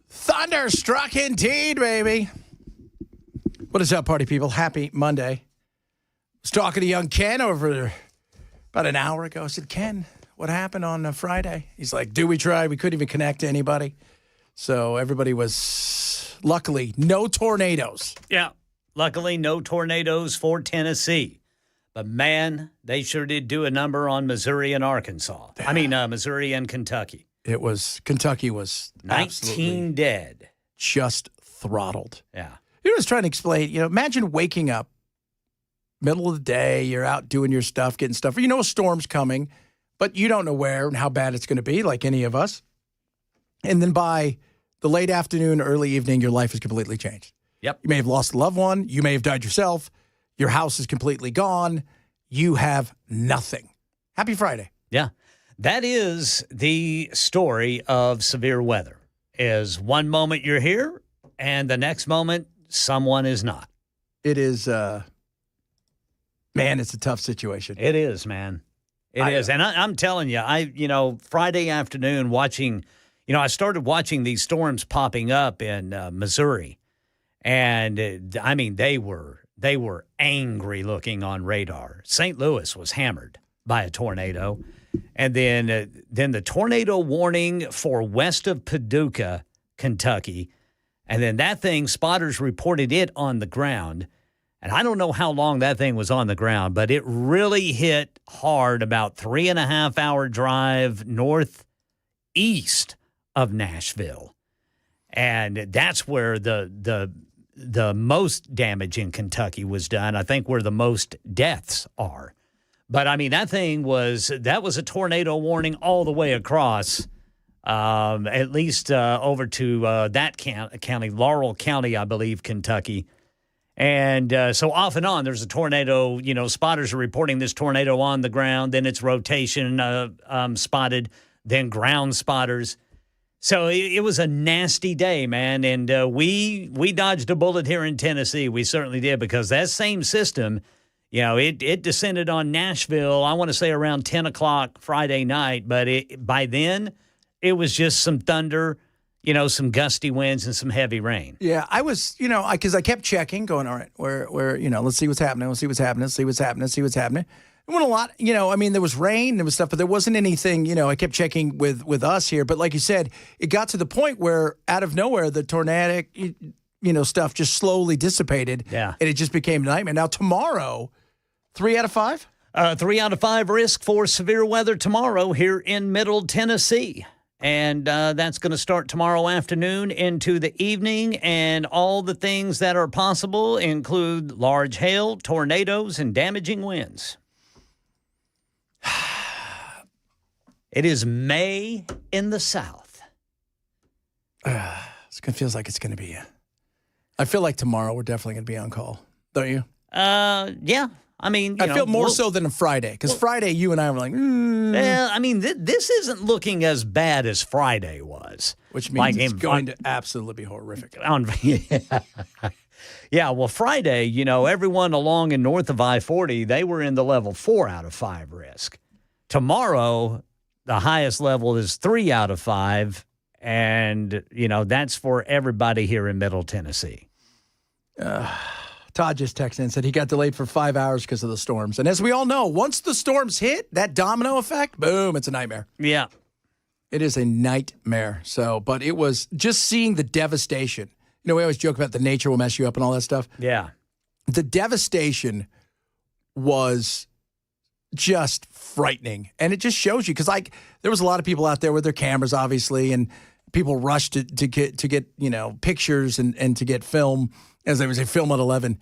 Thunderstruck indeed, baby. What is up, party people? Happy Monday. I was talking to young Ken over about an hour ago. I said, Ken, what happened on Friday? He's like, dude, we tried. We couldn't even connect to anybody. So everybody was, luckily, no tornadoes. Yeah, luckily no tornadoes for Tennessee. But, man, they sure did do a number on Missouri and Arkansas. Missouri and Kentucky. Kentucky was 19 dead. Just throttled. Yeah. He was trying to explain, imagine waking up, middle of the day, you're out doing your stuff, getting stuff. You know a storm's coming, but you don't know where and how bad it's going to be, like any of us. And then by the late afternoon, early evening, your life has completely changed. Yep. You may have lost a loved one. You may have died yourself. Your house is completely gone. You have nothing. Happy Friday. Yeah. That is the story of severe weather. Is one moment you're here, and the next moment someone is not. It is, man, it's a tough situation. It is, man. It is. And I'm telling you, Friday afternoon watching, I started watching these storms popping up in Missouri. And, they were angry looking on radar. St. Louis was hammered by a tornado. And then the tornado warning for west of Paducah, Kentucky. And then that thing, spotters reported it on the ground. And I don't know how long that thing was on the ground, but it really hit hard about 3.5 hour drive northeast of Nashville. And that's where the most damage in Kentucky was done. I think where the most deaths are. But, that was a tornado warning all the way across, at least over to that county, Laurel County, I believe, Kentucky. And so off and on, there's a tornado. Spotters are reporting this tornado on the ground. Then it's rotation spotted, then ground spotters. So it was a nasty day, man. And we dodged a bullet here in Tennessee. We certainly did, because that same system – it descended on Nashville, I want to say around 10 o'clock Friday night, but by then it was just some thunder, some gusty winds and some heavy rain. Yeah, I was, because I kept checking, going, all right, where, let's see what's happening, let's see what's happening. It went a lot, there was rain, there was stuff, but there wasn't anything, I kept checking with us here. But like you said, it got to the point where out of nowhere, the tornadic, stuff just slowly dissipated. Yeah. And it just became a nightmare. Now, tomorrow, 3 out of 5? 3 out of 5 risk for severe weather tomorrow here in Middle Tennessee. And that's going to start tomorrow afternoon into the evening. And all the things that are possible include large hail, tornadoes, and damaging winds. It is May in the South. It feels like it's going to be. I feel like tomorrow we're definitely going to be on call. Don't you? Yeah. I feel more so than a Friday, because Friday you and I were like, this isn't looking as bad as Friday was. Which means it's going to absolutely be horrific. Yeah, well, Friday, everyone along and north of I-40, they were in the level 4 out of 5 risk. Tomorrow, the highest level is 3 out of 5, and, that's for everybody here in Middle Tennessee. Todd just texted in and said he got delayed for 5 hours because of the storms. And as we all know, once the storms hit, that domino effect, boom, it's a nightmare. Yeah. It is a nightmare. But it was just seeing the devastation. We always joke about the nature will mess you up and all that stuff. Yeah. The devastation was just frightening. And it just shows you, because there was a lot of people out there with their cameras, obviously, and people rushed to get pictures and to get film. As they would say, film at 11.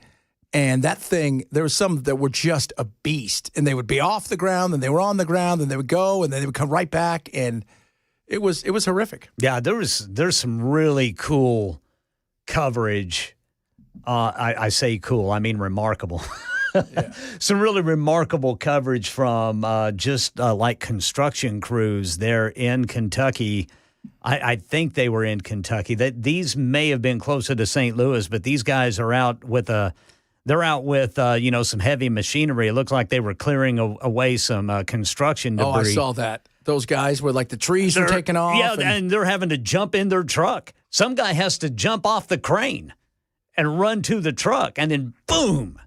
And that thing, there was some that were just a beast. And they would be off the ground, and they were on the ground, and they would go, and then they would come right back. And it was horrific. Yeah, there's some really cool coverage. I say cool, I mean remarkable. Yeah. Some really remarkable coverage from like construction crews there in Kentucky. I think they were in Kentucky. That these may have been closer to St. Louis, but these guys are out with They're out with, some heavy machinery. It looks like they were clearing away some construction debris. Oh, I saw that. Those guys where like the trees are taking off. Yeah, and they're having to jump in their truck. Some guy has to jump off the crane and run to the truck, and then boom,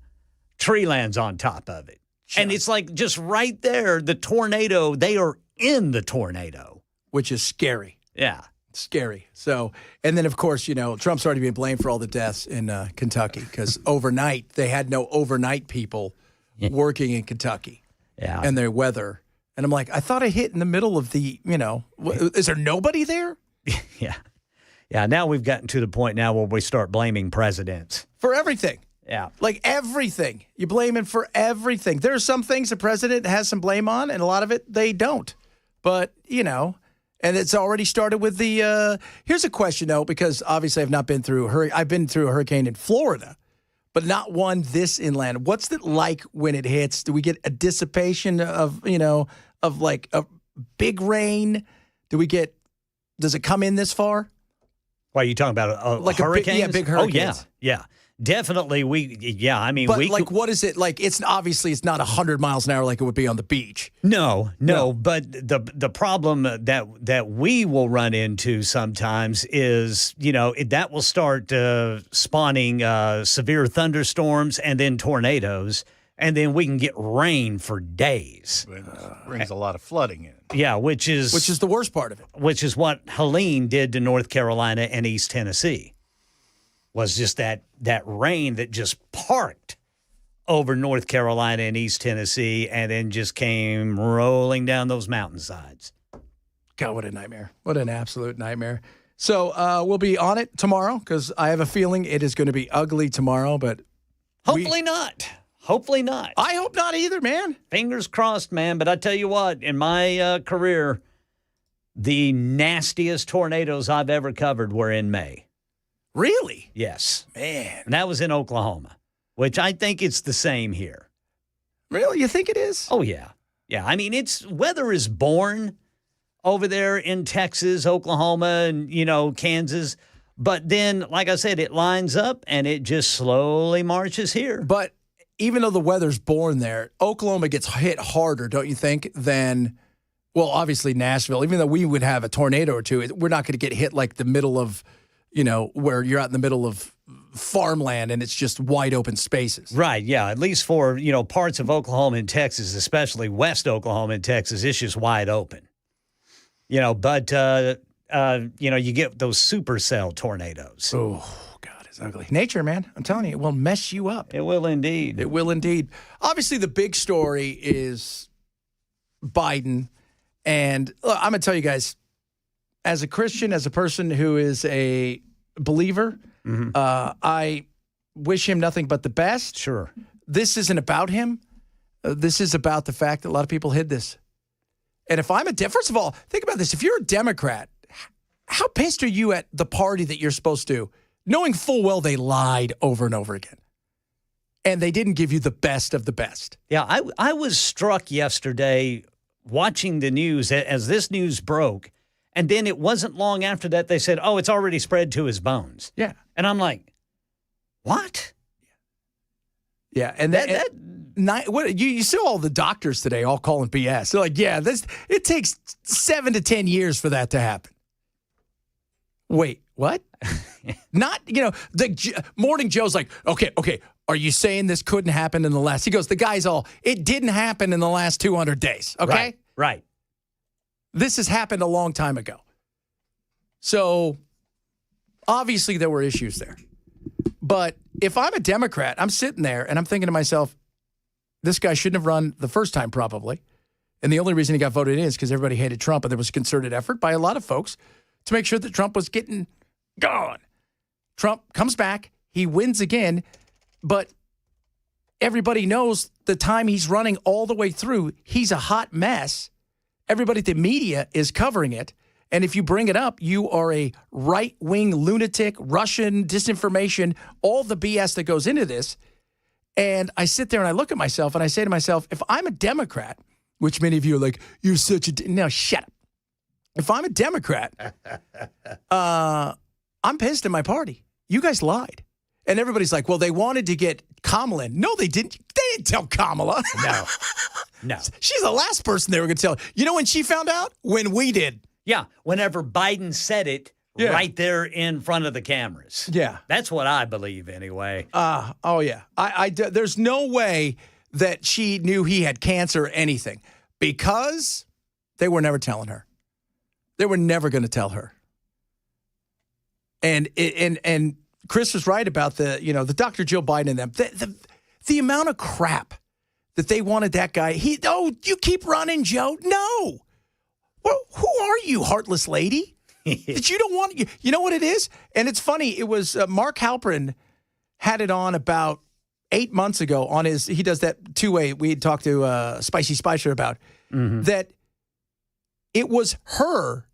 tree lands on top of it. And it's like just right there, the tornado, they are in the tornado. Which is scary. Yeah. Scary. So, and then, of course, Trump's already been blamed for all the deaths in Kentucky because overnight, they had no overnight people working in Kentucky. Yeah. And their weather. And I'm like, I thought I hit in the middle of the, is there nobody there? Yeah. Yeah. Now we've gotten to the point now where we start blaming presidents. For everything. Yeah. Like everything. You blame him for everything. There are some things the president has some blame on, and a lot of it they don't. But, and it's already started with the here's a question, though, because obviously I've been through a hurricane in Florida, but not one this inland. What's it like when it hits? Do we get a dissipation of like a big rain? Does it come in this far? What are you talking about? Like hurricanes? Big hurricanes. Oh, yeah. Definitely. But what is it like? It's obviously it's not 100 miles an hour like it would be on the beach. No. But the problem that we will run into sometimes is, that will start spawning severe thunderstorms and then tornadoes, and then we can get rain for days. Brings a lot of flooding in. Yeah, which is the worst part of it. Which is what Helene did to North Carolina and East Tennessee. Was just that rain that just parked over North Carolina and East Tennessee and then just came rolling down those mountainsides. God, what a nightmare. What an absolute nightmare. So we'll be on it tomorrow because I have a feeling it is going to be ugly tomorrow, but hopefully not. Hopefully not. I hope not either, man. Fingers crossed, man. But I tell you what, in my career, the nastiest tornadoes I've ever covered were in May. Really? Yes. Man. And that was in Oklahoma, which I think it's the same here. Really? You think it is? Oh, yeah. Yeah. I mean, weather is born over there in Texas, Oklahoma, and, Kansas. But then, like I said, it lines up and it just slowly marches here. But even though the weather's born there, Oklahoma gets hit harder, don't you think, than, well, obviously Nashville. Even though we would have a tornado or two, we're not going to get hit like the middle of, where you're out in the middle of farmland and it's just wide open spaces. Right, yeah. At least for, parts of Oklahoma and Texas, especially West Oklahoma and Texas, it's just wide open. But, you get those supercell tornadoes. Oh, God, it's ugly. Nature, man. I'm telling you, it will mess you up. It will indeed. It will indeed. Obviously, the big story is Biden. And look, I'm going to tell you guys, as a Christian, as a person who is a believer, I wish him nothing but the best. Sure. This isn't about him. This is about the fact that a lot of people hid this. And if first of all, think about this. If you're a Democrat, how pissed are you at the party that you're supposed to, knowing full well they lied over and over again? And they didn't give you the best of the best. Yeah, I was struck yesterday watching the news as this news broke. And then it wasn't long after that they said, it's already spread to his bones. Yeah. And I'm like, what? Yeah. And you saw all the doctors today all calling BS. They're like, yeah, it takes 7 to 10 years for that to happen. Wait, what? Not, the Morning Joe's like, okay. Are you saying this couldn't happen in the last? He goes, it didn't happen in the last 200 days. Okay. Right. This has happened a long time ago. So obviously there were issues there. But if I'm a Democrat, I'm sitting there and I'm thinking to myself, this guy shouldn't have run the first time probably. And the only reason he got voted in is because everybody hated Trump, and there was a concerted effort by a lot of folks to make sure that Trump was getting gone. Trump comes back, he wins again, but everybody knows the time he's running all the way through, he's a hot mess. Everybody at the media is covering it. And if you bring it up, you are a right-wing lunatic, Russian disinformation, all the BS that goes into this. And I sit there and I look at myself and I say to myself, if I'm a Democrat, which many of you are like, you're such a... Now, shut up. If I'm a Democrat, I'm pissed at my party. You guys lied. And everybody's like, well, they wanted to get Kamala in. No, they didn't. They didn't tell Kamala. No. She's the last person they were going to tell. You know when she found out? When we did. Yeah, whenever Biden said it right there in front of the cameras. Yeah. That's what I believe anyway. Oh, yeah. There's no way that she knew he had cancer or anything because they were never telling her. They were never going to tell her. And Chris was right about the Dr. Joe Biden and them. The amount of crap that they wanted that guy. You keep running, Joe. No. Well, who are you, heartless lady? That you don't want you know what it is? And it's funny. It was Mark Halperin had it on about 8 months ago on he does that two-way we had talked to Spicy Spicer about that it was her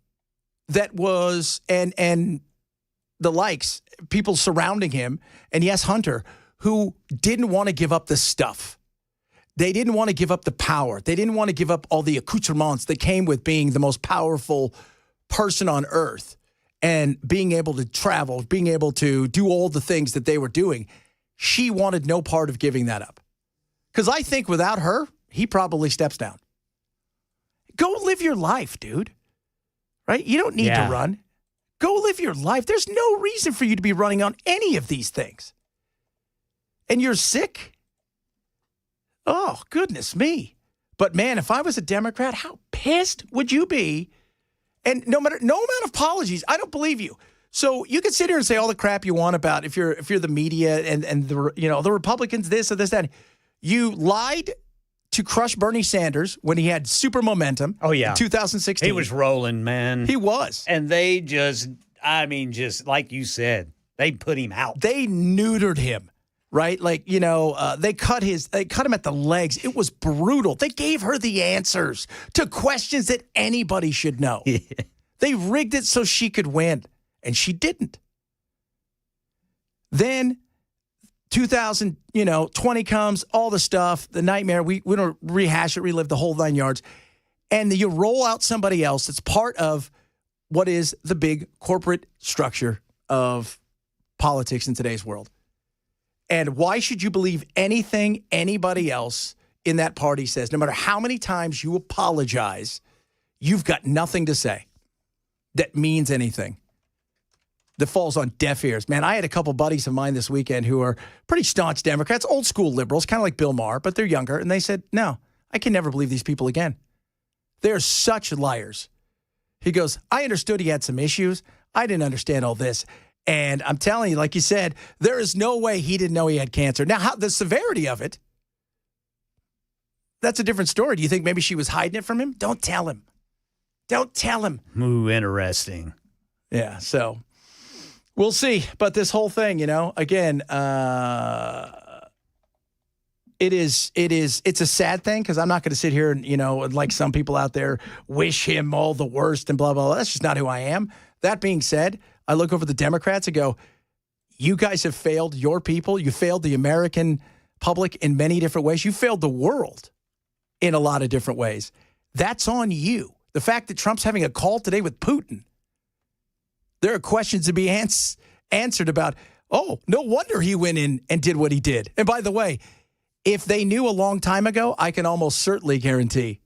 that was and the likes, people surrounding him, and yes, Hunter, who didn't want to give up the stuff. They didn't want to give up the power. They didn't want to give up all the accoutrements that came with being the most powerful person on earth and being able to travel, being able to do all the things that they were doing. She wanted no part of giving that up. Because I think without her, he probably steps down. Go live your life, dude. Right? You don't need to run. Go live your life. There's no reason for you to be running on any of these things. And you're sick? Oh, goodness me. But, man, if I was a Democrat, how pissed would you be? And no amount of apologies, I don't believe you. So you can sit here and say all the crap you want about if you're the media and the Republicans, this or this, that. You lied to crush Bernie Sanders when he had super momentum. Oh, yeah. In 2016. He was rolling, man. He was. And they just like you said, they put him out. They neutered him, right? Like, they cut him at the legs. It was brutal. They gave her the answers to questions that anybody should know. Yeah. They rigged it so she could win, and she didn't. Then 2020 comes, all the stuff, the nightmare. We don't rehash it, relive the whole 9 yards. And you roll out somebody else that's part of what is the big corporate structure of politics in today's world. And why should you believe anything anybody else in that party says? No matter how many times you apologize, you've got nothing to say that means anything. That falls on deaf ears. Man, I had a couple buddies of mine this weekend who are pretty staunch Democrats, old school liberals, kind of like Bill Maher, but they're younger. And they said, no, I can never believe these people again. They're such liars. He goes, I understood he had some issues. I didn't understand all this. And I'm telling you, like you said, there is no way he didn't know he had cancer. Now, the severity of it, that's a different story. Do you think maybe she was hiding it from him? Don't tell him. Don't tell him. Ooh, interesting. Yeah, so we'll see. But this whole thing, again, it's a sad thing because I'm not going to sit here and, like some people out there, wish him all the worst and blah, blah, blah. That's just not who I am. That being said, I look over the Democrats and go, you guys have failed your people. You failed the American public in many different ways. You failed the world in a lot of different ways. That's on you. The fact that Trump's having a call today with Putin, there are questions to be answered about, oh, no wonder he went in and did what he did. And by the way, if they knew a long time ago, I can almost certainly guarantee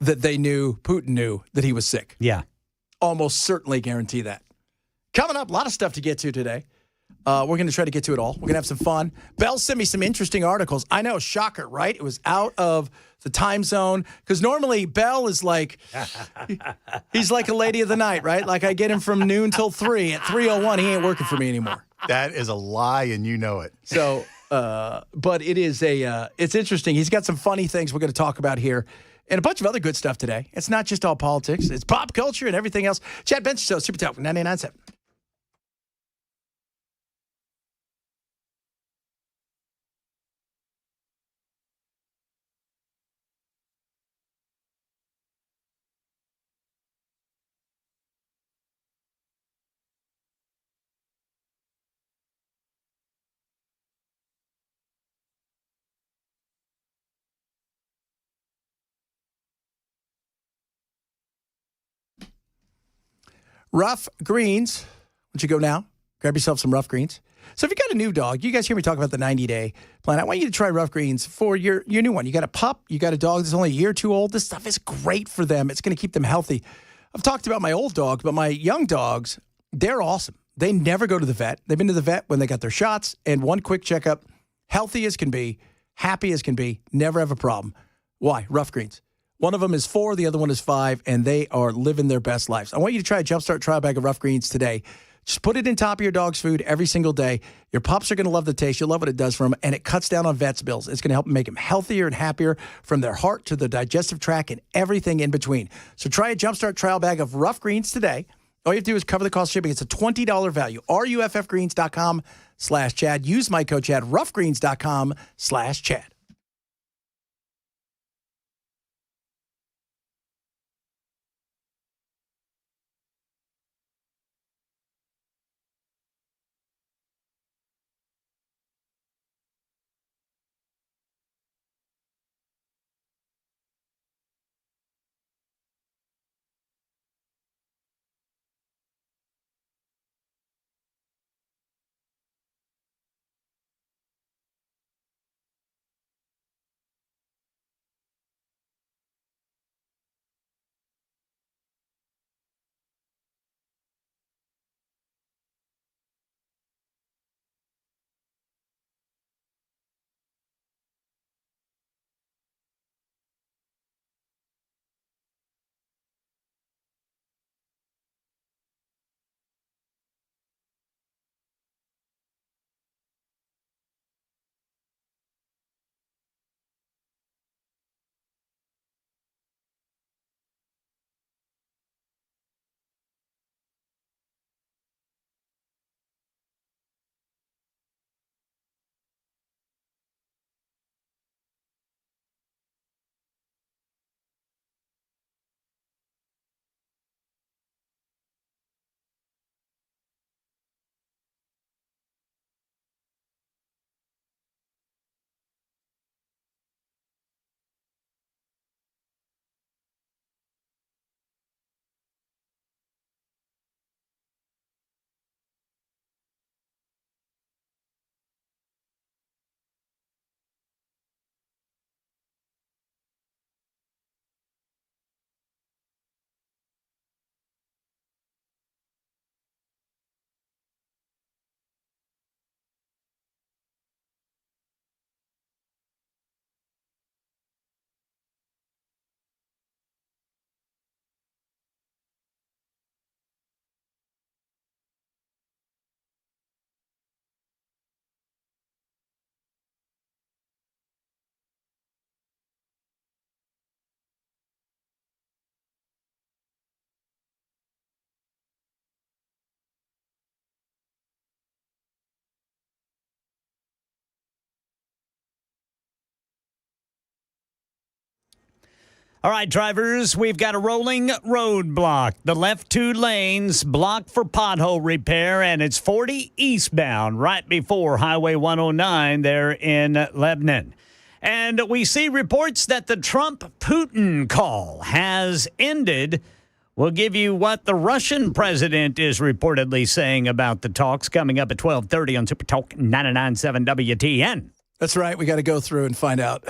that Putin knew that he was sick. Yeah. Almost certainly guarantee that. Coming up, a lot of stuff to get to today. We're going to try to get to it all. We're going to have some fun. Bell sent me some interesting articles. I know, shocker, right? It was out of the time zone. Because normally Bell is like, he's like a lady of the night, right? Like I get him from noon till 3. At 3:01, he ain't working for me anymore. That is a lie, and you know it. So, but it is it's interesting. He's got some funny things we're going to talk about here. And a bunch of other good stuff today. It's not just all politics. It's pop culture and everything else. Chad Benson Show, Super Talk 99.7. Rough Greens, would you go now? grab yourself some rough greens. So if you got a new dog, you guys hear me talk about the 90-day plan. I want you to try rough greens for your new one. You got a pup, you got a dog that's only a year or two old. This stuff is great for them. It's going to keep them healthy. I've talked about my old dog, but my young dogs, they're awesome. They never go to the vet. They've been to the vet when they got their shots, and one quick checkup, healthy as can be, happy as can be, never have a problem. Why? Rough greens. One of them is 4, the other one is 5, and they are living their best lives. I want you to try a Jumpstart trial bag of rough greens today. Just put it in top of your dog's food every single day. Your pups are going to love the taste. You'll love what it does for them, and it cuts down on vets' bills. It's going to help make them healthier and happier from their heart to the digestive tract and everything in between. So try a Jumpstart trial bag of rough greens today. All you have to do is cover the cost of shipping. It's a $20 value. RUFFgreens.com/Chad. Use my code Chad. Roughgreens.com/Chad. All right, drivers, we've got a rolling roadblock. The left 2 lanes blocked for pothole repair, and it's 40 eastbound right before Highway 109 there in Lebanon. And we see reports that the Trump-Putin call has ended. We'll give you what the Russian president is reportedly saying about the talks coming up at 12:30 on Super Talk 99.7 WTN. That's right. We got to go through and find out.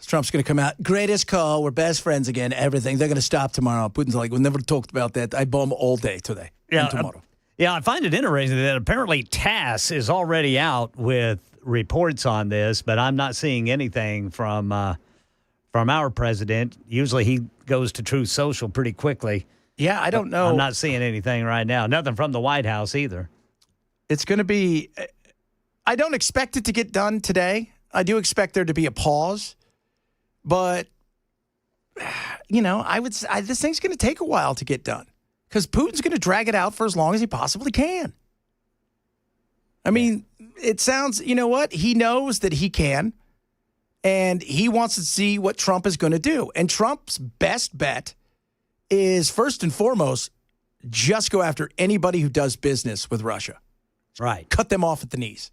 Trump's going to come out. Greatest call. We're best friends again. Everything. They're going to stop tomorrow. Putin's like, we never talked about that. I bomb all day today. Yeah, and tomorrow. Yeah, I find it interesting that apparently TASS is already out with reports on this, but I'm not seeing anything from our president. Usually he goes to Truth Social pretty quickly. Yeah, I don't know. I'm not seeing anything right now. Nothing from the White House either. It's going to be – I don't expect it to get done today. I do expect there to be a pause. But, you know, this thing's going to take a while to get done because Putin's going to drag it out for as long as he possibly can. I mean, it sounds, you know what? He knows that he can, and he wants to see what Trump is going to do. And Trump's best bet is, first and foremost, just go after anybody who does business with Russia. Right. Cut them off at the knees.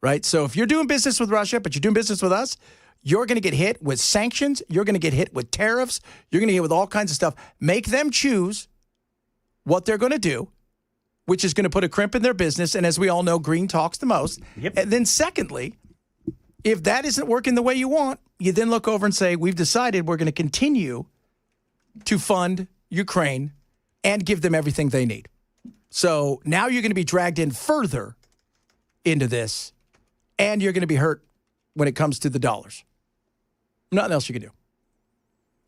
Right? So if you're doing business with Russia, but you're doing business with us, you're going to get hit with sanctions. You're going to get hit with tariffs. You're going to get hit with all kinds of stuff. Make them choose what they're going to do, which is going to put a crimp in their business. And as we all know, green talks the most. Yep. And then secondly, if that isn't working the way you want, you then look over and say, we've decided we're going to continue to fund Ukraine and give them everything they need. So now you're going to be dragged in further into this, and you're going to be hurt when it comes to the dollars. Nothing else you can do.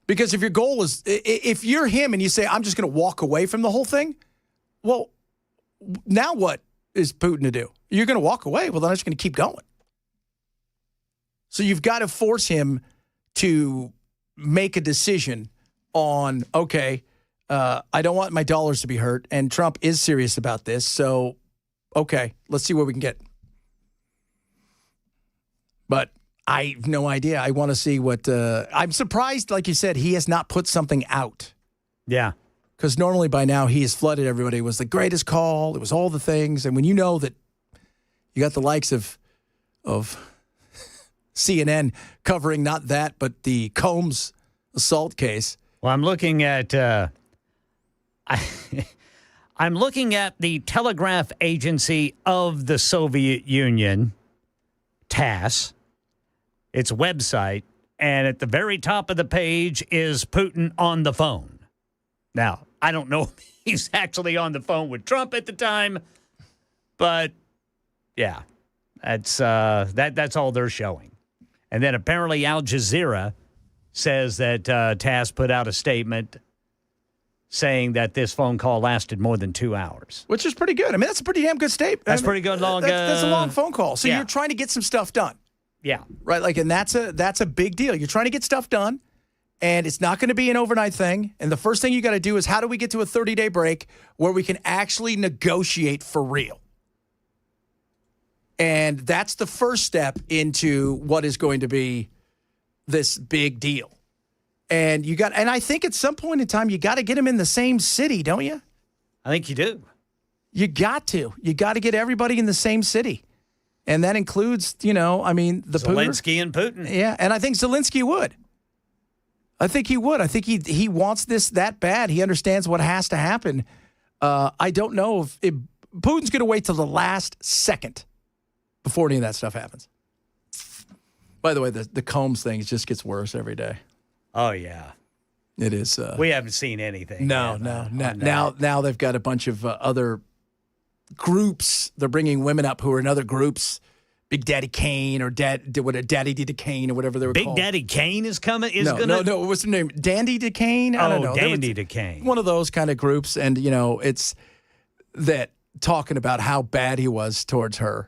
Because if your goal is, if you're him and you say, I'm just going to walk away from the whole thing, well, now what is Putin to do? You're going to walk away? Well, then I'm just going to keep going. So you've got to force him to make a decision on, okay, I don't want my dollars to be hurt, and Trump is serious about this, so, okay, let's see what we can get. But I have no idea. I want to see what I'm surprised, like you said, he has not put something out. Yeah. Because normally by now he has flooded everybody. It was the greatest call. It was all the things. And when you know that you got the likes of CNN covering not that, but the Combs assault case. Well, I'm looking at I'm looking at the telegraph agency of the Soviet Union, TASS, its website, and at the very top of the page is Putin on the phone. Now, I don't know if he's actually on the phone with Trump at the time, but yeah, that's all they're showing. And then apparently Al Jazeera says that TASS put out a statement saying that this phone call lasted more than 2 hours. Which is pretty good. I mean, that's a pretty damn good statement. That's pretty good long. That's a long phone call. So yeah. You're trying to get some stuff done. Yeah. Right? Like, and that's a big deal. You're trying to get stuff done, and it's not going to be an overnight thing. And the first thing you got to do is, how do we get to a 30-day break where we can actually negotiate for real? And that's the first step into what is going to be this big deal. And I think at some point in time, you got to get them in the same city, don't you? I think you do. You got to. You got to get everybody in the same city. And that includes, the Zelensky and Putin. Yeah, and I think Zelensky would. I think he would. I think he wants this that bad. He understands what has to happen. I don't know if Putin's going to wait till the last second before any of that stuff happens. By the way, the Combs thing just gets worse every day. Oh, yeah. It is. We haven't seen anything. No. Now they've got a bunch of other groups. They're bringing women up who are in other groups. Big Daddy Kane or Daddy DeCane or whatever they were called. Big Daddy Kane is coming? No. What's her name? Dandy DeCane? I don't know. Dandy DeCane. One of those kind of groups. And, it's that talking about how bad he was towards her.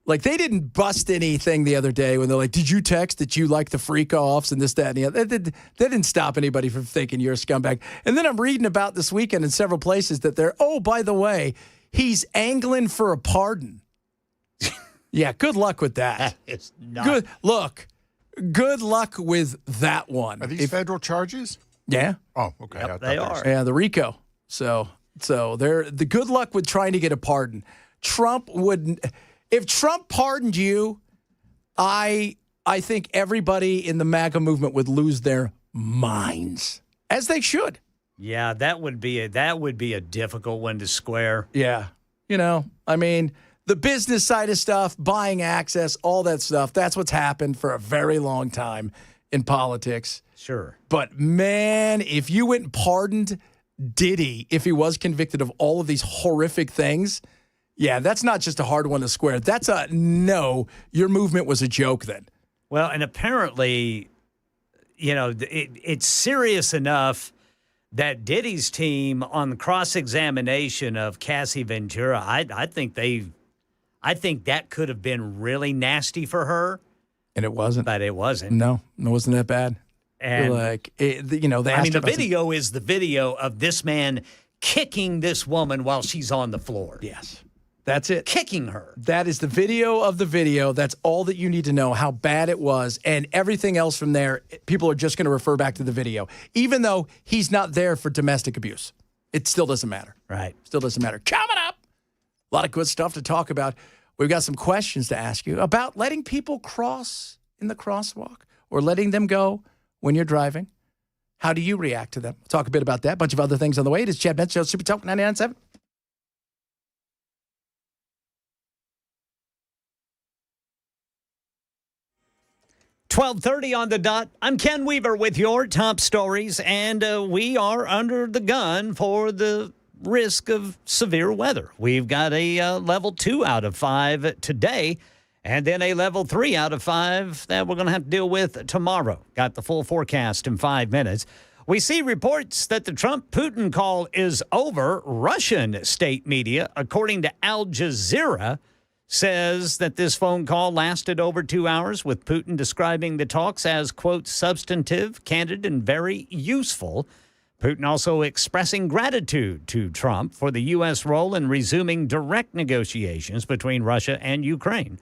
Like, they didn't bust anything the other day when they're like, did you text that you like the freak-offs and this, that, and the other? That didn't stop anybody from thinking you're a scumbag. And then I'm reading about this weekend in several places that by the way, he's angling for a pardon. Yeah, good luck with that. That is not. Good luck with that one. Are these federal charges? Yeah. Oh, okay. Yep, they are. Yeah, the RICO. So they're the good luck with trying to get a pardon. Trump wouldn't. If Trump pardoned you, I think everybody in the MAGA movement would lose their minds, as they should. Yeah, that would be a difficult one to square. Yeah. I mean, the business side of stuff, buying access, all that stuff, that's what's happened for a very long time in politics. Sure. But, man, if you went and pardoned Diddy, if he was convicted of all of these horrific things, yeah, that's not just a hard one to square. That's no, your movement was a joke then. Well, and apparently, it's serious enough that Diddy's team on the cross-examination of Cassie Ventura, I think that could have been really nasty for her. And it wasn't. But it wasn't. No, it wasn't that bad. And the video is the video of this man kicking this woman while she's on the floor. Yes. That's it. Kicking her. That is the video of the video. That's all that you need to know, how bad it was. And everything else from there, people are just going to refer back to the video. Even though he's not there for domestic abuse. It still doesn't matter. Right. Still doesn't matter. Coming up, a lot of good stuff to talk about. We've got some questions to ask you about letting people cross in the crosswalk or letting them go when you're driving. How do you react to them? We'll talk a bit about that. A bunch of other things on the way. It is Chad Benson Show, Super Talk 99.7. 12:30 on the dot. I'm Ken Weaver with your top stories, and we are under the gun for the risk of severe weather. We've got a level 2 out of 5 today, and then a level 3 out of 5 that we're going to have to deal with tomorrow. Got the full forecast in 5 minutes. We see reports that the Trump-Putin call is over. Russian state media, according to Al Jazeera, says that this phone call lasted over 2 hours, with Putin describing the talks as, quote, substantive, candid, and very useful. Putin also expressing gratitude to Trump for the U.S. role in resuming direct negotiations between Russia and Ukraine,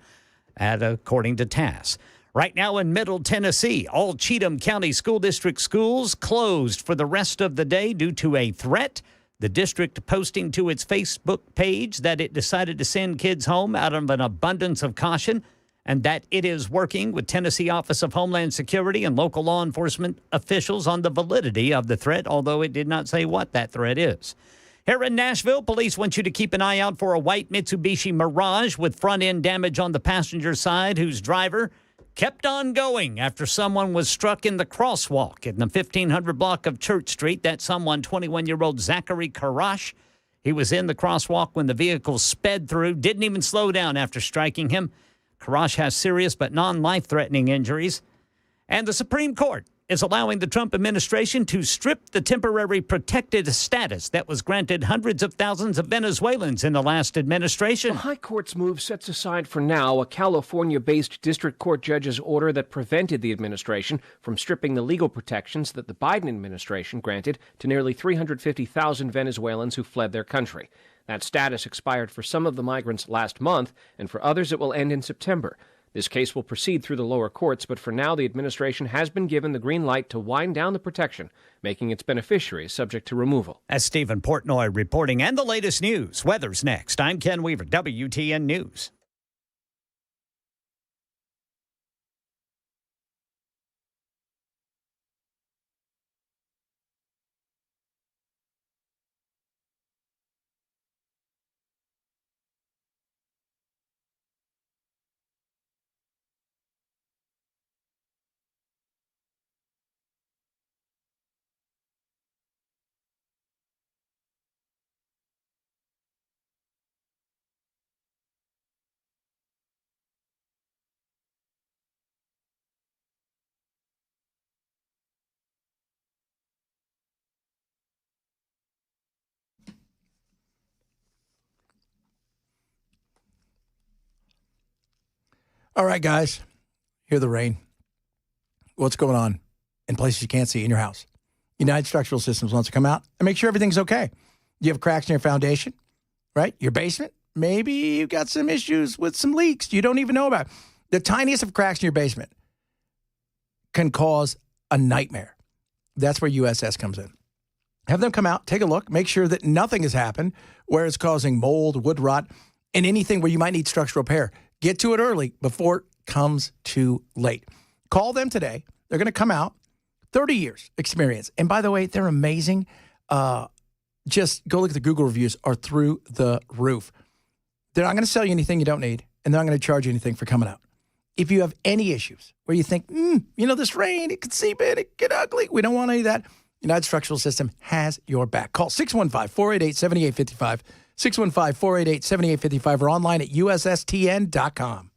according to TASS. Right now in Middle Tennessee, all Cheatham County School District schools closed for the rest of the day due to a threat. The district posting to its Facebook page that it decided to send kids home out of an abundance of caution, and that it is working with Tennessee Office of Homeland Security and local law enforcement officials on the validity of the threat, although it did not say what that threat is. Here in Nashville, police want you to keep an eye out for a white Mitsubishi Mirage with front-end damage on the passenger side, whose driver kept on going after someone was struck in the crosswalk in the 1500 block of Church Street. That someone, 21-year-old Zachary Karash. He was in the crosswalk when the vehicle sped through, didn't even slow down after striking him. Karash has serious but non-life-threatening injuries. And the Supreme Court is allowing the Trump administration to strip the temporary protected status that was granted hundreds of thousands of Venezuelans in the last administration. The High Court's move sets aside for now a California-based district court judge's order that prevented the administration from stripping the legal protections that the Biden administration granted to nearly 350,000 Venezuelans who fled their country. That status expired for some of the migrants last month, and for others it will end in September. This case will proceed through the lower courts, but for now the administration has been given the green light to wind down the protection, making its beneficiaries subject to removal. As Stephen Portnoy reporting, and the latest news. Weather's next. I'm Ken Weaver, WTN News. All right, guys, hear the rain. What's going on in places you can't see in your house? United Structural Systems wants to come out and make sure everything's okay. You have cracks in your foundation, right? Your basement, maybe you've got some issues with some leaks you don't even know about. The tiniest of cracks in your basement can cause a nightmare. That's where USS comes in. Have them come out, take a look, make sure that nothing has happened where it's causing mold, wood rot, and anything where you might need structural repair. Get to it early before it comes too late. Call them today. They're going to come out. 30 years experience. And by the way, they're amazing. Just go look at the Google reviews are through the roof. They're not going to sell you anything you don't need, and they're not going to charge you anything for coming out. If you have any issues where you think, this rain, it could seep in, it could get ugly. We don't want any of that. United Structural System has your back. Call 615-488-7855. 615-488-7855 or online at USSTN.com.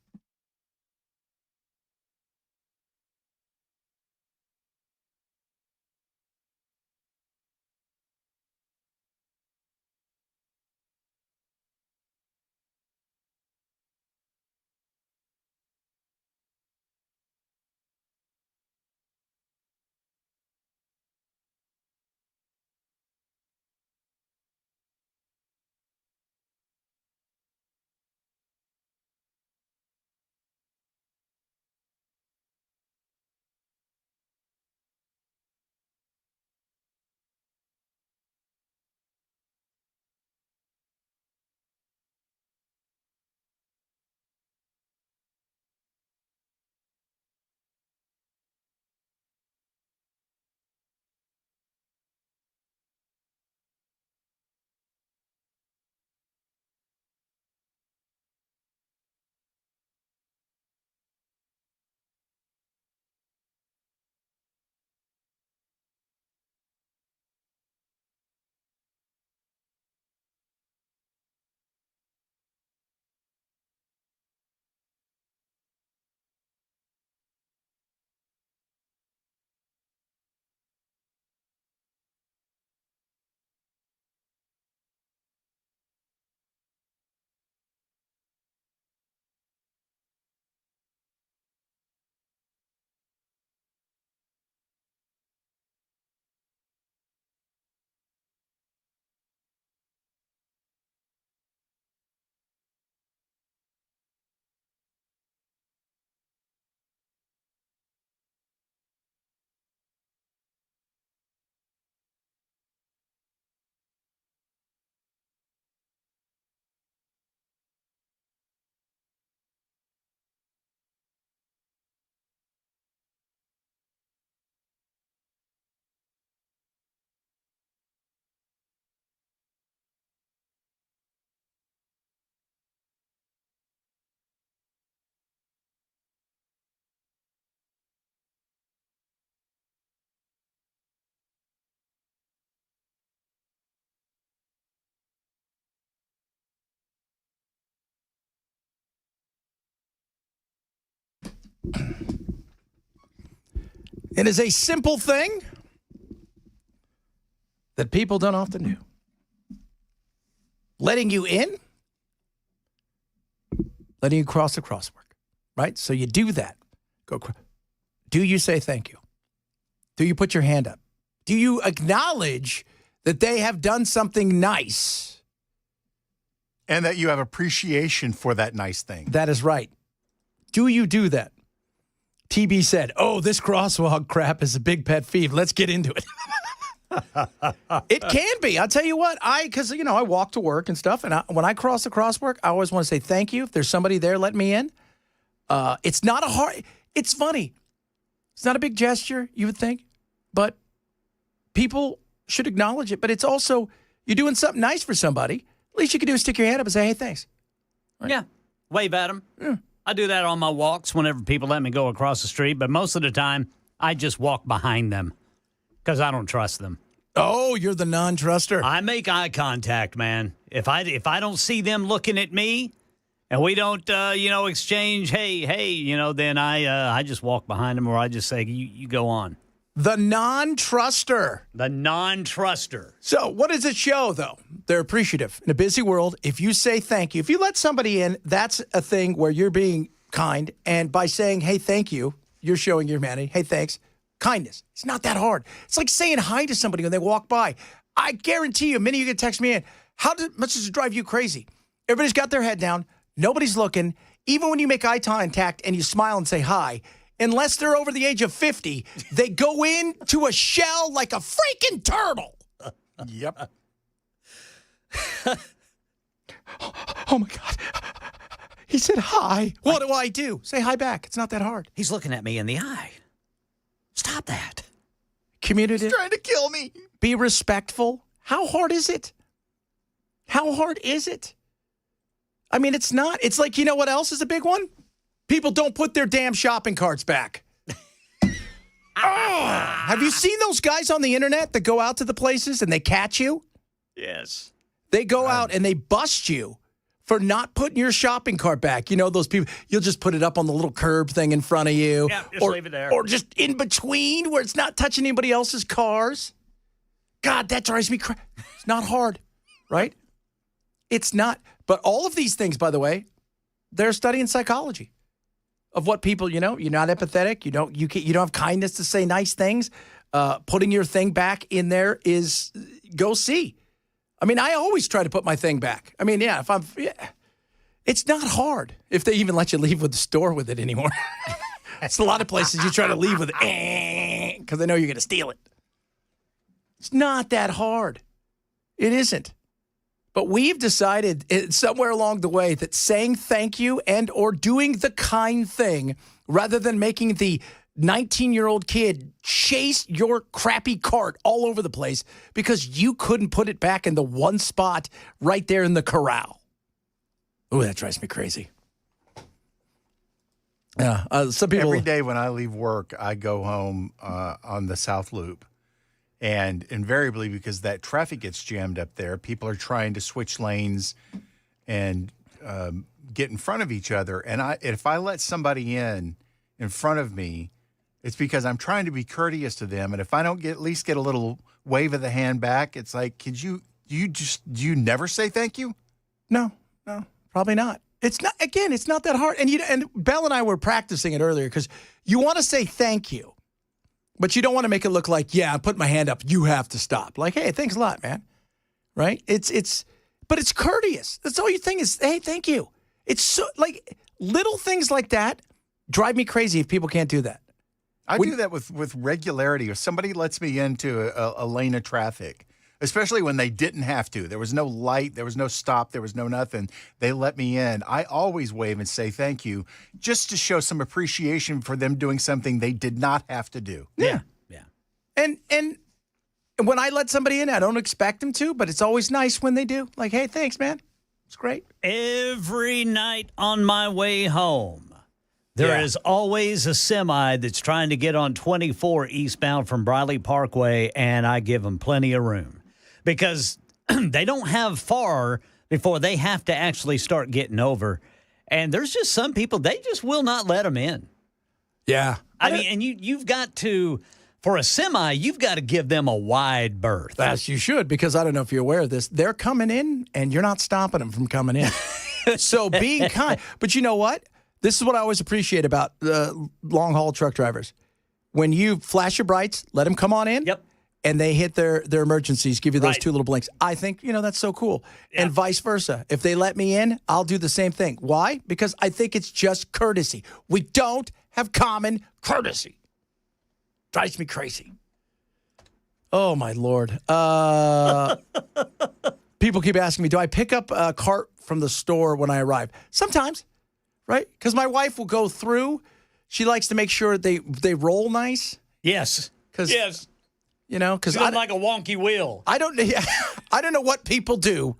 It is a simple thing that people don't often do. Letting you in, letting you cross the crosswalk, right? So you do that. Do you say thank you? Do you put your hand up? Do you acknowledge that they have done something nice? And that you have appreciation for that nice thing. That is right. Do you do that? TB said, oh, this crosswalk crap is a big pet peeve. Let's get into it. It can be. I'll tell you what, because, I walk to work and stuff, and when I cross the crosswalk, I always want to say thank you. If there's somebody there, let me in. It's not it's funny. It's not a big gesture, you would think, but people should acknowledge it. But it's also, you're doing something nice for somebody. Least you can do is stick your hand up and say, hey, thanks. Right? Yeah. Wave at them. Yeah. I do that on my walks whenever people let me go across the street, but most of the time, I just walk behind them because I don't trust them. Oh, you're the non-truster. I make eye contact, man. If I don't see them looking at me and we don't, exchange, hey, then I just walk behind them or I just say, you go on. The non-truster. The non-truster. So what does it show, though? They're appreciative. In a busy world, if you say thank you, if you let somebody in, that's a thing where you're being kind. And by saying, hey, thank you, you're showing your humanity. Hey, thanks. Kindness. It's not that hard. It's like saying hi to somebody when they walk by. I guarantee you, many of you can text me in. How much does it drive you crazy? Everybody's got their head down. Nobody's looking. Even when you make eye contact and you smile and say hi, unless they're over the age of 50, they go into a shell like a freaking turtle. Yep. Oh, my God. He said hi. What do I do? Say hi back. It's not that hard. He's looking at me in the eye. Stop that. Communicative. He's trying to kill me. Be respectful. How hard is it? How hard is it? I mean, it's not. It's like, you know what else is a big one? People don't put their damn shopping carts back. Have you seen those guys on the internet that go out to the places and they catch you? Yes. They go out and they bust you for not putting your shopping cart back. You know, those people, you'll just put it up on the little curb thing in front of you. Yeah, just leave it there. Or just in between where it's not touching anybody else's cars. God, that drives me crazy. It's not hard, right? It's not. But all of these things, by the way, they're studying psychology of what people, you're not empathetic. You don't have kindness to say nice things. Putting your thing back in there is go see. I mean, I always try to put my thing back. I mean, it's not hard if they even let you leave with the store with it anymore. It's a lot of places you try to leave with it because they know you're going to steal it. It's not that hard. It isn't. But we've decided somewhere along the way that saying thank you and or doing the kind thing rather than making the 19-year-old kid chase your crappy cart all over the place because you couldn't put it back in the one spot right there in the corral. Oh, that drives me crazy. Yeah, some people. Every day when I leave work, I go home on the South Loop. And invariably, because that traffic gets jammed up there, people are trying to switch lanes and get in front of each other. And if I let somebody in front of me, it's because I'm trying to be courteous to them. And if I don't at least get a little wave of the hand back, it's like, do you never say thank you? No, probably not. It's not. Again, it's not that hard. And Belle and I were practicing it earlier because you want to say thank you. But you don't want to make it look like, yeah, I put my hand up. You have to stop. Like, hey, thanks a lot, man. Right? But it's courteous. That's all you think is, hey, thank you. It's so like little things like that drive me crazy if people can't do that. I do that with regularity. If somebody lets me into a lane of traffic, especially when they didn't have to. There was no light. There was no stop. There was no nothing. They let me in. I always wave and say thank you just to show some appreciation for them doing something they did not have to do. Yeah. And when I let somebody in, I don't expect them to, but it's always nice when they do. Like, hey, thanks, man. It's great. Every night on my way home, there is always a semi that's trying to get on 24 eastbound from Briley Parkway, and I give them plenty of room. Because they don't have far before they have to actually start getting over. And there's just some people, they just will not let them in. Yeah. I mean, and you've got to, for a semi, you've got to give them a wide berth. As you should, because I don't know if you're aware of this. They're coming in, and you're not stopping them from coming in. So being kind. But you know what? This is what I always appreciate about long-haul truck drivers. When you flash your brights, let them come on in. Yep. And they hit their emergencies, give you those Right. two little blinks. I think, that's so cool. Yeah. And vice versa. If they let me in, I'll do the same thing. Why? Because I think it's just courtesy. We don't have common courtesy. Drives me crazy. Oh, my Lord. People keep asking me, do I pick up a cart from the store when I arrive? Sometimes, right? Because my wife will go through. She likes to make sure they roll nice. Yes. Yes. Because I like a wonky wheel. I don't know what people do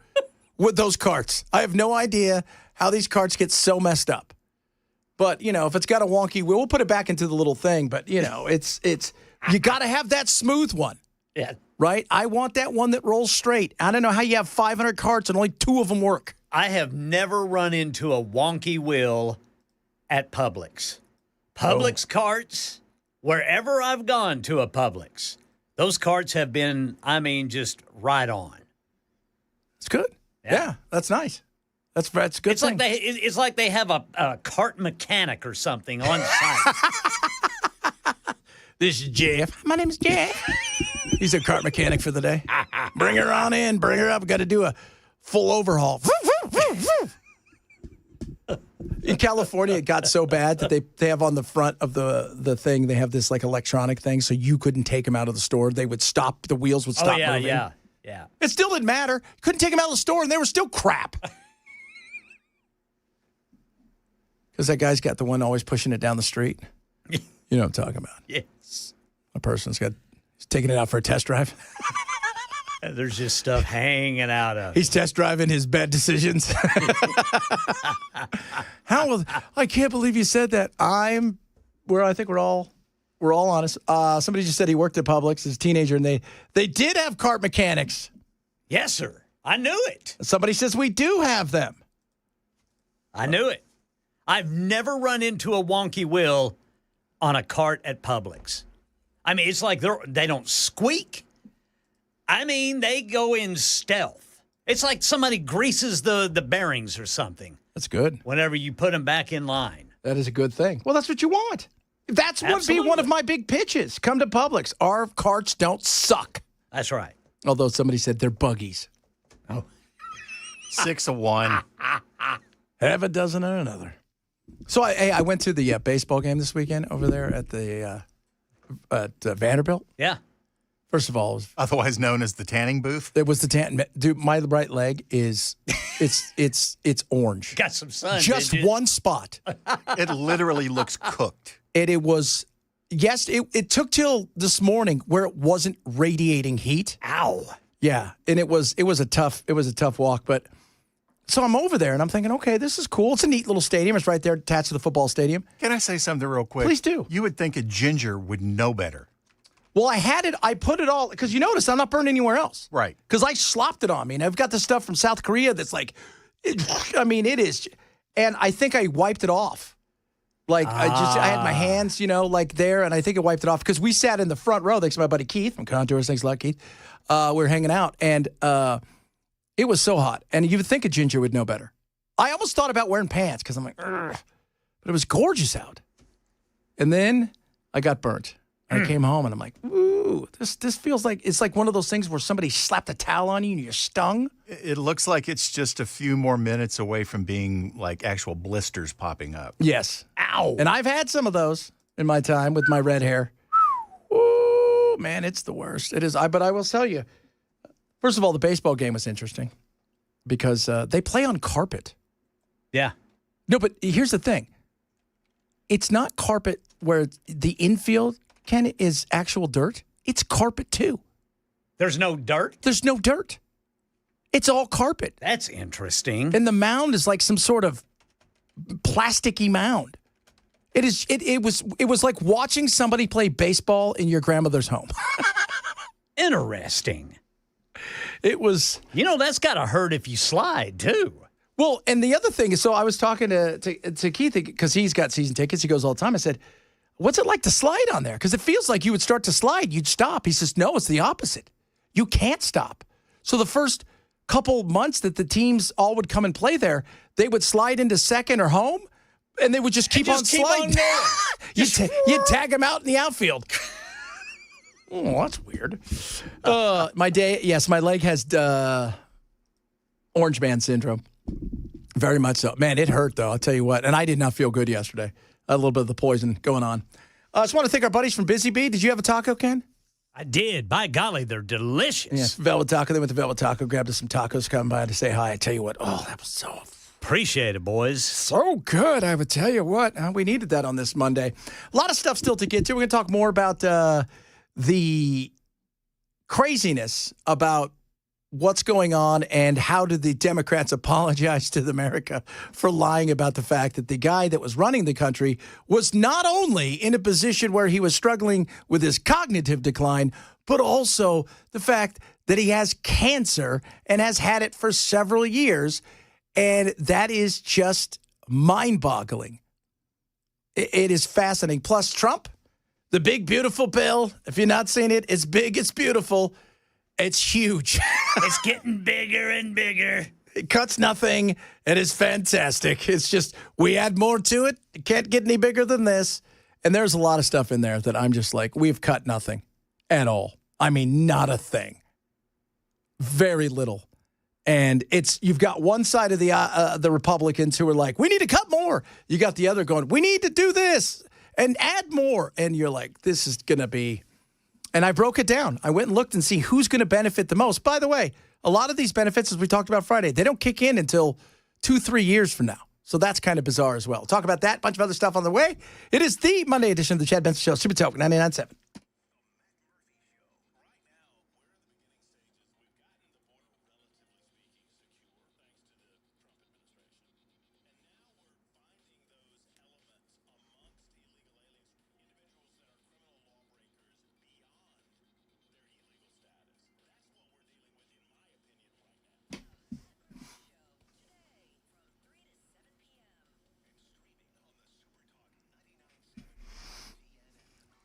with those carts. I have no idea how these carts get so messed up. But, if it's got a wonky wheel, we'll put it back into the little thing. But, it's you got to have that smooth one. Yeah. Right? I want that one that rolls straight. I don't know how you have 500 carts and only 2 of them work. I have never run into a wonky wheel at Publix. Publix carts, wherever I've gone to a Publix, those carts have been, just right on. It's good. Yeah, that's nice. That's a good thing. It's like they have a cart mechanic or something on site. This is Jeff. My name is Jeff. He's a cart mechanic for the day. Bring her on in. Bring her up. Got to do a full overhaul. In California, it got so bad that they have on the front of the thing, they have this like electronic thing, so you couldn't take them out of the store. They would stop. The wheels would stop moving. Yeah. It still didn't matter. Couldn't take them out of the store, and they were still crap. Because that guy's got the one always pushing it down the street. You know what I'm talking about. Yes. A person's he's taking it out for a test drive. There's just stuff hanging out of it. He's test driving his bad decisions. I can't believe you said that. I think we're all honest. Somebody just said he worked at Publix as a teenager, and they did have cart mechanics. Yes, sir. I knew it. Somebody says we do have them. I knew it. I've never run into a wonky wheel on a cart at Publix. It's like they don't squeak. They go in stealth. It's like somebody greases the bearings or something. That's good. Whenever you put them back in line. That is a good thing. Well, that's what you want. That's would be one of my big pitches. Come to Publix. Our carts don't suck. That's right. Although somebody said they're buggies. Oh. 6 of one. Half a dozen and another. So I went to the baseball game this weekend over there at Vanderbilt. Yeah. First of all, Otherwise known as the tanning booth. it was the tan. Dude, my right leg is it's orange. Got some sun. Just did you? one spot. It literally looks cooked. It was. Yes, it took till this morning where it wasn't radiating heat. Ow. Yeah, and it was a tough walk, but so I'm over there and I'm thinking, okay, this is cool. It's a neat little stadium. It's right there attached to the football stadium. Can I say something real quick? Please do. You would think a ginger would know better. Well, I put it all, because you notice I'm not burned anywhere else. Right. Because I slopped it on me. And I've got the stuff from South Korea that's like, it is. And I think I wiped it off. Like, I had my hands, like there, and I think it wiped it off. Because we sat in the front row, thanks to my buddy Keith from Contours. Thanks a lot, Keith. We were hanging out, and it was so hot. And you would think a ginger would know better. I almost thought about wearing pants, because I'm like, ugh. But it was gorgeous out. And then I got burnt. I came home and I'm like, ooh, this feels like it's like one of those things where somebody slapped a towel on you and you're stung. It looks like it's just a few more minutes away from being like actual blisters popping up. Yes. Ow. And I've had some of those in my time with my red hair. Ooh, man, it's the worst. It is. But I will tell you, first of all, the baseball game was interesting because they play on carpet. Yeah. No, but here's the thing. It's not carpet where the infield is actual dirt. It's carpet too. There's no dirt? There's no dirt. It's all carpet. That's interesting. And the mound is like some sort of plasticky mound. It was like watching somebody play baseball in your grandmother's home. Interesting. It was. That's got to hurt if you slide too. Well, and the other thing is, so I was talking to Keith because he's got season tickets. He goes all the time. I said, what's it like to slide on there? Because it feels like you would start to slide, you'd stop. He says, no, it's the opposite. You can't stop. So the first couple months that the teams all would come and play there, they would slide into second or home, and they would just keep on sliding. You'd tag them out in the outfield. Oh, that's weird. My leg has orange man syndrome. Very much so. Man, it hurt, though. I'll tell you what. And I did not feel good yesterday. A little bit of the poison going on. I just want to thank our buddies from Busy Bee. Did you have a taco, Ken? I did. By golly, they're delicious. Yes, Velvet Taco. They went to Velvet Taco, grabbed us some tacos, come by to say hi. I tell you what. Oh, that was so appreciate it, boys. So good. I would tell you what. We needed that on this Monday. A lot of stuff still to get to. We're going to talk more about the craziness about what's going on and how did the Democrats apologize to America for lying about the fact that the guy that was running the country was not only in a position where he was struggling with his cognitive decline, but also the fact that he has cancer and has had it for several years. And that is just mind-boggling. It is fascinating. Plus, Trump, the big, beautiful bill. If you're not seeing it, it's big, it's beautiful. It's huge. It's getting bigger and bigger. It cuts nothing. It is fantastic. It's just, we add more to it. It can't get any bigger than this. And there's a lot of stuff in there that I'm just like, we've cut nothing at all. I mean, not a thing. Very little. And you've got one side of the Republicans who are like, we need to cut more. You got the other going, we need to do this and add more. And you're like, this is going to be... And I broke it down. I went and looked and see who's going to benefit the most. By the way, a lot of these benefits, as we talked about Friday, they don't kick in until 2-3 years from now. So that's kind of bizarre as well. Talk about that, a bunch of other stuff on the way. It is the Monday edition of the Chad Benson Show, Super Talk 99.7.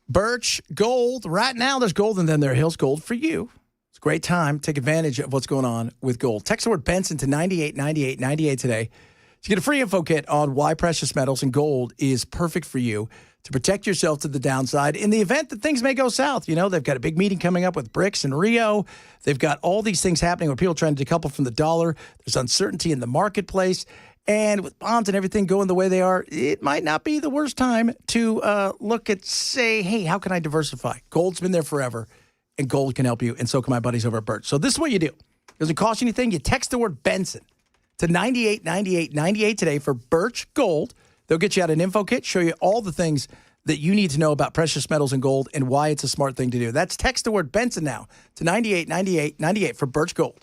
Birch Gold. Right now, there's gold, and then there Hills Gold for you. It's a great time. Take advantage of what's going on with gold. Text the word Benson to 989898 today to get a free info kit on why precious metals and gold is perfect for you to protect yourself to the downside in the event that things may go south. You know, they've got a big meeting coming up with BRICS and Rio. They've got all these things happening where people are trying to decouple from the dollar. There's uncertainty in the marketplace. And with bonds and everything going the way they are, it might not be the worst time to look at, say, hey, how can I diversify? Gold's been there forever, and gold can help you, and so can my buddies over at Birch. So this is what you do. It doesn't cost you anything. You text the word Benson to 989898 today for Birch Gold. They'll get you out an info kit, show you all the things that you need to know about precious metals and gold and why it's a smart thing to do. That's text the word Benson now to 989898 for Birch Gold.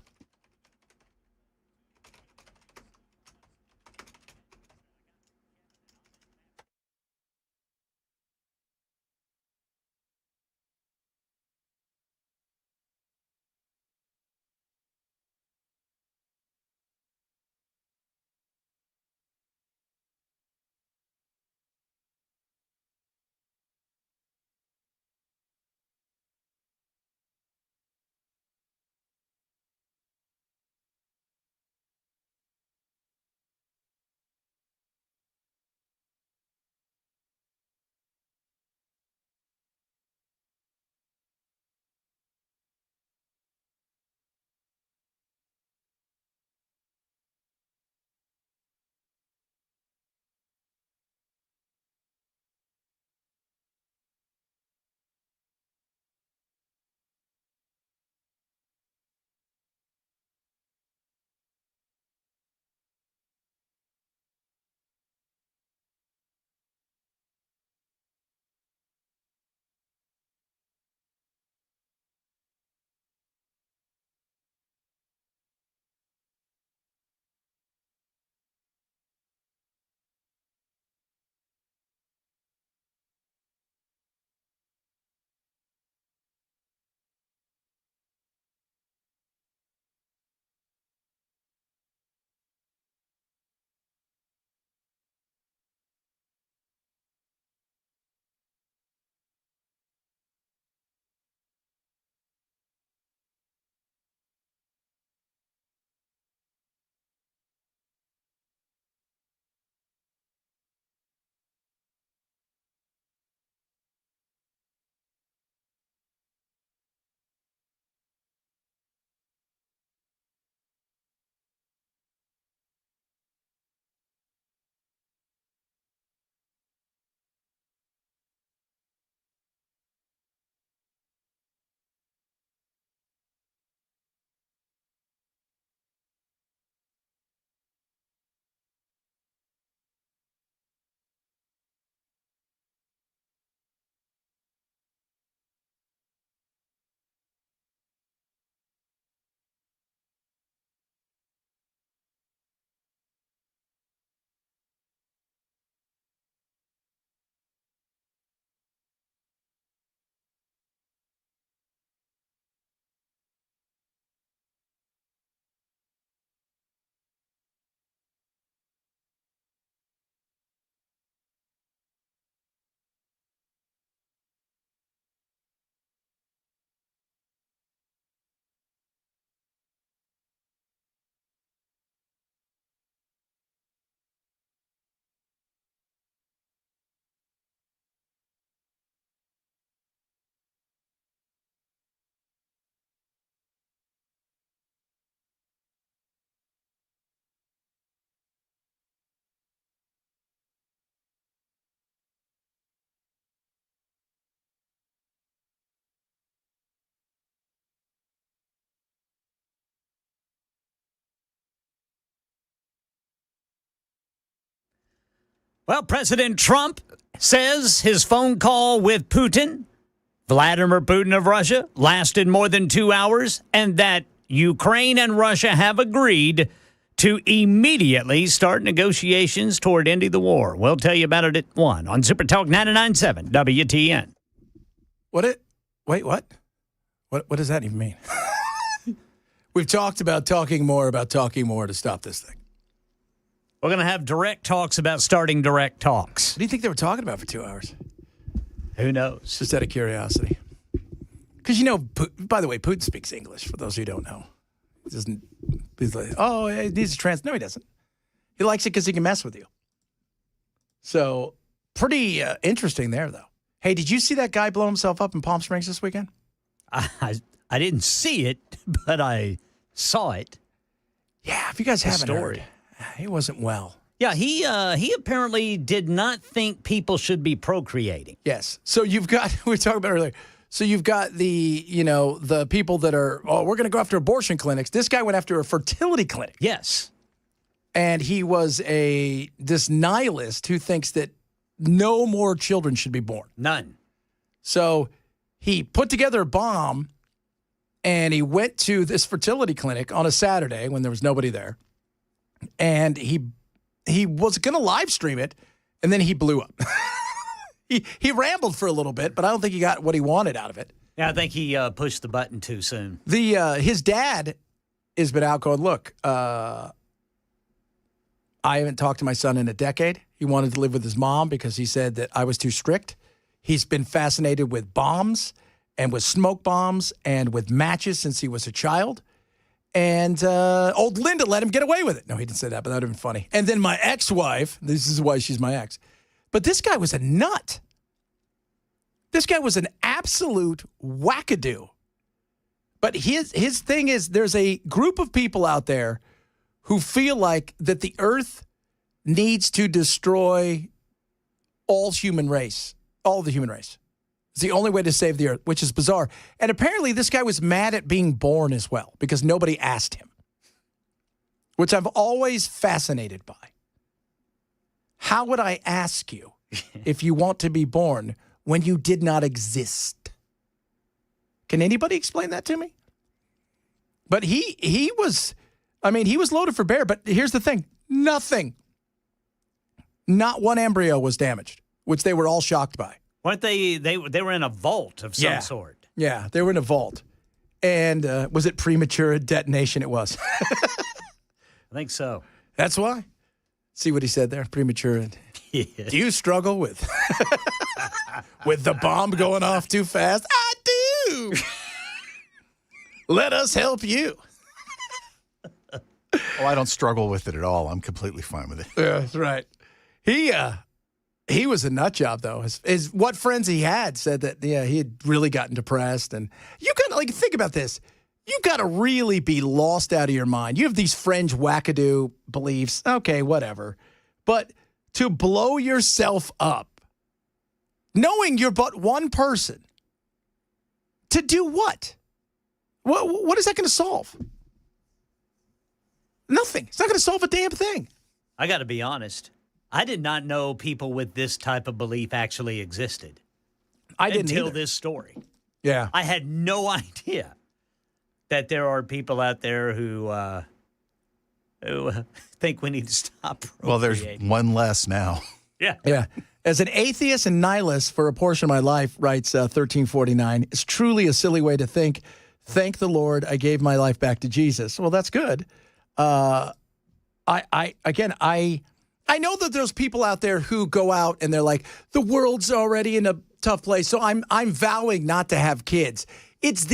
Well, President Trump says his phone call with Putin, Vladimir Putin of Russia, lasted more than 2 hours, and that Ukraine and Russia have agreed to immediately start negotiations toward ending the war. We'll tell you about it at 1 on Super Talk 99.7 WTN. Wait, what? What does that even mean? We've talked about talking more to stop this thing. We're going to have direct talks about starting direct talks. What do you think they were talking about for 2 hours? Who knows? Just out of curiosity. Because, by the way, Putin speaks English, for those who don't know. He doesn't, he's like, oh, he needs to No, he doesn't. He likes it because he can mess with you. So, pretty interesting there, though. Hey, did you see that guy blow himself up in Palm Springs this weekend? I didn't see it, but I saw it. Yeah, if you guys haven't heard, he wasn't well. Yeah, he apparently did not think people should be procreating. Yes. So you've got, we were talking about earlier, so you've got the people that are, we're going to go after abortion clinics. This guy went after a fertility clinic. Yes. And he was this nihilist who thinks that no more children should be born. None. So he put together a bomb and he went to this fertility clinic on a Saturday when there was nobody there. And he was going to live stream it, and then he blew up. he rambled for a little bit, but I don't think he got what he wanted out of it. Yeah, I think he pushed the button too soon. His dad has been out going, look, I haven't talked to my son in a decade. He wanted to live with his mom because he said that I was too strict. He's been fascinated with bombs and with smoke bombs and with matches since he was a child. And old Linda let him get away with it. No, he didn't say that, but that would have been funny. And then my ex-wife, this is why she's my ex. But this guy was a nut. This guy was an absolute wackadoo. But his thing is there's a group of people out there who feel like that the earth needs to destroy all the human race. It's the only way to save the earth, which is bizarre. And apparently this guy was mad at being born as well because nobody asked him, which I've always fascinated by. How would I ask you if you want to be born when you did not exist? Can anybody explain that to me? But he was loaded for bear, but here's the thing. Nothing. Not one embryo was damaged, which they were all shocked by. Weren't they were in a vault of some sort. Yeah, they were in a vault. And was it premature detonation? It was. I think so. That's why. See what he said there? Premature. Yeah. Do you struggle with with the bomb going off too fast? I do. Let us help you. Oh, I don't struggle with it at all. I'm completely fine with it. Yeah, that's right. He was a nut job, though. What friends he had said that, he had really gotten depressed. And you got to, think about this. You got to really be lost out of your mind. You have these fringe wackadoo beliefs. Okay, whatever. But to blow yourself up, knowing you're but one person, to do what? What is that going to solve? Nothing. It's not going to solve a damn thing. I got to be honest. I did not know people with this type of belief actually existed. I didn't until either. this story. Yeah. I had no idea that there are people out there who think we need to stop procreating. Well, there's one less now. Yeah. Yeah. As an atheist and nihilist for a portion of my life, writes 1349, it's truly a silly way to think. Thank the Lord, I gave my life back to Jesus. Well, that's good. I know that there's people out there who go out and they're like, the world's already in a tough place, so I'm vowing not to have kids. He's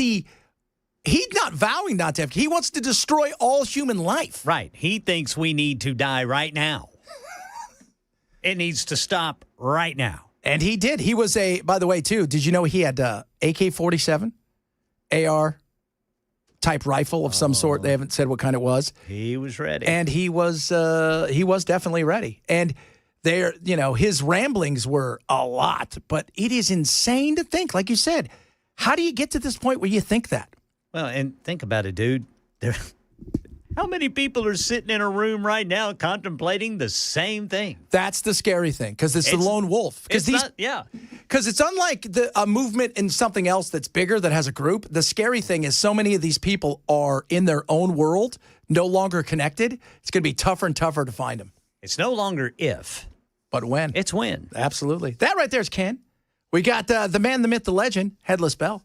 not vowing not to have kids. He wants to destroy all human life. Right. He thinks we need to die right now. It needs to stop right now. And he did. He was by the way, too, did you know he had AK-47, AR type rifle of some sort? They haven't said what kind it was. He was ready. And he was definitely ready. And his ramblings were a lot, but it is insane to think, like you said, how do you get to this point where you think that? Well, and think about it, dude. How many people are sitting in a room right now contemplating the same thing? That's the scary thing, because it's the lone wolf. Because it's unlike a movement in something else that's bigger, that has a group. The scary thing is so many of these people are in their own world, no longer connected. It's going to be tougher and tougher to find them. It's no longer if, but when. It's when. Absolutely. That right there is Ken. We got the man, the myth, the legend, Headless Bell.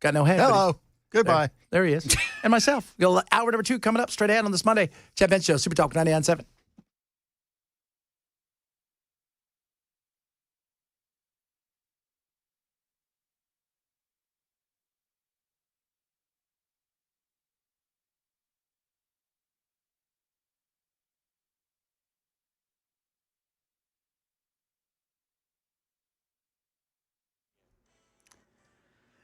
Got no head. Hello. Goodbye. There he is. And myself. Hour number 2 coming up straight ahead on this Monday. Chad Benson Show, Super Talk 99.7.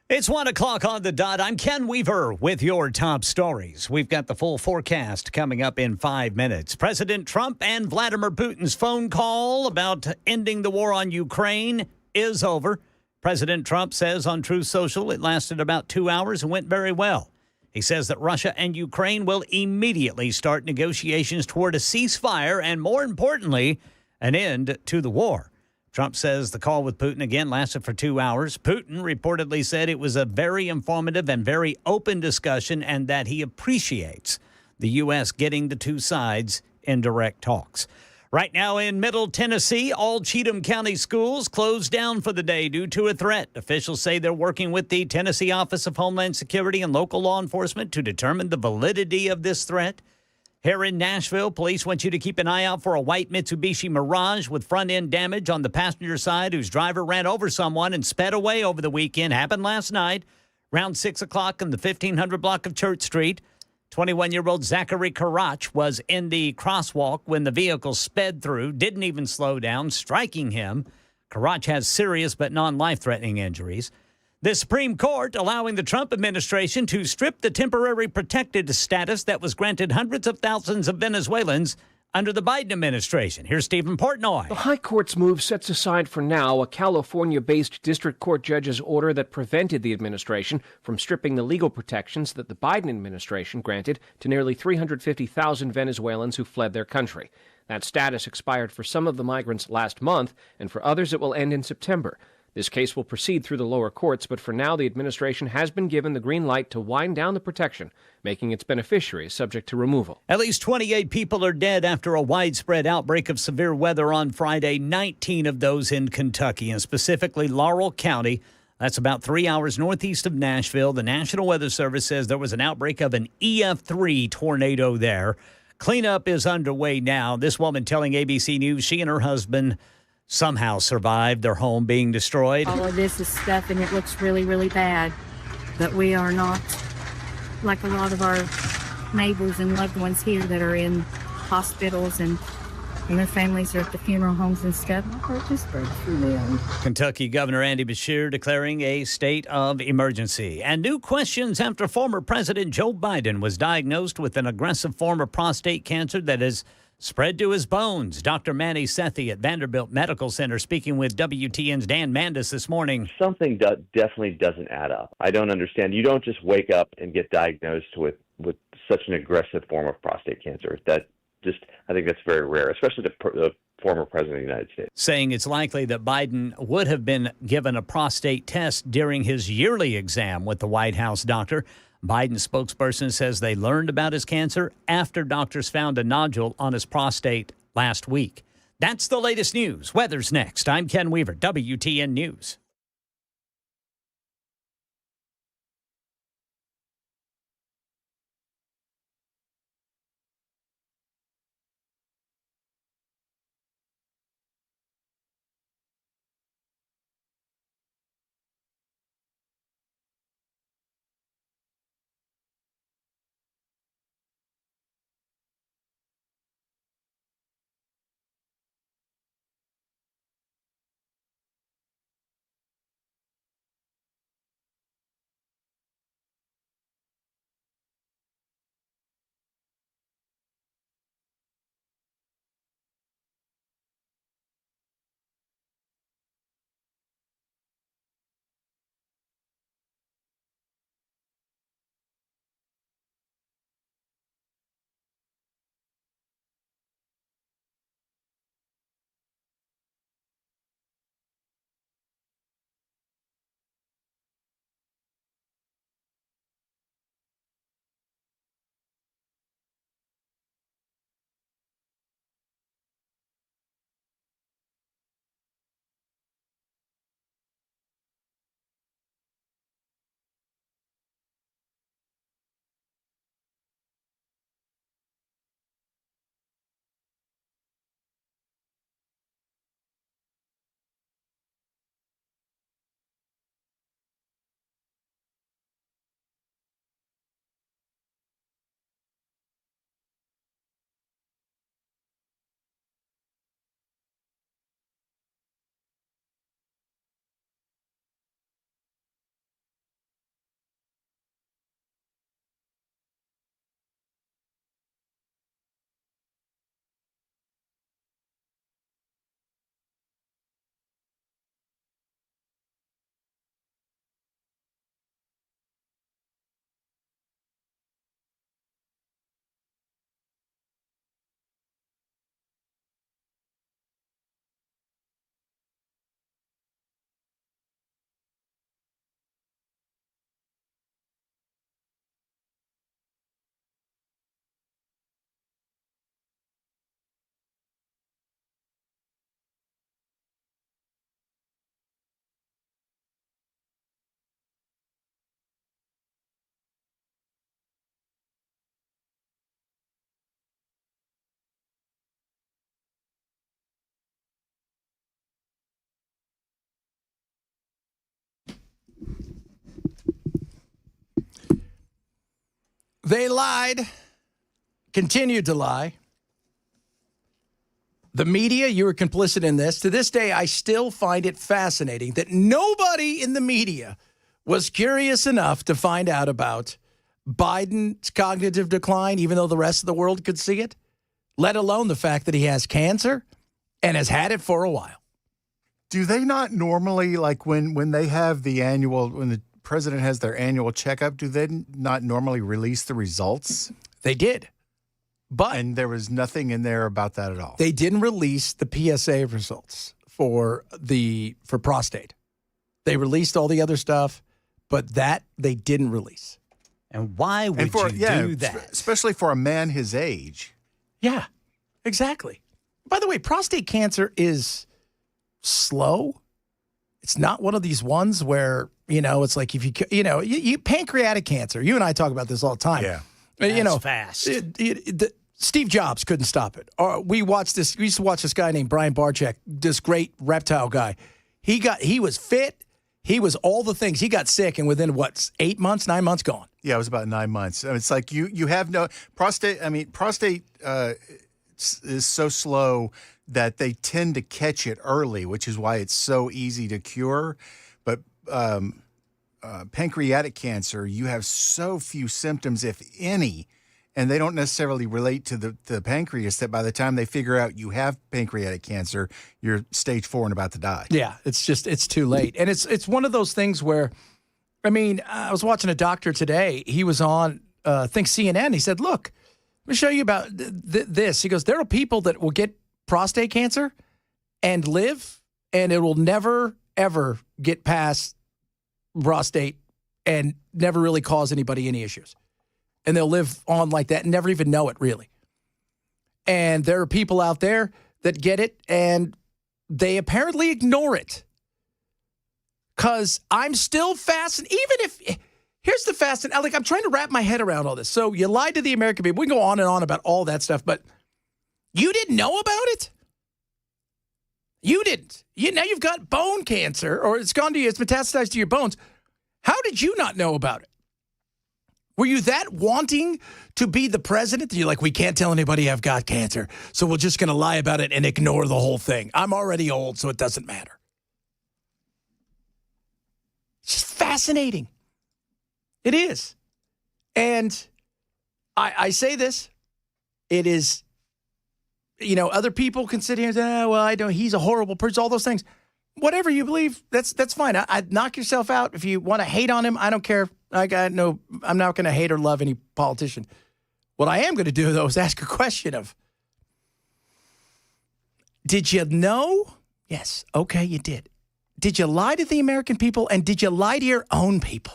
It's 1 o'clock on the dot. I'm Ken Weaver with your top stories. We've got the full forecast coming up in 5 minutes. President Trump and Vladimir Putin's phone call about ending the war on Ukraine is over. President Trump says on Truth Social it lasted about 2 hours and went very well. He says that Russia and Ukraine will immediately start negotiations toward a ceasefire and, more importantly, an end to the war. Trump says the call with Putin again lasted for 2 hours. Putin reportedly said it was a very informative and very open discussion and that he appreciates the U.S. getting the two sides in direct talks. Right now in Middle Tennessee, all Cheatham County schools closed down for the day due to a threat. Officials say they're working with the Tennessee Office of Homeland Security and local law enforcement to determine the validity of this threat. Here in Nashville, police want you to keep an eye out for a white Mitsubishi Mirage with front-end damage on the passenger side whose driver ran over someone and sped away over the weekend. Happened last night around 6 o'clock in the 1500 block of Church Street. 21-year-old Zachary Karach was in the crosswalk when the vehicle sped through, didn't even slow down, striking him. Karach has serious but non-life-threatening injuries. The Supreme Court allowing the Trump administration to strip the temporary protected status that was granted hundreds of thousands of Venezuelans under the Biden administration. Here's Stephen Portnoy. The High Court's move sets aside for now a California-based district court judge's order that prevented the administration from stripping the legal protections that the Biden administration granted to nearly 350,000 Venezuelans who fled their country. That status expired for some of the migrants last month, and for others it will end in September. This case will proceed through the lower courts, but for now the administration has been given the green light to wind down the protection, making its beneficiaries subject to removal. At least 28 people are dead after a widespread outbreak of severe weather on Friday, 19 of those in Kentucky, and specifically Laurel County. That's about 3 hours northeast of Nashville. The National Weather Service says there was an outbreak of an EF3 tornado there. Cleanup is underway now. This woman telling ABC News she and her husband somehow survived their home being destroyed. All of this is stuff and it looks really, really bad. But we are not like a lot of our neighbors and loved ones here that are in hospitals and their families are at the funeral homes and stuff. My heart just breaks for them. Kentucky Governor Andy Beshear declaring a state of emergency. And new questions after former President Joe Biden was diagnosed with an aggressive form of prostate cancer that is spread to his bones. Dr. Manny Sethi at Vanderbilt Medical Center speaking with WTN's Dan Mandis this morning. Something definitely doesn't add up. I don't understand. You don't just wake up and get diagnosed with such an aggressive form of prostate cancer. I think that's very rare, especially the former president of the United States. Saying it's likely that Biden would have been given a prostate test during his yearly exam with the White House doctor. Biden's spokesperson says they learned about his cancer after doctors found a nodule on his prostate last week. That's the latest news. Weather's next. I'm Ken Weaver, WTN News. They lied, continued to lie. The media, you were complicit in this. To this day, I still find it fascinating that nobody in the media was curious enough to find out about Biden's cognitive decline, even though the rest of the world could see it, let alone the fact that he has cancer and has had it for a while. Do they not normally, like when they have the annual, when the president has their annual checkup, do they not normally release the results? They did. And there was nothing in there about that at all. They didn't release the PSA results for prostate. They released all the other stuff, but that they didn't release. And why would you do that? Especially for a man his age. Yeah, exactly. By the way, prostate cancer is slow. It's not one of these ones where, it's like if you pancreatic cancer. You and I talk about this all the time. Yeah. That's fast. Steve Jobs couldn't stop it. We used to watch this guy named Brian Barczyk, this great reptile guy. He was fit. He was all the things. He got sick, and within 9 months gone. Yeah, it was about 9 months. It's like you have no prostate. I mean, prostate is so slow that they tend to catch it early, which is why it's so easy to cure. But pancreatic cancer, you have so few symptoms, if any, and they don't necessarily relate to the pancreas, that by the time they figure out you have pancreatic cancer, you're stage 4 and about to die. Yeah, it's too late. And it's one of those things where, I was watching a doctor today. He was on, I think, CNN. He said, look, let me show you about this. He goes, there are people that will get prostate cancer and live, and it will never, ever get past prostate and never really cause anybody any issues. And they'll live on like that and never even know it, really. And there are people out there that get it, and they apparently ignore it. Because I'm still fascinated. Here's the fascinating, I'm trying to wrap my head around all this. So you lied to the American people. We can go on and on about all that stuff, but you didn't know about it? You didn't. Now you've got bone cancer, or it's metastasized to your bones. How did you not know about it? Were you that wanting to be the president that you're like, we can't tell anybody I've got cancer, so we're just going to lie about it and ignore the whole thing? I'm already old, so it doesn't matter. It's just fascinating. It is. And I say this. It is, other people can sit here and say, I know he's a horrible person, all those things. Whatever you believe, that's fine. I'd knock yourself out. If you want to hate on him, I don't care. I'm not going to hate or love any politician. What I am going to do, though, is ask a question of, did you know? Yes. Okay, you did. Did you lie to the American people, and did you lie to your own people?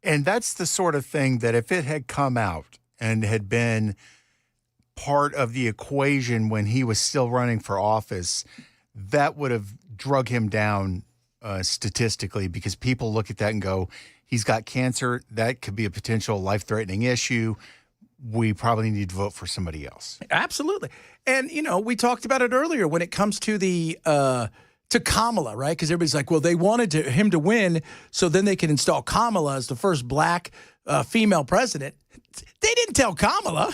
And that's the sort of thing that if it had come out and had been part of the equation when he was still running for office, that would have drug him down statistically, because people look at that and go, he's got cancer. That could be a potential life-threatening issue. We probably need to vote for somebody else. Absolutely. And, we talked about it earlier when it comes to to Kamala, right? Because everybody's like, well, they wanted him to win so then they can install Kamala as the first black female president. They didn't tell Kamala.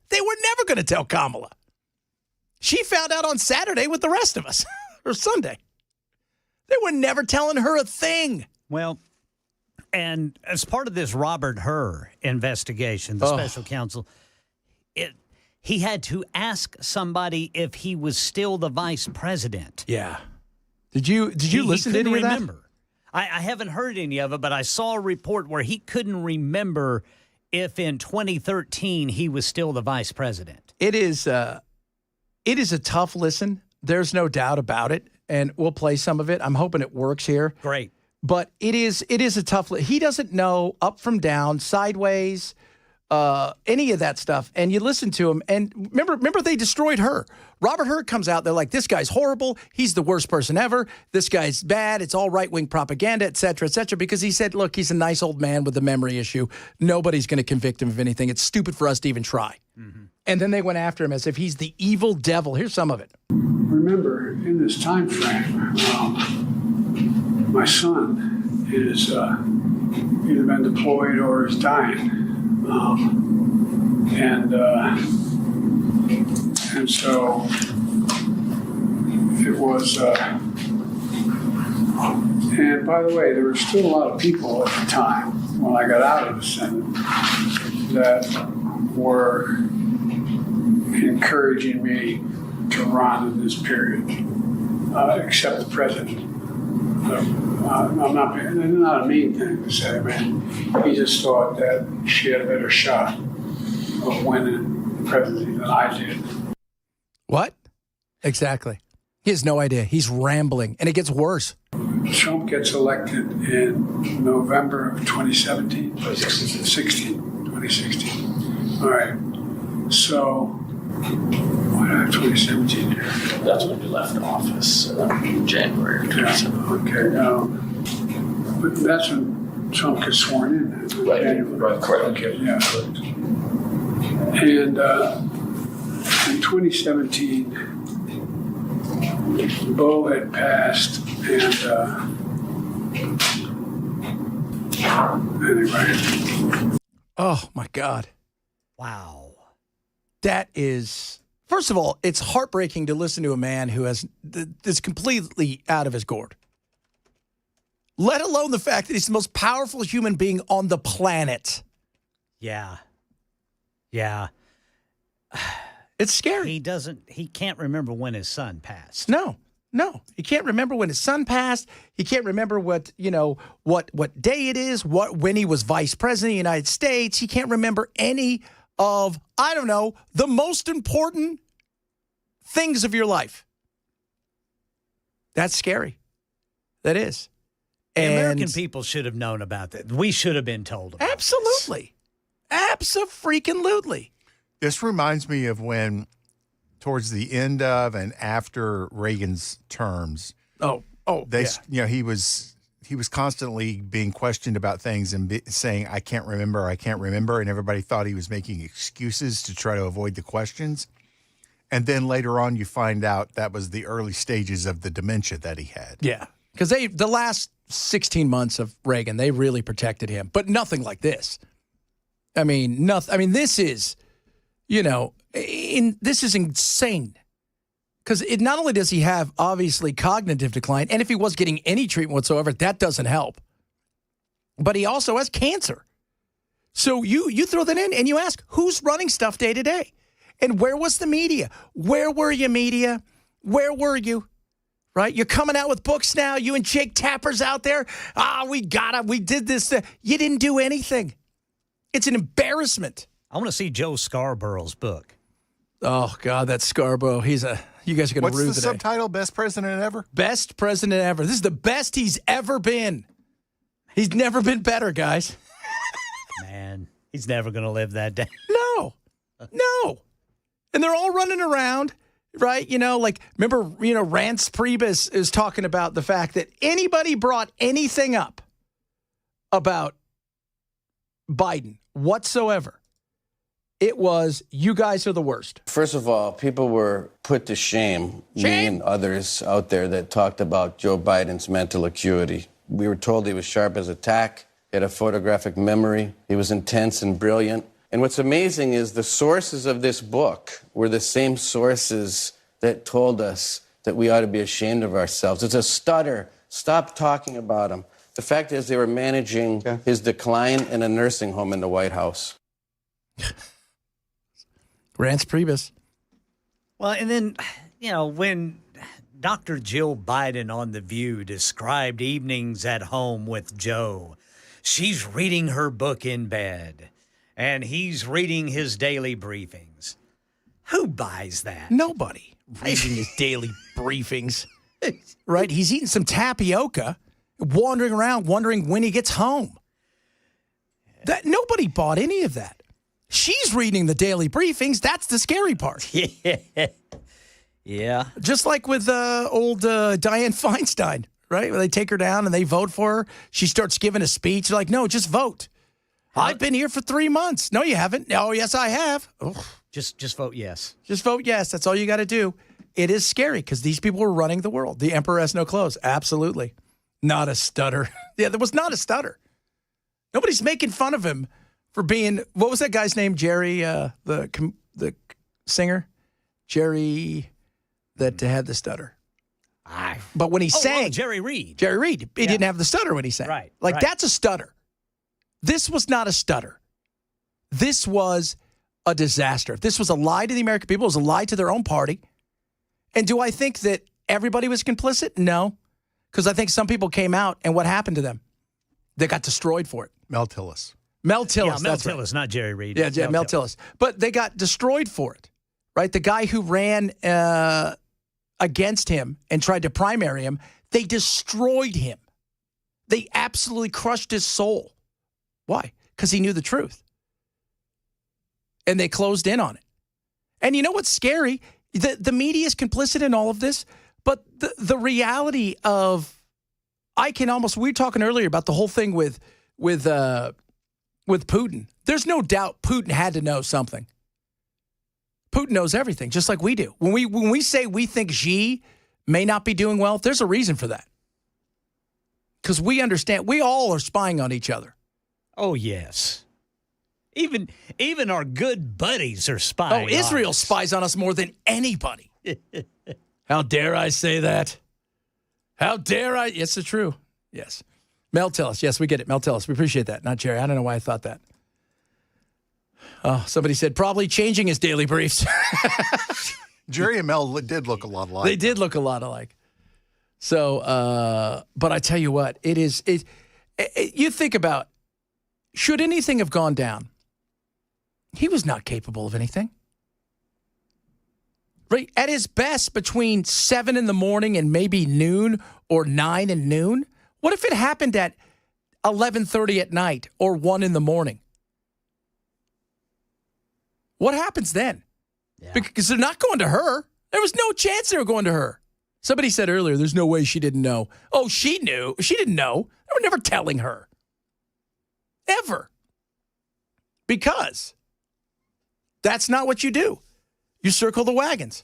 They were never going to tell Kamala. She found out on Saturday with the rest of us, or Sunday. They were never telling her a thing. Well, and as part of this Robert Hur investigation, the special counsel, he had to ask somebody if he was still the vice president. Yeah. Did you listen to any of that? Remember. I haven't heard any of it, but I saw a report where he couldn't remember if in 2013 he was still the vice president. It is a tough listen. There's no doubt about it. And we'll play some of it. I'm hoping it works here. Great. But it is a tough listen. He doesn't know up from down, sideways, any of that stuff. And you listen to him, and remember they destroyed her. Robert Hur comes out, they're like, this guy's horrible. He's the worst person ever. This guy's bad. It's all right-wing propaganda, et cetera, because he said, look, he's a nice old man with a memory issue. Nobody's going to convict him of anything. It's stupid for us to even try. Mm-hmm. And then they went after him as if he's the evil devil. Here's some of it. Remember, in this time frame, my son is either been deployed or is dying. And so it was, and by the way, there were still a lot of people at the time when I got out of the Senate that were encouraging me to run in this period, except the president. I'm not a mean thing to say, man. He just thought that she had a better shot of winning the presidency than I did. What? Exactly. He has no idea. He's rambling, and it gets worse. Trump gets elected in November of 2016. All right. So, why did I have 2017 here? That's when you left office, January of 2017. Okay. But that's when Trump gets sworn in. Right. January. Correct. Okay. Yeah. And in 2017, Bo had passed, and anyway. Oh, my God. Wow. That is, first of all, it's heartbreaking to listen to a man who is completely out of his gourd. Let alone the fact that he's the most powerful human being on the planet. Yeah. Yeah. It's scary. He can't remember when his son passed. No. He can't remember when his son passed. He can't remember what day it is, when he was vice president of the United States. He can't remember any of, I don't know, the most important things of your life. That's scary. That is. The American people should have known about that. We should have been told about Absolutely. Abso-freaking-lutely. This reminds me of when, towards the end of and after Reagan's terms, he was constantly being questioned about things and saying, I can't remember, and everybody thought he was making excuses to try to avoid the questions. And then later on, you find out that was the early stages of the dementia that he had. Yeah, because the last 16 months of Reagan, they really protected him, but nothing like this. I mean, nothing. I mean, this is, this is insane. Because not only does he have, obviously, cognitive decline, and if he was getting any treatment whatsoever, that doesn't help. But he also has cancer. So you throw that in and you ask, who's running stuff day to day? And where was the media? Where were you, media? Where were you? Right? You're coming out with books now. You and Jake Tapper's out there. We did this. You didn't do anything. It's an embarrassment. I want to see Joe Scarborough's book. Oh, God, that Scarborough. You guys are going to rue the day. What's the subtitle? Best president ever? Best president ever. This is the best he's ever been. He's never been better, guys. Man, he's never going to live that day. No. And they're all running around, right? Remember, Rance Priebus is talking about the fact that anybody brought anything up about Biden whatsoever, it was, you guys are the worst. First of all, people were put to shame, me and others out there that talked about Joe Biden's mental acuity. We were told he was sharp as a tack, he had a photographic memory, he was intense and brilliant. And what's amazing is the sources of this book were the same sources that told us that we ought to be ashamed of ourselves. It's a stutter. Stop talking about him. The fact is they were managing his decline in a nursing home in the White House. Rance Priebus. Well, and then, when Dr. Jill Biden on The View described evenings at home with Joe, she's reading her book in bed, and he's reading his daily briefings. Who buys that? Nobody reading his daily briefings. Right? He's eating some tapioca, wandering around, wondering when he gets home. That nobody bought any of that. She's reading the daily briefings. That's the scary part. Yeah. Just like with old Dianne Feinstein, right? When they take her down and they vote for her, she starts giving a speech. They're like, no, just vote. I've been here for 3 months. No, you haven't. Oh, yes, I have. Oh. Just vote yes. Just vote yes. That's all you got to do. It is scary because these people are running the world. The emperor has no clothes. Absolutely. Not a stutter. Yeah, there was not a stutter. Nobody's making fun of him for being, what was that guy's name? Jerry, the singer? Jerry that had the stutter. But when he sang. Jerry Reed. Jerry Reed. He didn't have the stutter when he sang. Right. That's a stutter. This was not a stutter. This was a disaster. This was a lie to the American people. It was a lie to their own party. And do I think that everybody was complicit? No. Because I think some people came out, and what happened to them? They got destroyed for it. Mel Tillis. Mel Tillis. Yeah, Mel Tillis, not Jerry Reed. Yeah, Mel Tillis. But they got destroyed for it, right? The guy who ran against him and tried to primary him, they destroyed him. They absolutely crushed his soul. Why? Because he knew the truth. And they closed in on it. And you know what's scary? The media is complicit in all of this, but the reality of, we were talking earlier about the whole thing with Putin. There's no doubt Putin had to know something. Putin knows everything, just like we do. When we say we think Xi may not be doing well, there's a reason for that. Because we understand, we all are spying on each other. Oh, yes. Even our good buddies are spying. Oh, Israel spies on us more than anybody. How dare I say that? How dare I? Yes, it's true. Yes. Mel Tillis. Yes, we get it. Mel Tillis. We appreciate that. Not Jerry. I don't know why I thought that. Oh, somebody said probably changing his daily briefs. Jerry and Mel did look a lot alike. They did look a lot alike. So, but I tell you what, you think about, should anything have gone down? He was not capable of anything. Right? At his best, between 7 in the morning and maybe noon, or 9 and noon. What if it happened at 11:30 at night or 1 in the morning? What happens then? Yeah. Because they're not going to her. There was no chance they were going to her. Somebody said earlier, there's no way she didn't know. Oh, she knew. She didn't know. They were never telling her. Ever. Because that's not what you do. You circle the wagons.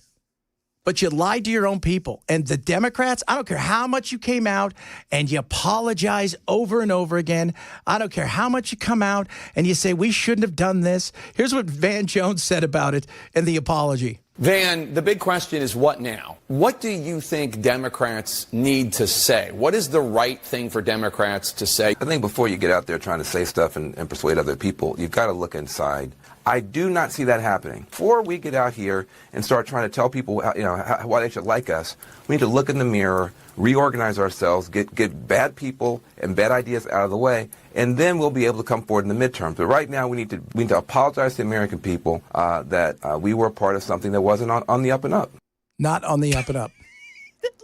But you lied to your own people. And the Democrats, I don't care how much you came out and you apologize over and over again. I don't care how much you come out and you say, we shouldn't have done this. Here's what Van Jones said about it in the apology. Van, the big question is what now? What do you think Democrats need to say? What is the right thing for Democrats to say? I think before you get out there trying to say stuff and persuade other people, you've got to look inside. I do not see that happening. Before we get out here and start trying to tell people why they should like us, we need to look in the mirror, reorganize ourselves, get bad people and bad ideas out of the way, and then we'll be able to come forward in the midterms. But right now, we need to apologize to the American people that we were a part of something that wasn't on the up and up. Not on the up and up.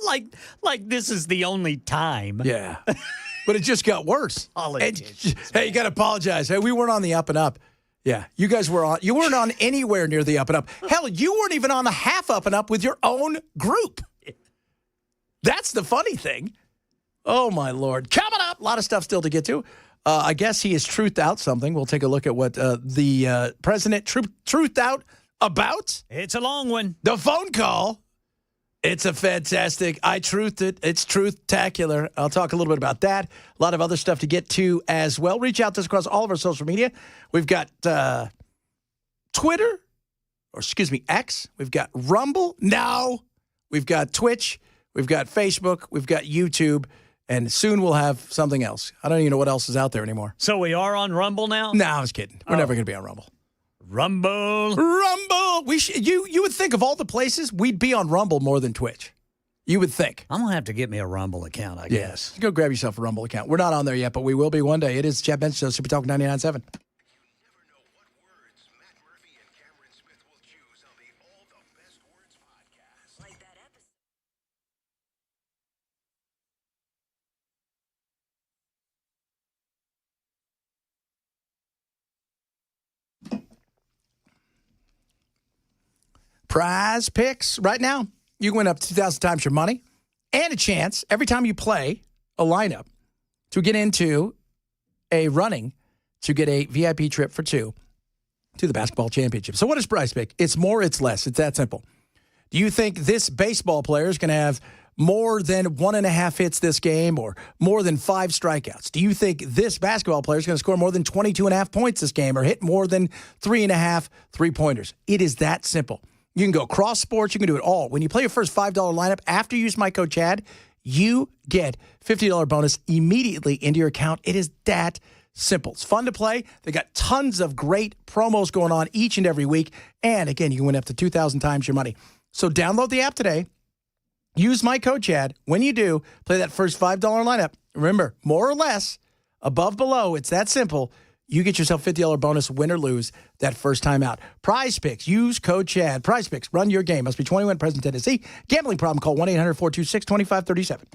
like this is the only time. Yeah. But it just got worse. Hey, you got to apologize. Hey, we weren't on the up and up. Yeah, you guys were on. You weren't on anywhere near the up and up. Hell, you weren't even on the half up and up with your own group. That's the funny thing. Oh, my Lord. Coming up, a lot of stuff still to get to. I guess he has truthed out something. We'll take a look at what the president truthed out about. It's a long one. The phone call. It's a fantastic. I truthed it. It's truth-tacular. I'll talk a little bit about that. A lot of other stuff to get to as well. Reach out to us across all of our social media. We've got Twitter, or excuse me, X. We've got Rumble. Now we've got Twitch. We've got Facebook. We've got YouTube. And soon we'll have something else. I don't even know what else is out there anymore. So we are on Rumble now? No, I was kidding. We're never going to be on Rumble. Rumble. You would think of all the places, we'd be on Rumble more than Twitch. You would think. I'm going to have to get me a Rumble account, I guess. Go grab yourself a Rumble account. We're not on there yet, but we will be one day. It is Chad Benson Show, Super Talk 99.7. Prize picks right now. You can win up to 2,000 times your money and a chance every time you play a lineup to get into a running to get a VIP trip for 2 to the basketball championship. So what is prize pick? It's more, it's less. It's that simple. Do you think this baseball player is going to have more than 1.5 hits this game or more than 5 strikeouts? Do you think this basketball player is going to score more than 22.5 points this game or hit more than 3.5 3-pointers? It is that simple. You can go cross sports. You can do it all. When you play your first $5 lineup after you use my code Chad, you get $50 bonus immediately into your account. It is that simple. It's fun to play. They got tons of great promos going on each and every week. And again, you can win up to 2,000 times your money. So download the app today. Use my code Chad. When you do, play that first $5 lineup. Remember, more or less, above, below, it's that simple. You get yourself $50 bonus, win or lose, that first time out. Prize Picks. Use code Chad. Prize Picks. Run your game. Must be 21, present Tennessee. Gambling problem, call 1-800-426-2537.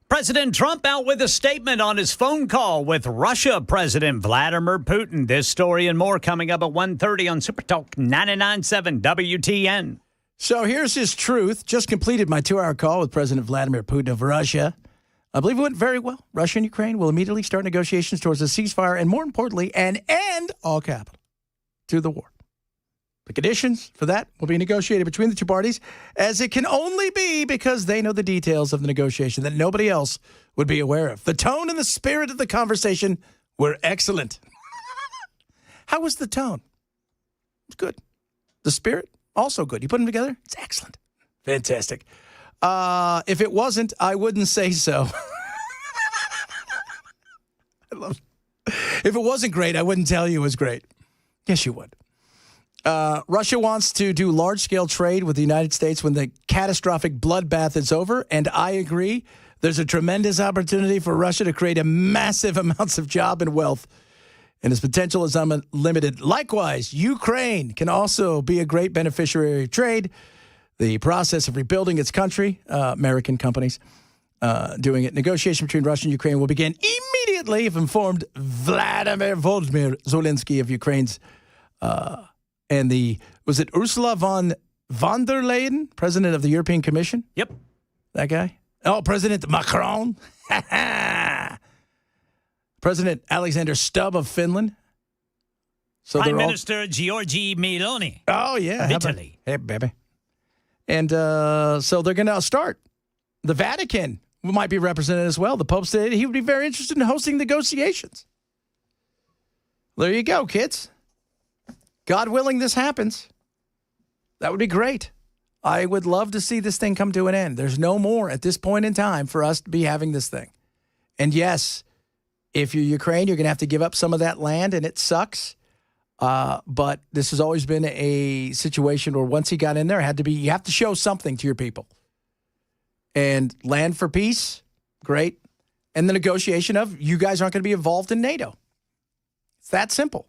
President Trump out with a statement on his phone call with Russia President Vladimir Putin. This story and more coming up at 1:30 on Super Talk 99.7 WTN. So here's his truth. Just completed my 2-hour call with President Vladimir Putin of Russia. I believe it went very well. Russia and Ukraine will immediately start negotiations towards a ceasefire and, more importantly, an end, all capital, to the war. The conditions for that will be negotiated between the two parties, as it can only be because they know the details of the negotiation that nobody else would be aware of. The tone and the spirit of the conversation were excellent. How was the tone? It's good. The spirit, also good. You put them together, it's excellent. Fantastic. If it wasn't, I wouldn't say so. I love it. If it wasn't great, I wouldn't tell you it was great. Yes, you would. Russia wants to do large-scale trade with the United States when the catastrophic bloodbath is over, and I agree. There's a tremendous opportunity for Russia to create a massive amounts of job and wealth, and its potential is unlimited. Likewise, Ukraine can also be a great beneficiary of trade. The process of rebuilding its country, American companies doing it. Negotiation between Russia and Ukraine will begin immediately, if informed Vladimir Zelensky of Ukraine's and was it Ursula von der Leyen, president of the European Commission? Yep. That guy? Oh, President Macron. President Alexander Stubb of Finland. So Prime Minister Giorgi Meloni. Oh, yeah. Of Italy. Hey, baby. And so they're going to start. The Vatican might be represented as well. The Pope said he would be very interested in hosting negotiations. There you go, kids. God willing, this happens. That would be great. I would love to see this thing come to an end. There's no more at this point in time for us to be having this thing. And yes, if you're Ukraine, you're going to have to give up some of that land, and it sucks. But this has always been a situation where once he got in there, you have to show something to your people. And land for peace, great. And the negotiation of you guys aren't going to be involved in NATO. It's that simple.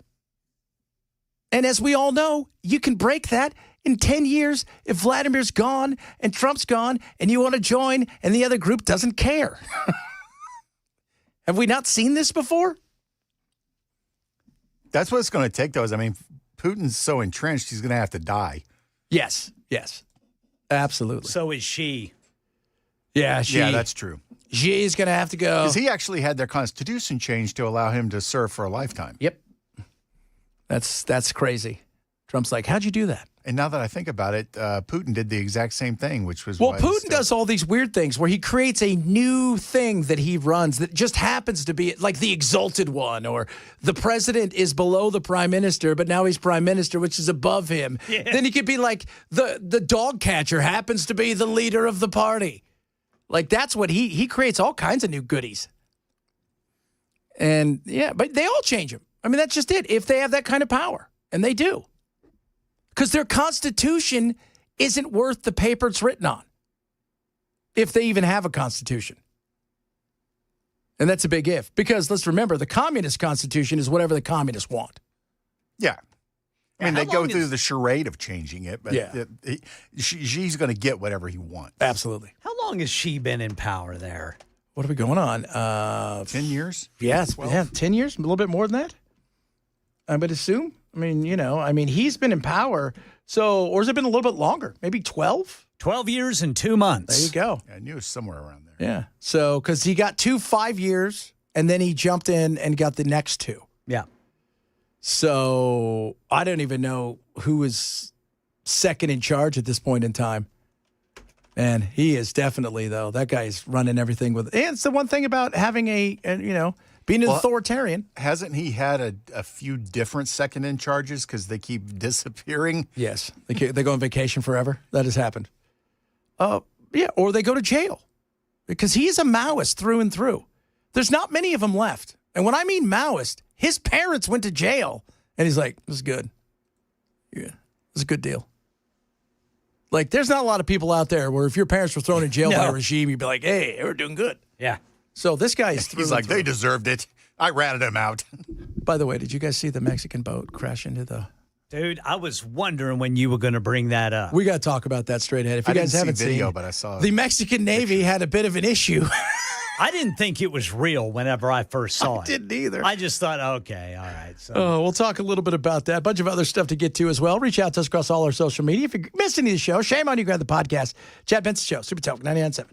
And as we all know, you can break that in 10 years if Vladimir's gone and Trump's gone and you want to join and the other group doesn't care. Have we not seen this before? That's what it's going to take, though. Putin's so entrenched, he's going to have to die. Yes. Absolutely. So is she. Yeah, Yeah, that's true. She's going to have to go. Because he actually had their constitution changed to allow him to serve for a lifetime. Yep. That's crazy. Trump's like, how'd you do that? And now that I think about it, Putin did the exact same thing, which was well, Putin does all these weird things where he creates a new thing that he runs that just happens to be like the exalted one, or the president is below the prime minister, but now he's prime minister, which is above him. Yeah. Then he could be like the dog catcher happens to be the leader of the party. Like that's what he creates all kinds of new goodies. And yeah, but they all change him. That's just it. If they have that kind of power, and they do. Because their constitution isn't worth the paper it's written on, if they even have a constitution. And that's a big if. Because let's remember, the communist constitution is whatever the communists want. Yeah. They go through the charade of changing it, but yeah. Xi's going to get whatever he wants. Absolutely. How long has she been in power there? What are we going on? 10 years? Yeah, 10 years, a little bit more than that, I would assume. He's been in power, or has it been a little bit longer? Maybe 12? 12 years and 2 months. There you go. Yeah, I knew it was somewhere around there. Yeah. So, because he got 5 years, and then he jumped in and got the next 2. Yeah. So, I don't even know who is second in charge at this point in time. And he is definitely, though, that guy's running everything with. And it's the one thing about having being an authoritarian. Hasn't he had a few different second in charges because they keep disappearing? Yes. They go on vacation forever. That has happened. Yeah, or they go to jail because he is a Maoist through and through. There's not many of them left. And when I mean Maoist, his parents went to jail, and he's like, this is good. Yeah, this is a good deal. Like, there's not a lot of people out there where if your parents were thrown in jail by a regime, you'd be like, hey, they were doing good. Yeah. So this guy is through. He's like, they deserved it. I ratted him out. By the way, did you guys see the Mexican boat crash into the... Dude, I was wondering when you were going to bring that up. We got to talk about that straight ahead. If you guys haven't seen video, but I saw the Mexican Navy had a bit of an issue. I didn't think it was real whenever I first saw it. I didn't either. I just thought, okay, all right. So. We'll talk a little bit about that. A bunch of other stuff to get to as well. Reach out to us across all our social media. If you missed any of the show, shame on you. Grab the podcast. Chad Benson Show, Super Talk 99.7.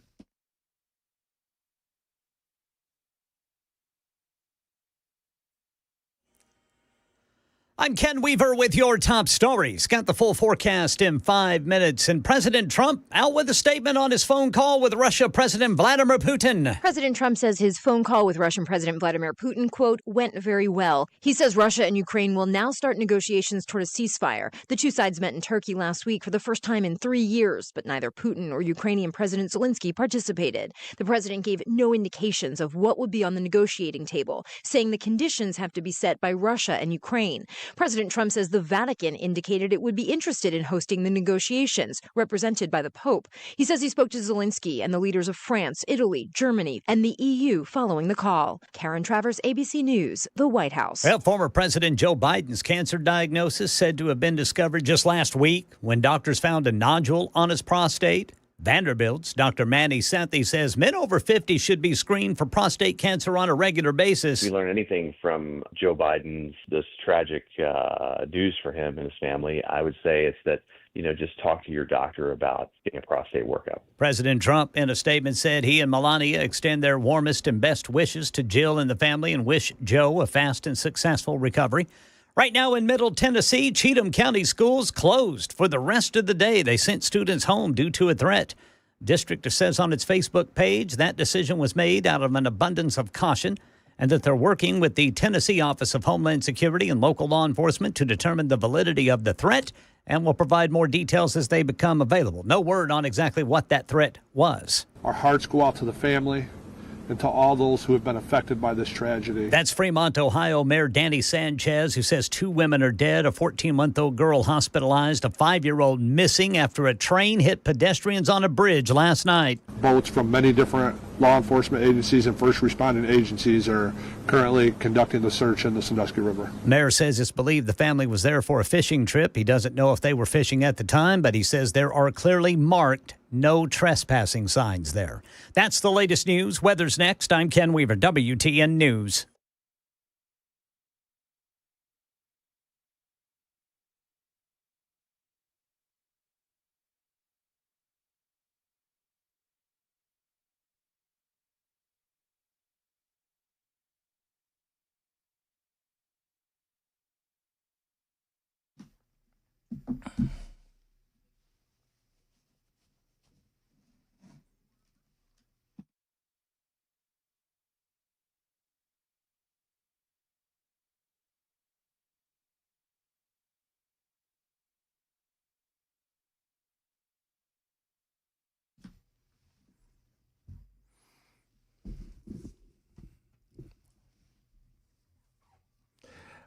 I'm Ken Weaver with your top stories. Got the full forecast in 5 minutes. And President Trump out with a statement on his phone call with Russia President Vladimir Putin. President Trump says his phone call with Russian President Vladimir Putin, quote, went very well. He says Russia and Ukraine will now start negotiations toward a ceasefire. The two sides met in Turkey last week for the first time in 3 years, but neither Putin or Ukrainian President Zelensky participated. The president gave no indications of what would be on the negotiating table, saying the conditions have to be set by Russia and Ukraine. President Trump says the Vatican indicated it would be interested in hosting the negotiations, represented by the Pope. He says he spoke to Zelensky and the leaders of France, Italy, Germany, and the EU following the call. Karen Travers, ABC News, the White House. Well, former President Joe Biden's cancer diagnosis said to have been discovered just last week when doctors found a nodule on his prostate. Vanderbilt's Dr. Manny Sethi says men over 50 should be screened for prostate cancer on a regular basis. If we learn anything from Joe Biden's this tragic news for him and his family, I would say it's that, just talk to your doctor about getting a prostate workup. President Trump, in a statement, said he and Melania extend their warmest and best wishes to Jill and the family and wish Joe a fast and successful recovery. Right now in Middle Tennessee, Cheatham County schools closed for the rest of the day. They sent students home due to a threat. District says on its Facebook page that decision was made out of an abundance of caution and that they're working with the Tennessee Office of Homeland Security and local law enforcement to determine the validity of the threat and will provide more details as they become available. No word on exactly what that threat was. Our hearts go out to the family and to all those who have been affected by this tragedy. That's Fremont, Ohio Mayor Danny Sanchez, who says 2 women are dead, a 14-month-old girl hospitalized, a 5-year-old missing after a train hit pedestrians on a bridge last night. Boats from many different law enforcement agencies and first responding agencies are currently conducting the search in the Sandusky River. Mayor says it's believed the family was there for a fishing trip. He doesn't know if they were fishing at the time, but he says there are clearly marked no trespassing signs there. That's the latest news. Weather's next. I'm Ken Weaver, WTN News.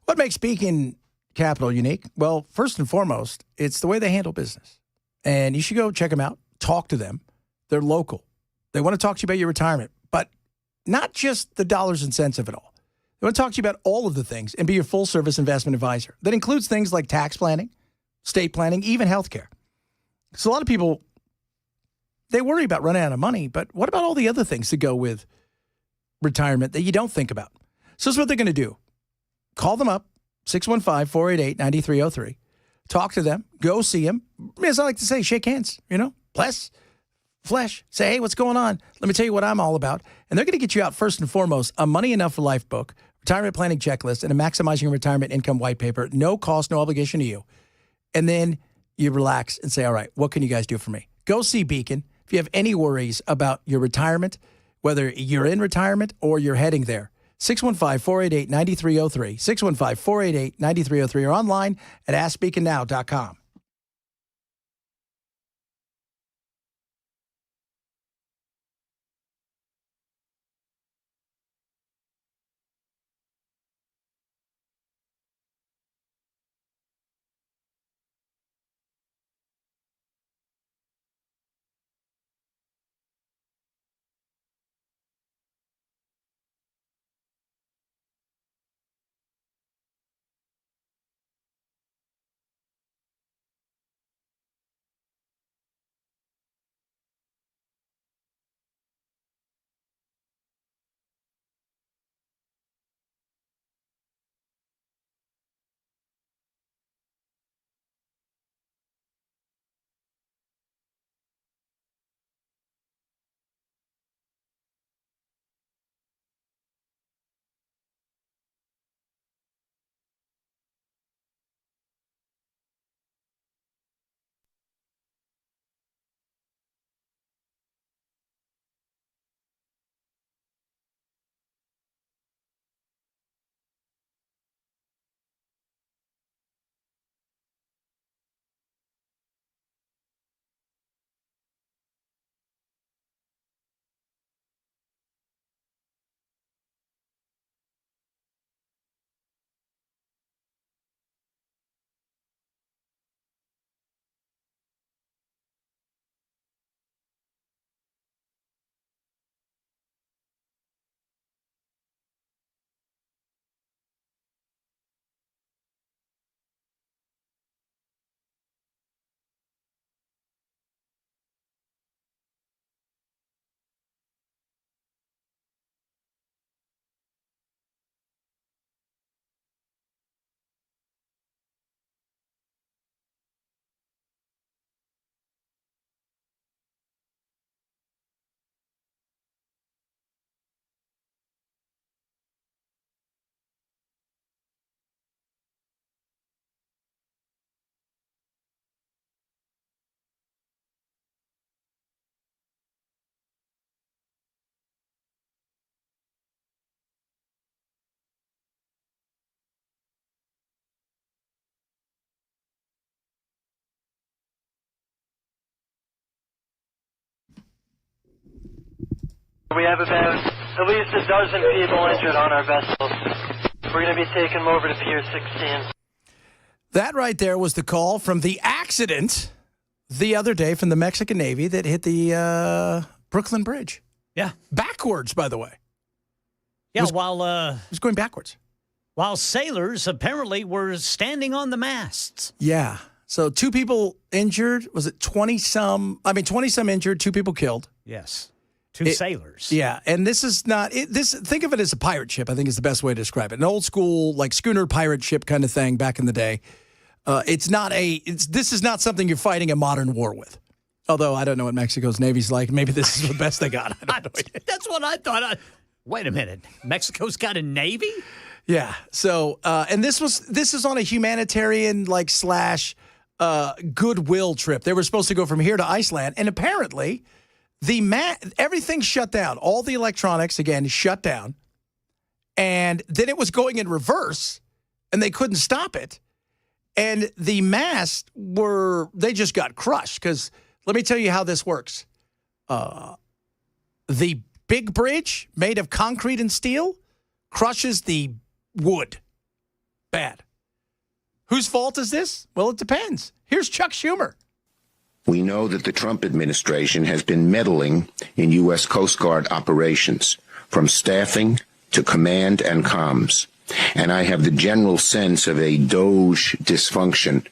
What makes Beacon Capital unique? Well, first and foremost, it's the way they handle business. And you should go check them out. Talk to them. They're local. They want to talk to you about your retirement, but not just the dollars and cents of it all. They want to talk to you about all of the things and be your full-service investment advisor. That includes things like tax planning, estate planning, even healthcare. So a lot of people, they worry about running out of money, but what about all the other things that go with retirement that you don't think about? So this is what they're going to do. Call them up, 615-488-9303. Talk to them. Go see them. As I like to say, shake hands, bless, flesh. Say, hey, what's going on? Let me tell you what I'm all about. And they're going to get you out, first and foremost, a Money Enough for Life book, retirement planning checklist, and a Maximizing Your Retirement Income white paper. No cost, no obligation to you. And then you relax and say, all right, what can you guys do for me? Go see Beacon. If you have any worries about your retirement, whether you're in retirement or you're heading there, 615-488-9303, 615-488-9303, or online at AskBeaconNow.com. We have about at least a dozen people injured on our vessels. We're going to be taking them over to Pier 16. That right there was the call from the accident the other day from the Mexican Navy that hit the Brooklyn Bridge. Yeah. Backwards, by the way. Yeah, it was going backwards. While sailors apparently were standing on the masts. Yeah. So 2 people injured. Was it 20-some? 20-some injured, 2 people killed. Yes. 2 sailors. Yeah. And this is not, think of it as a pirate ship, I think is the best way to describe it. An old school, like schooner pirate ship kind of thing back in the day. This is not something you're fighting a modern war with. Although I don't know what Mexico's Navy's like. Maybe this is the best they got. I don't know. That's what I thought. Wait a minute. Mexico's got a Navy? Yeah. So, and this is on a humanitarian / goodwill trip. They were supposed to go from here to Iceland, and apparently everything shut down. All the electronics again shut down, and then it was going in reverse, and they couldn't stop it. And the masts they just got crushed because let me tell you how this works. The big bridge made of concrete and steel crushes the wood. Bad. Whose fault is this? Well, it depends. Here's Chuck Schumer. We know that the Trump administration has been meddling in U.S. Coast Guard operations, from staffing to command and comms. And I have the general sense of a Doge dysfunction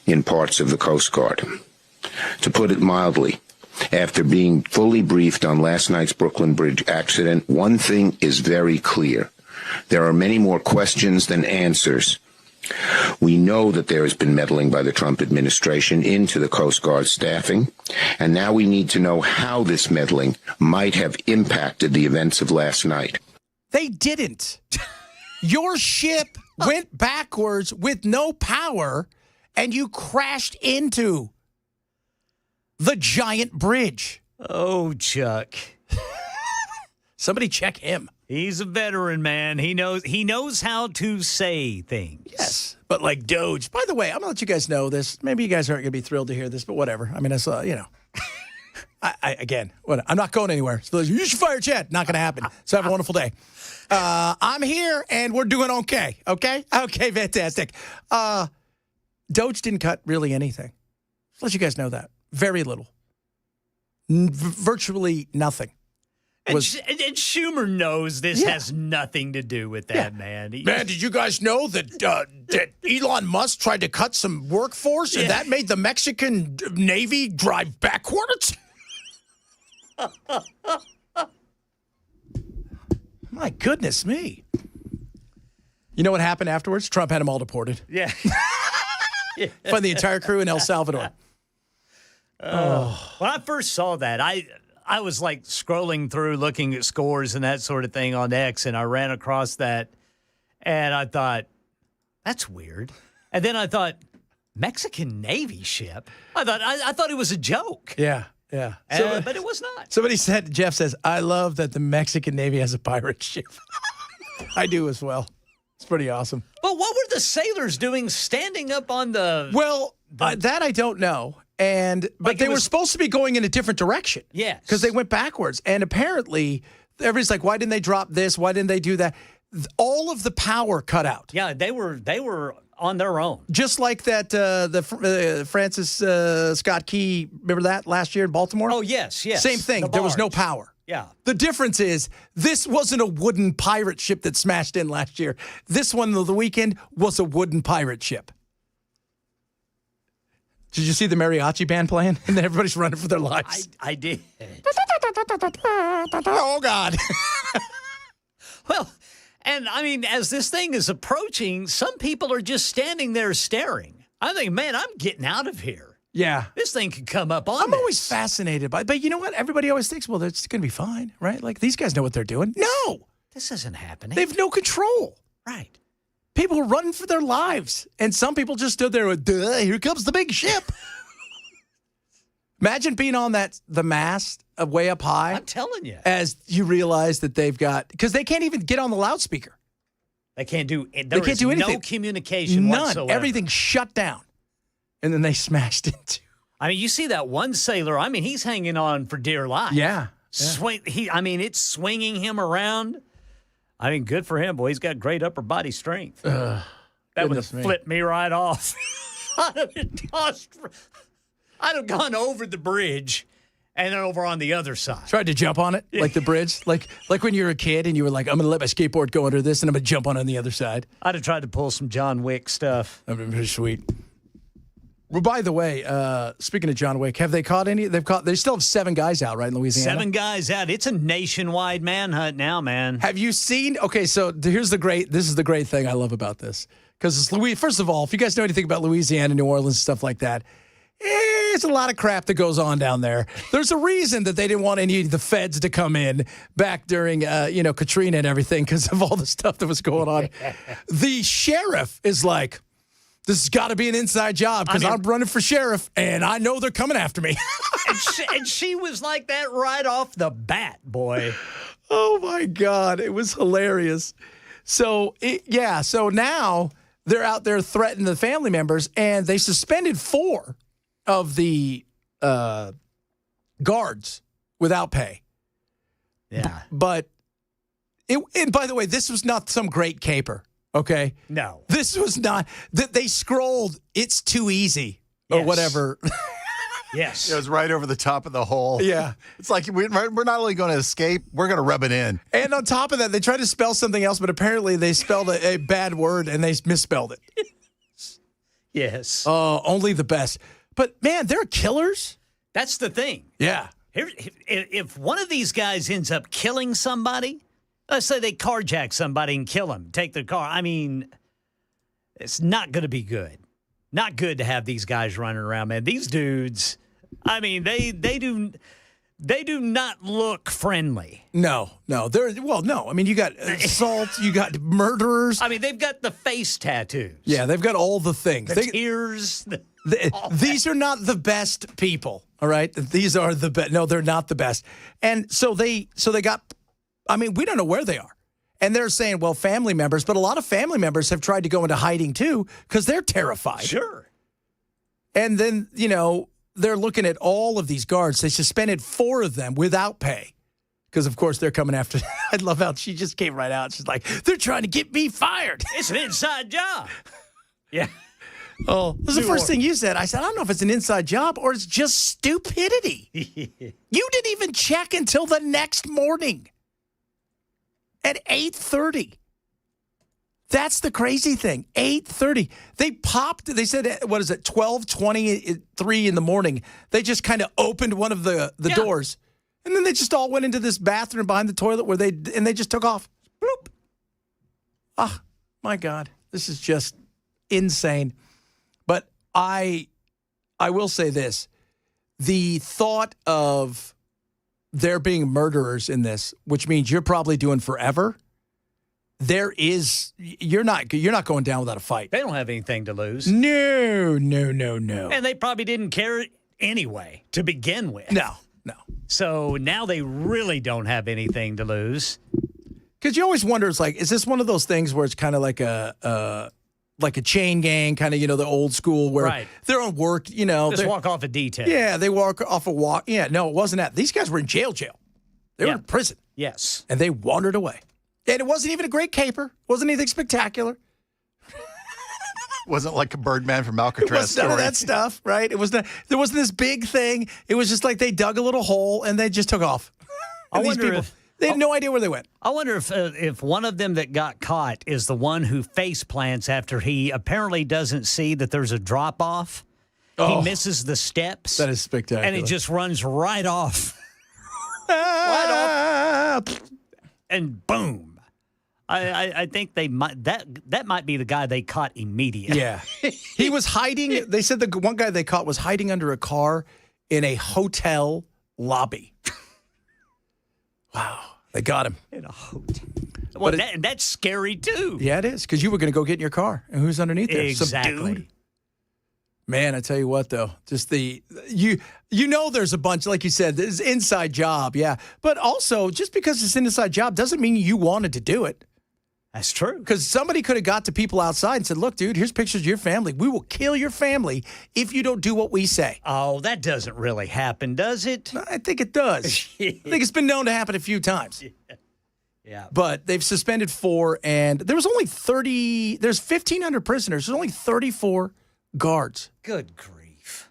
in parts of the Coast Guard. To put it mildly, after being fully briefed on last night's Brooklyn Bridge accident, one thing is very clear. There are many more questions than answers. We know that there has been meddling by the Trump administration into the Coast Guard staffing, and now we need to know how this meddling might have impacted the events of last night. They didn't. Your ship went backwards with no power, and you crashed into the giant bridge. Oh, Chuck. Somebody check him. He's a veteran, man. He knows how to say things. Yes, but like Doge. By the way, I'm going to let you guys know this. Maybe you guys aren't going to be thrilled to hear this, but whatever. I mean, I saw, I'm not going anywhere. So you should fire Chad. Not going to happen. So have a wonderful day. I'm here, and we're doing okay. Okay? Okay, fantastic. Doge didn't cut really anything. Let you guys know that. Very little. Virtually nothing. And Schumer knows this has nothing to do with that, man. Man, did you guys know that Elon Musk tried to cut some workforce, and that made the Mexican Navy drive backwards? My goodness me. You know what happened afterwards? Trump had them all deported. Yeah. Find the entire crew in El Salvador. When I first saw that, I was like scrolling through looking at scores and that sort of thing on X, and I ran across that, and I thought, that's weird. And then I thought, Mexican Navy ship? I thought it was a joke. Yeah. But it was not. Jeff says, I love that the Mexican Navy has a pirate ship. I do as well. It's pretty awesome. But what were the sailors doing standing up on the... Well, that I don't know. But they were supposed to be going in a different direction. Yes. Because they went backwards. And apparently, everybody's like, why didn't they drop this? Why didn't they do that? All of the power cut out. Yeah, they were on their own. Just like that, Francis Scott Key, remember that last year in Baltimore? Oh, yes. Same thing. There was no power. Yeah. The difference is this wasn't a wooden pirate ship that smashed in last year. This one of the weekend was a wooden pirate ship. Did you see the mariachi band playing? And then everybody's running for their lives. I did. Oh, God. Well, and I mean, as this thing is approaching, some people are just standing there staring. I think, man, I'm getting out of here. Yeah. This thing could come up on I'm always fascinated by it. But you know what? Everybody always thinks, well, it's going to be fine, right? Like, these guys know what they're doing. No. This isn't happening. They have no control. Right. People are running for their lives. And some people just stood there with, duh, here comes the big ship. Imagine being on the mast way up high. I'm telling you. As you realize that they've got, because they can't even get on the loudspeaker. They can't do anything. No communication whatsoever. Everything's shut down. And then they smashed into. I mean, you see that one sailor, I mean, he's hanging on for dear life. Yeah. Swing. It's swinging him around. I mean, good for him, boy. He's got great upper body strength. That would have flipped me right off. I'd have been tossed. I'd have gone over the bridge and then over on the other side. Tried to jump on it, like the bridge, like when you were a kid and you were like, I'm going to let my skateboard go under this and I'm going to jump on the other side. I'd have tried to pull some John Wick stuff. That would have been pretty sweet. Well, by the way, speaking of John Wick, have they caught any? They still have 7 guys out, right, in Louisiana? 7 guys out. It's a nationwide manhunt now, man. Have you seen? Okay, so this is the great thing I love about this. Because first of all, if you guys know anything about Louisiana, New Orleans, stuff like that, it's a lot of crap that goes on down there. There's a reason that they didn't want any of the feds to come in back during, Katrina and everything because of all the stuff that was going on. The sheriff is like, this has got to be an inside job because I'm running for sheriff and I know they're coming after me. and she was like that right off the bat, boy. Oh, my God. It was hilarious. So now they're out there threatening the family members, and they suspended 4 of the guards without pay. Yeah. But, and by the way, this was not some great caper, okay? No. This was not, they scrolled, it's too easy, or whatever. Yes. It was right over the top of the hole. Yeah. It's like we're not only going to escape, we're going to rub it in. And on top of that, they tried to spell something else, but apparently they spelled a bad word and they misspelled it. Yes. Oh, only the best. But, man, they're killers. That's the thing. Yeah. If one of these guys ends up killing somebody, let's say they carjack somebody and kill him, take their car. I mean, it's not going to be good. Not good to have these guys running around, man. These dudes, I mean, they do not look friendly. No. No. I mean, you got assault, you got murderers. I mean, they've got the face tattoos. Yeah, they've got all the things. The tears. These are not the best people, all right? These are the best. No, they're not the best. And so they got, I mean, we don't know where they are. And they're saying, well, family members, but a lot of family members have tried to go into hiding too because they're terrified. Sure. And then, they're looking at all of these guards. They suspended 4 of them without pay because, of course, they're coming after. I love how she just came right out. She's like, they're trying to get me fired. It's an inside job. Yeah. Oh, this is the first thing you said. I said, I don't know if it's an inside job or it's just stupidity. You didn't even check until the next morning at 8:30. That's the crazy thing. 8:30. They said, what is it, 12:23 in the morning. They just kind of opened one of the doors. And then they just all went into this bathroom behind the toilet where they just took off. Bloop. Ah, my God. This is just insane. But I will say this. The thought of there being murderers in this, which means you're probably doing forever. You're not going down without a fight. They don't have anything to lose. No. And they probably didn't care anyway to begin with. No. So now they really don't have anything to lose. Because you always wonder, it's like, is this one of those things where it's kind of like a chain gang, kind of, the old school where they're on work, Just walk off a detail. Yeah, they walk off a walk. Yeah, no, it wasn't that. These guys were in jail. They were in prison. Yes. And they wandered away. And it wasn't even a great caper. Wasn't anything spectacular. Wasn't like a Birdman from Alcatraz. It was none of that stuff, right? There wasn't this big thing. It was just like they dug a little hole and they just took off. I wonder they had no idea where they went. I wonder if one of them that got caught is the one who face plants after he apparently doesn't see that there's a drop off. He misses the steps. That is spectacular. And he just runs right off. Right off. And boom. I think they might that might be the guy they caught immediately. Yeah. He was hiding. They said the one guy they caught was hiding under a car in a hotel lobby. Wow. They got him. In a hotel. Well, that's scary too. Yeah, it is. Because you were going to go get in your car. And who's underneath there? Exactly. Some dude. Man, I tell you what, though. Just there's a bunch, like you said, this inside job. Yeah. But also, just because it's an inside job doesn't mean you wanted to do it. That's true. Because somebody could have got to people outside and said, look, dude, here's pictures of your family. We will kill your family if you don't do what we say. Oh, that doesn't really happen, does it? I think it does. I think it's been known to happen a few times. Yeah. But they've suspended 4, and there was only 30, there's 1,500 prisoners. There's only 34 guards. Good grief.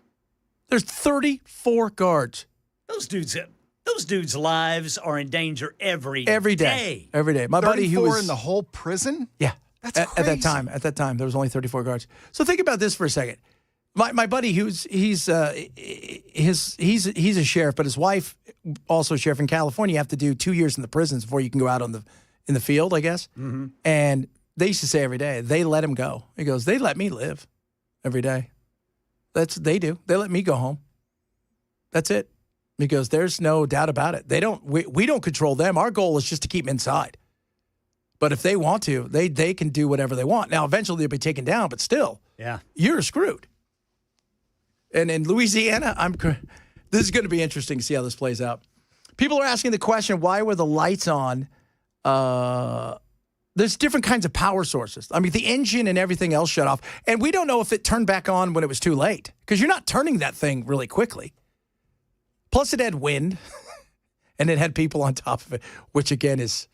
There's 34 guards. Those dudes' lives are in danger every day. Every day. My buddy who was in the whole prison? Yeah. That's at crazy. At that time, there was only 34 guards. So think about this for a second. My buddy, he's a sheriff, but his wife also a sheriff in California. You have to do 2 years in the prisons before you can go out in the field, I guess. Mm-hmm. And they used to say every day, they let him go. He goes, they let me live every day. They do. They let me go home. That's it. He goes, there's no doubt about it. We don't control them. Our goal is just to keep them inside. But if they want to, they can do whatever they want. Now, eventually they'll be taken down, but still, you're screwed. And in Louisiana, this is going to be interesting to see how this plays out. People are asking the question, why were the lights on? There's different kinds of power sources. I mean, the engine and everything else shut off. And we don't know if it turned back on when it was too late, because you're not turning that thing really quickly. Plus, it had wind, and it had people on top of it, which, again, is...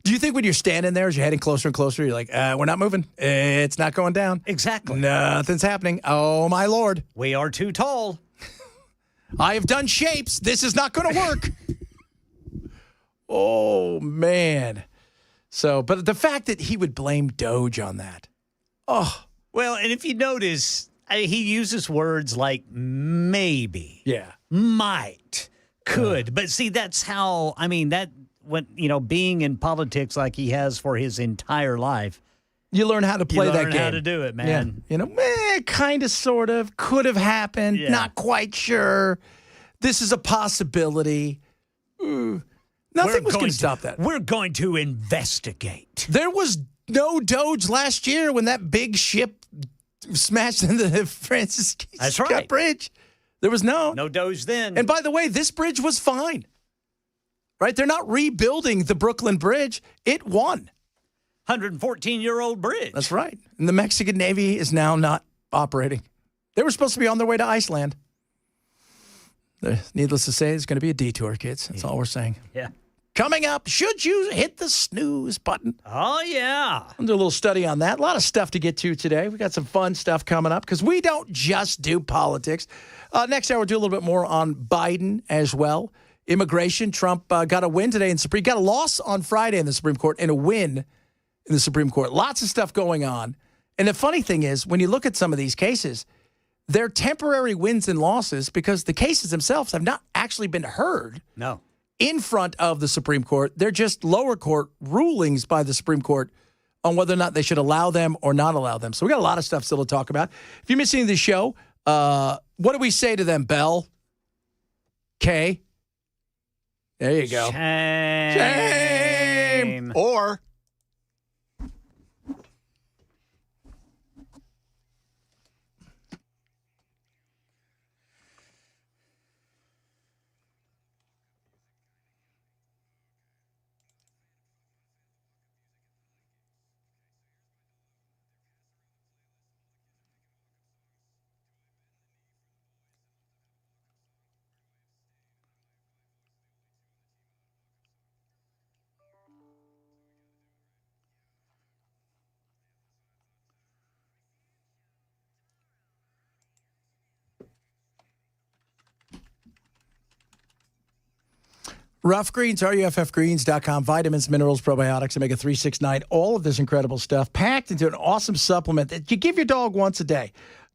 Do you think when you're standing there, as you're heading closer and closer, you're like, we're not moving. It's not going down. Exactly. Nothing's happening. Oh, my Lord. We are too tall. I have done shapes. This is not going to work. Oh, man. So, but the fact that he would blame Doge on that. Oh. Well, and if you notice, he uses words like maybe. Yeah. Might. Could. But see, that's how, being in politics like he has for his entire life. You learn how to play that game. You learn how to do it, man. Yeah. Kind of, sort of, could have happened, not quite sure. This is a possibility. Nothing was going to stop that. We're going to investigate. There was no Doge last year when that big ship smashed into the Francis Scott Bridge. There was no Doge then. And by the way, this bridge was fine. Right? They're not rebuilding the Brooklyn Bridge. It won. 114-year-old bridge. That's right. And the Mexican Navy is now not operating. They were supposed to be on their way to Iceland. Needless to say, it's going to be a detour, kids. That's all we're saying. Yeah. Coming up, should you hit the snooze button? Oh, yeah. I'll do a little study on that. A lot of stuff to get to today. We got some fun stuff coming up because we don't just do politics. Next hour, we'll do a little bit more on Biden as well. Immigration. Trump got a win today in the Supreme Court. Got a loss on Friday in the Supreme Court and a win in the Supreme Court. Lots of stuff going on. And the funny thing is, when you look at some of these cases, they're temporary wins and losses because the cases themselves have not actually been heard. No. In front of the Supreme Court. They're just lower court rulings by the Supreme Court on whether or not they should allow them or not allow them. So we got a lot of stuff still to talk about. If you're missing the show, what do we say to them, Bell? K? There you go. Shame. Or... Rough Greens, ruffgreens.com, vitamins, minerals, probiotics, omega-3, 6, 9, all of this incredible stuff packed into an awesome supplement that you give your dog once a day.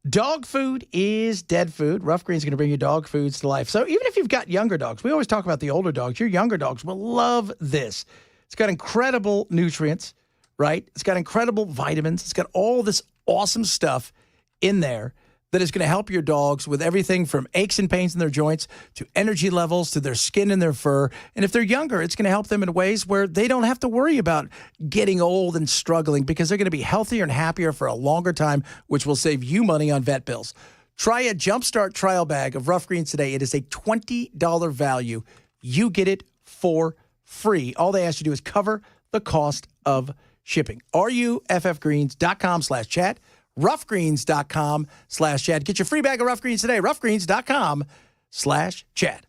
Dog food is dead food. Rough Greens is going to bring your dog foods to life. So even if you've got younger dogs, we always talk about the older dogs, your younger dogs will love this. It's got incredible nutrients, right? It's got incredible vitamins. It's got all this awesome stuff in there that is going to help your dogs with everything from aches and pains in their joints to energy levels to their skin and their fur. And if they're younger, it's going to help them in ways where they don't have to worry about getting old and struggling because they're going to be healthier and happier for a longer time, which will save you money on vet bills. Try a Jumpstart trial bag of Rough Greens today. It is a $20 value. You get it for free. All they ask you to do is cover the cost of shipping. RUFFgreens.com/chat. Roughgreens.com/chat. Get your free bag of Rough Greens today. Roughgreens.com/chat.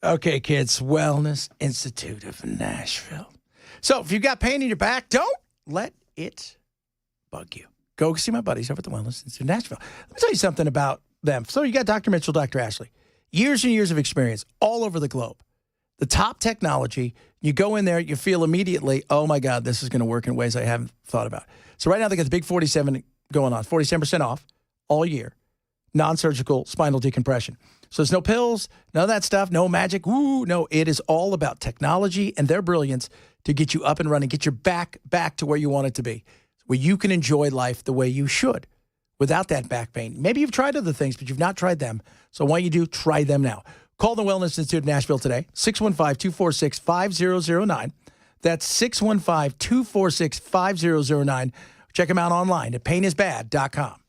Okay, kids, Wellness Institute of Nashville. So if you've got pain in your back, don't let it bug you. Go see my buddies over at the Wellness Institute of Nashville. Let me tell you something about them. So you got Dr. Mitchell, Dr. Ashley. Years and years of experience all over the globe. The top technology, you go in there, you feel immediately, oh my God, this is going to work in ways I haven't thought about. So right now they got the big 47 going on, 47% off all year, non-surgical spinal decompression. So there's no pills, none of that stuff, no magic. Ooh, no, it is all about technology and their brilliance to get you up and running, get your back to where you want it to be, where you can enjoy life the way you should without that back pain. Maybe you've tried other things, but you've not tried them. So why you do, try them now. Call the Wellness Institute of Nashville today, 615-246-5009. That's 615-246-5009. Check them out online at painisbad.com.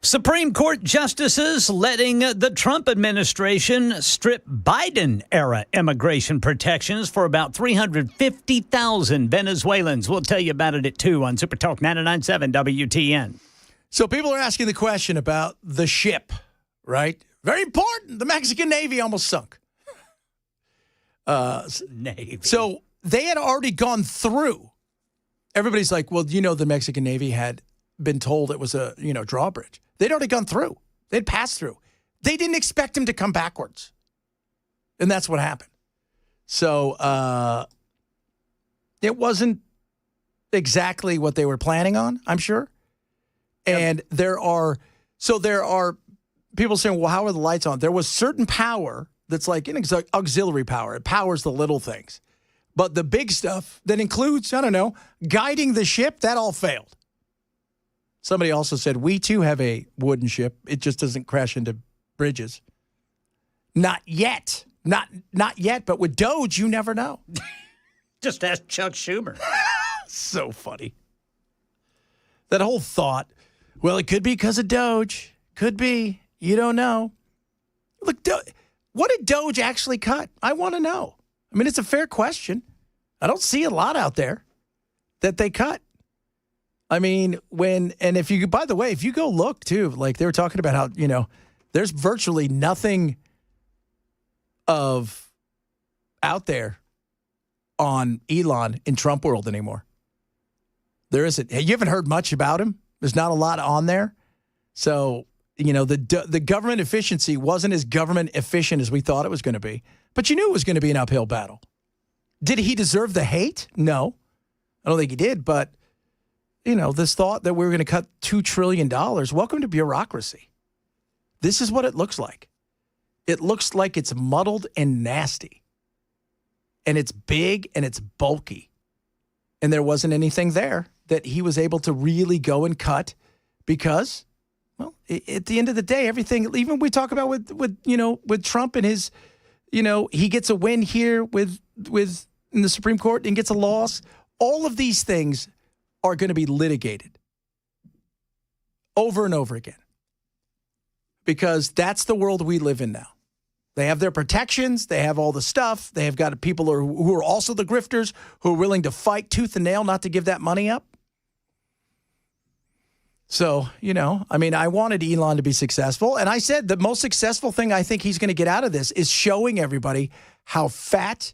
Supreme Court justices letting the Trump administration strip Biden-era immigration protections for about 350,000 Venezuelans. We'll tell you about it at 2 on Super Talk 99.7 WTN. So people are asking the question about the ship, right? Very important. The Mexican Navy almost sunk. Navy. So they had already gone through. Everybody's like, well, the Mexican Navy had been told it was a, drawbridge. They'd already gone through. They'd passed through. They didn't expect him to come backwards. And that's what happened. So it wasn't exactly what they were planning on, I'm sure. And there are people saying, well, how are the lights on? There was certain power that's like an auxiliary power. It powers the little things. But the big stuff that includes, guiding the ship, that all failed. Somebody also said, we too have a wooden ship. It just doesn't crash into bridges. Not yet. Not yet, but with Doge, you never know. Just ask Chuck Schumer. So funny. That whole thought, well, it could be because of Doge. Could be. You don't know. Look, What did Doge actually cut? I want to know. I mean, it's a fair question. I don't see a lot out there that they cut. I mean, if you, by the way, if you go look too, like they were talking about how, there's virtually nothing of out there on Elon in Trump world anymore. There isn't. You haven't heard much about him. There's not a lot on there. So, the government efficiency wasn't as government efficient as we thought it was going to be. But you knew it was going to be an uphill battle. Did he deserve the hate? No. I don't think he did. But, this thought that we were going to cut $2 trillion, welcome to bureaucracy. This is what it looks like. It looks like it's muddled and nasty. And it's big and it's bulky. And there wasn't anything there that he was able to really go and cut because, well, at the end of the day, everything, even we talk about with Trump and his, he gets a win here with in the Supreme Court and gets a loss. All of these things are going to be litigated over and over again because that's the world we live in now. They have their protections. They have all the stuff. They have got people who are also the grifters who are willing to fight tooth and nail not to give that money up. So, I wanted Elon to be successful. And I said the most successful thing I think he's going to get out of this is showing everybody how fat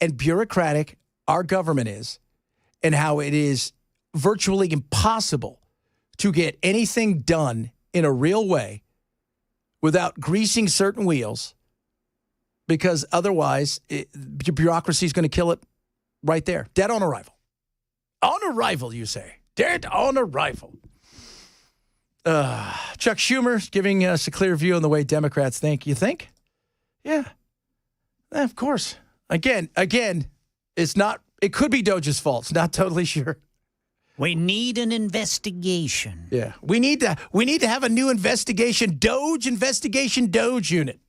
and bureaucratic our government is and how it is virtually impossible to get anything done in a real way without greasing certain wheels. Because otherwise, bureaucracy is going to kill it right there. Dead on arrival. On arrival, you say. Dead on arrival. Chuck Schumer giving us a clear view on the way Democrats think. You think? Yeah. Of course. Again, it's not. It could be Doge's fault. It's not totally sure. We need an investigation. Yeah. We need to have a new investigation Doge unit.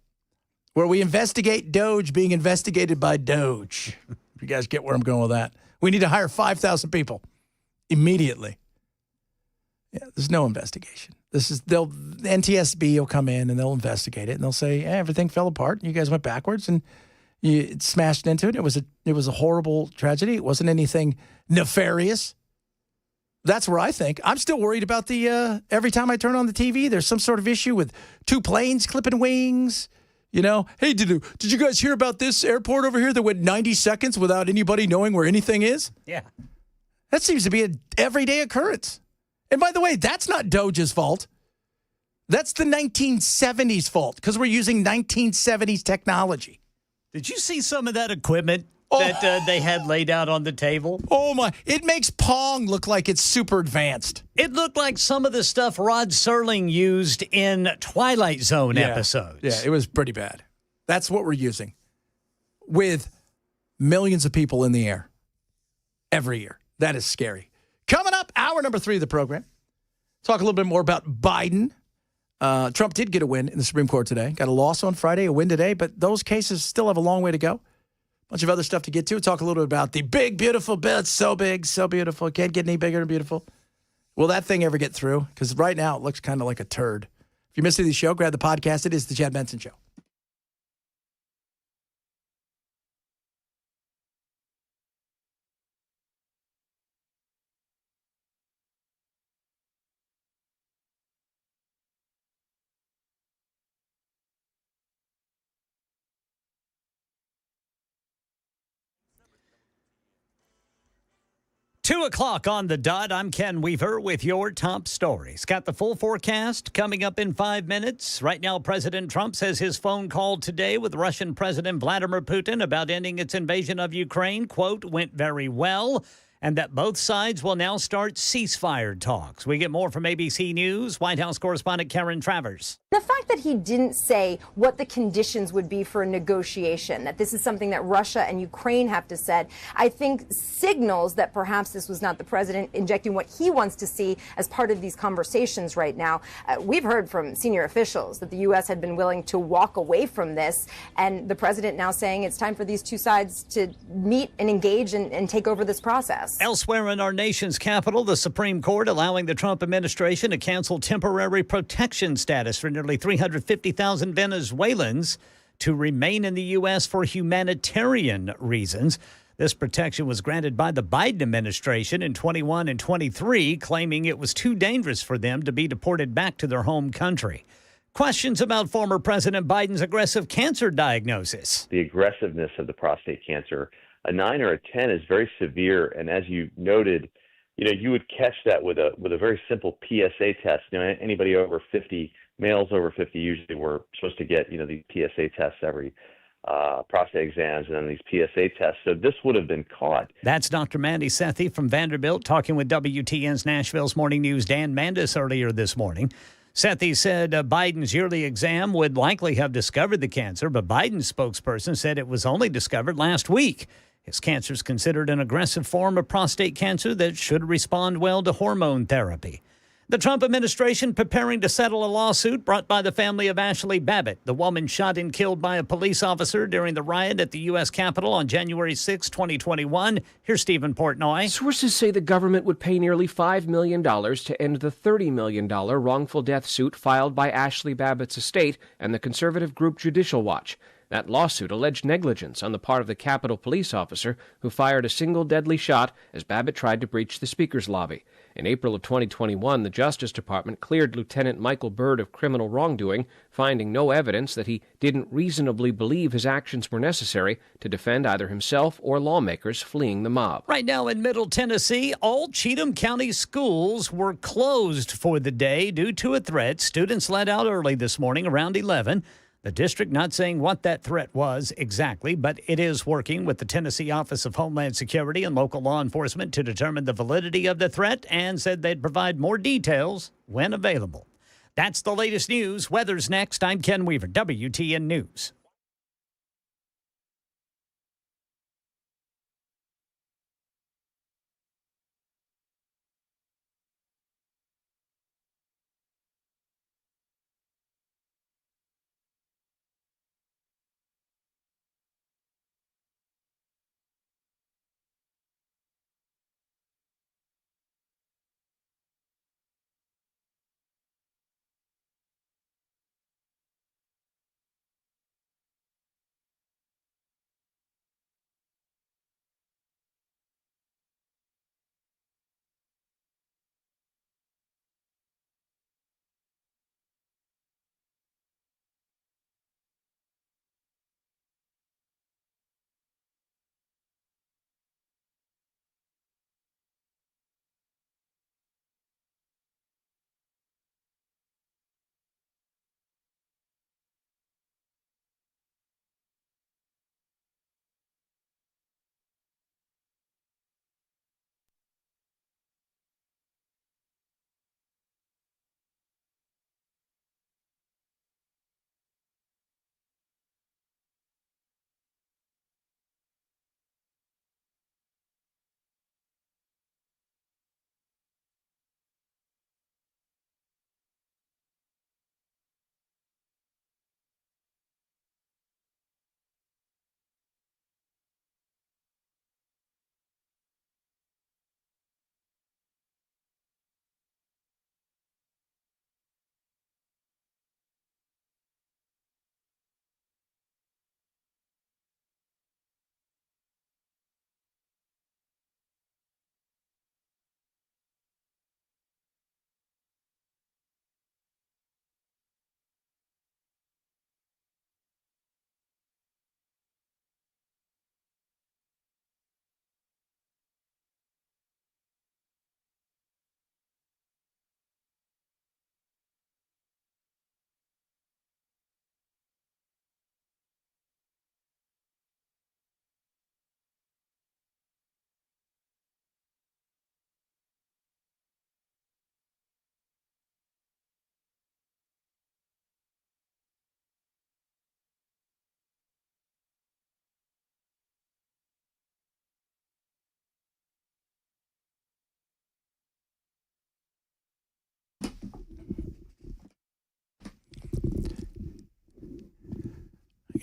Where we investigate Doge being investigated by Doge. If you guys get where I'm going with that. We need to hire 5,000 people immediately. Yeah, there's no investigation. The NTSB will come in and they'll investigate it and they'll say, everything fell apart and you guys went backwards and you smashed into it. It was a horrible tragedy. It wasn't anything nefarious. That's where I think. I'm still worried about every time I turn on the TV, there's some sort of issue with two planes clipping wings. Hey, did you guys hear about this airport over here that went 90 seconds without anybody knowing where anything is? Yeah. That seems to be an everyday occurrence. And by the way, that's not Doge's fault. That's the 1970s fault because we're using 1970s technology. Did you see some of that equipment that they had laid out on the table? Oh, my. It makes Pong look like it's super advanced. It looked like some of the stuff Rod Serling used in Twilight Zone episodes. Yeah, it was pretty bad. That's what we're using with millions of people in the air every year. That is scary. Coming up, hour number 3 of the program. Talk a little bit more about Biden. Trump did get a win in the Supreme Court today. Got a loss on Friday, a win today, but those cases still have a long way to go. Bunch of other stuff to get to. Talk a little bit about the big, beautiful bill. It's so big, so beautiful. Can't get any bigger and beautiful. Will that thing ever get through? Because right now it looks kind of like a turd. If you missed any of the show, grab the podcast. It is the Chad Benson Show. Two o'clock on the dot. I'm Ken Weaver with your top stories. Got the full forecast coming up in 5 minutes. Right now, President Trump says his phone call today with Russian President Vladimir Putin about ending its invasion of Ukraine, quote, went very well, and that both sides will now start ceasefire talks. We get more from ABC News. White House correspondent Karen Travers. The fact that he didn't say what the conditions would be for a negotiation, that this is something that Russia and Ukraine have to set, I think signals that perhaps this was not the president injecting what he wants to see as part of these conversations right now. We've heard from senior officials that the U.S. had been willing to walk away from this, and the president now saying it's time for these two sides to meet and engage and take over this process. Elsewhere in our nation's capital, the Supreme Court allowing the Trump administration to cancel temporary protection status for nearly 350,000 Venezuelans to remain in the U.S. for humanitarian reasons. This protection was granted by the Biden administration in 21 and 23, claiming it was too dangerous for them to be deported back to their home country. Questions about former President Biden's aggressive cancer diagnosis. The aggressiveness of the prostate cancer, a 9 or a 10 is very severe. And as you noted, you would catch that with a very simple PSA test. Anybody over 50, males over 50 usually were supposed to get, these PSA tests every prostate exams and then these PSA tests. So this would have been caught. That's Dr. Mandy Sethi from Vanderbilt talking with WTN's Nashville's Morning News' Dan Mandis earlier this morning. Sethi said Biden's yearly exam would likely have discovered the cancer, but Biden's spokesperson said it was only discovered last week. His cancer is considered an aggressive form of prostate cancer that should respond well to hormone therapy. The Trump administration preparing to settle a lawsuit brought by the family of Ashley Babbitt, the woman shot and killed by a police officer during the riot at the U.S. Capitol on January 6, 2021. Here's Stephen Portnoy. Sources say the government would pay nearly $5 million to end the $30 million wrongful death suit filed by Ashley Babbitt's estate and the conservative group Judicial Watch. That lawsuit alleged negligence on the part of the Capitol police officer who fired a single deadly shot as Babbitt tried to breach the Speaker's lobby. In April of 2021, the Justice Department cleared Lieutenant Michael Byrd of criminal wrongdoing, finding no evidence that he didn't reasonably believe his actions were necessary to defend either himself or lawmakers fleeing the mob. Right now in Middle Tennessee, all Cheatham County schools were closed for the day due to a threat. Students let out early this morning around 11. The district not saying what that threat was exactly, but it is working with the Tennessee Office of Homeland Security and local law enforcement to determine the validity of the threat and said they'd provide more details when available. That's the latest news. Weather's next. I'm Ken Weaver, WTN News.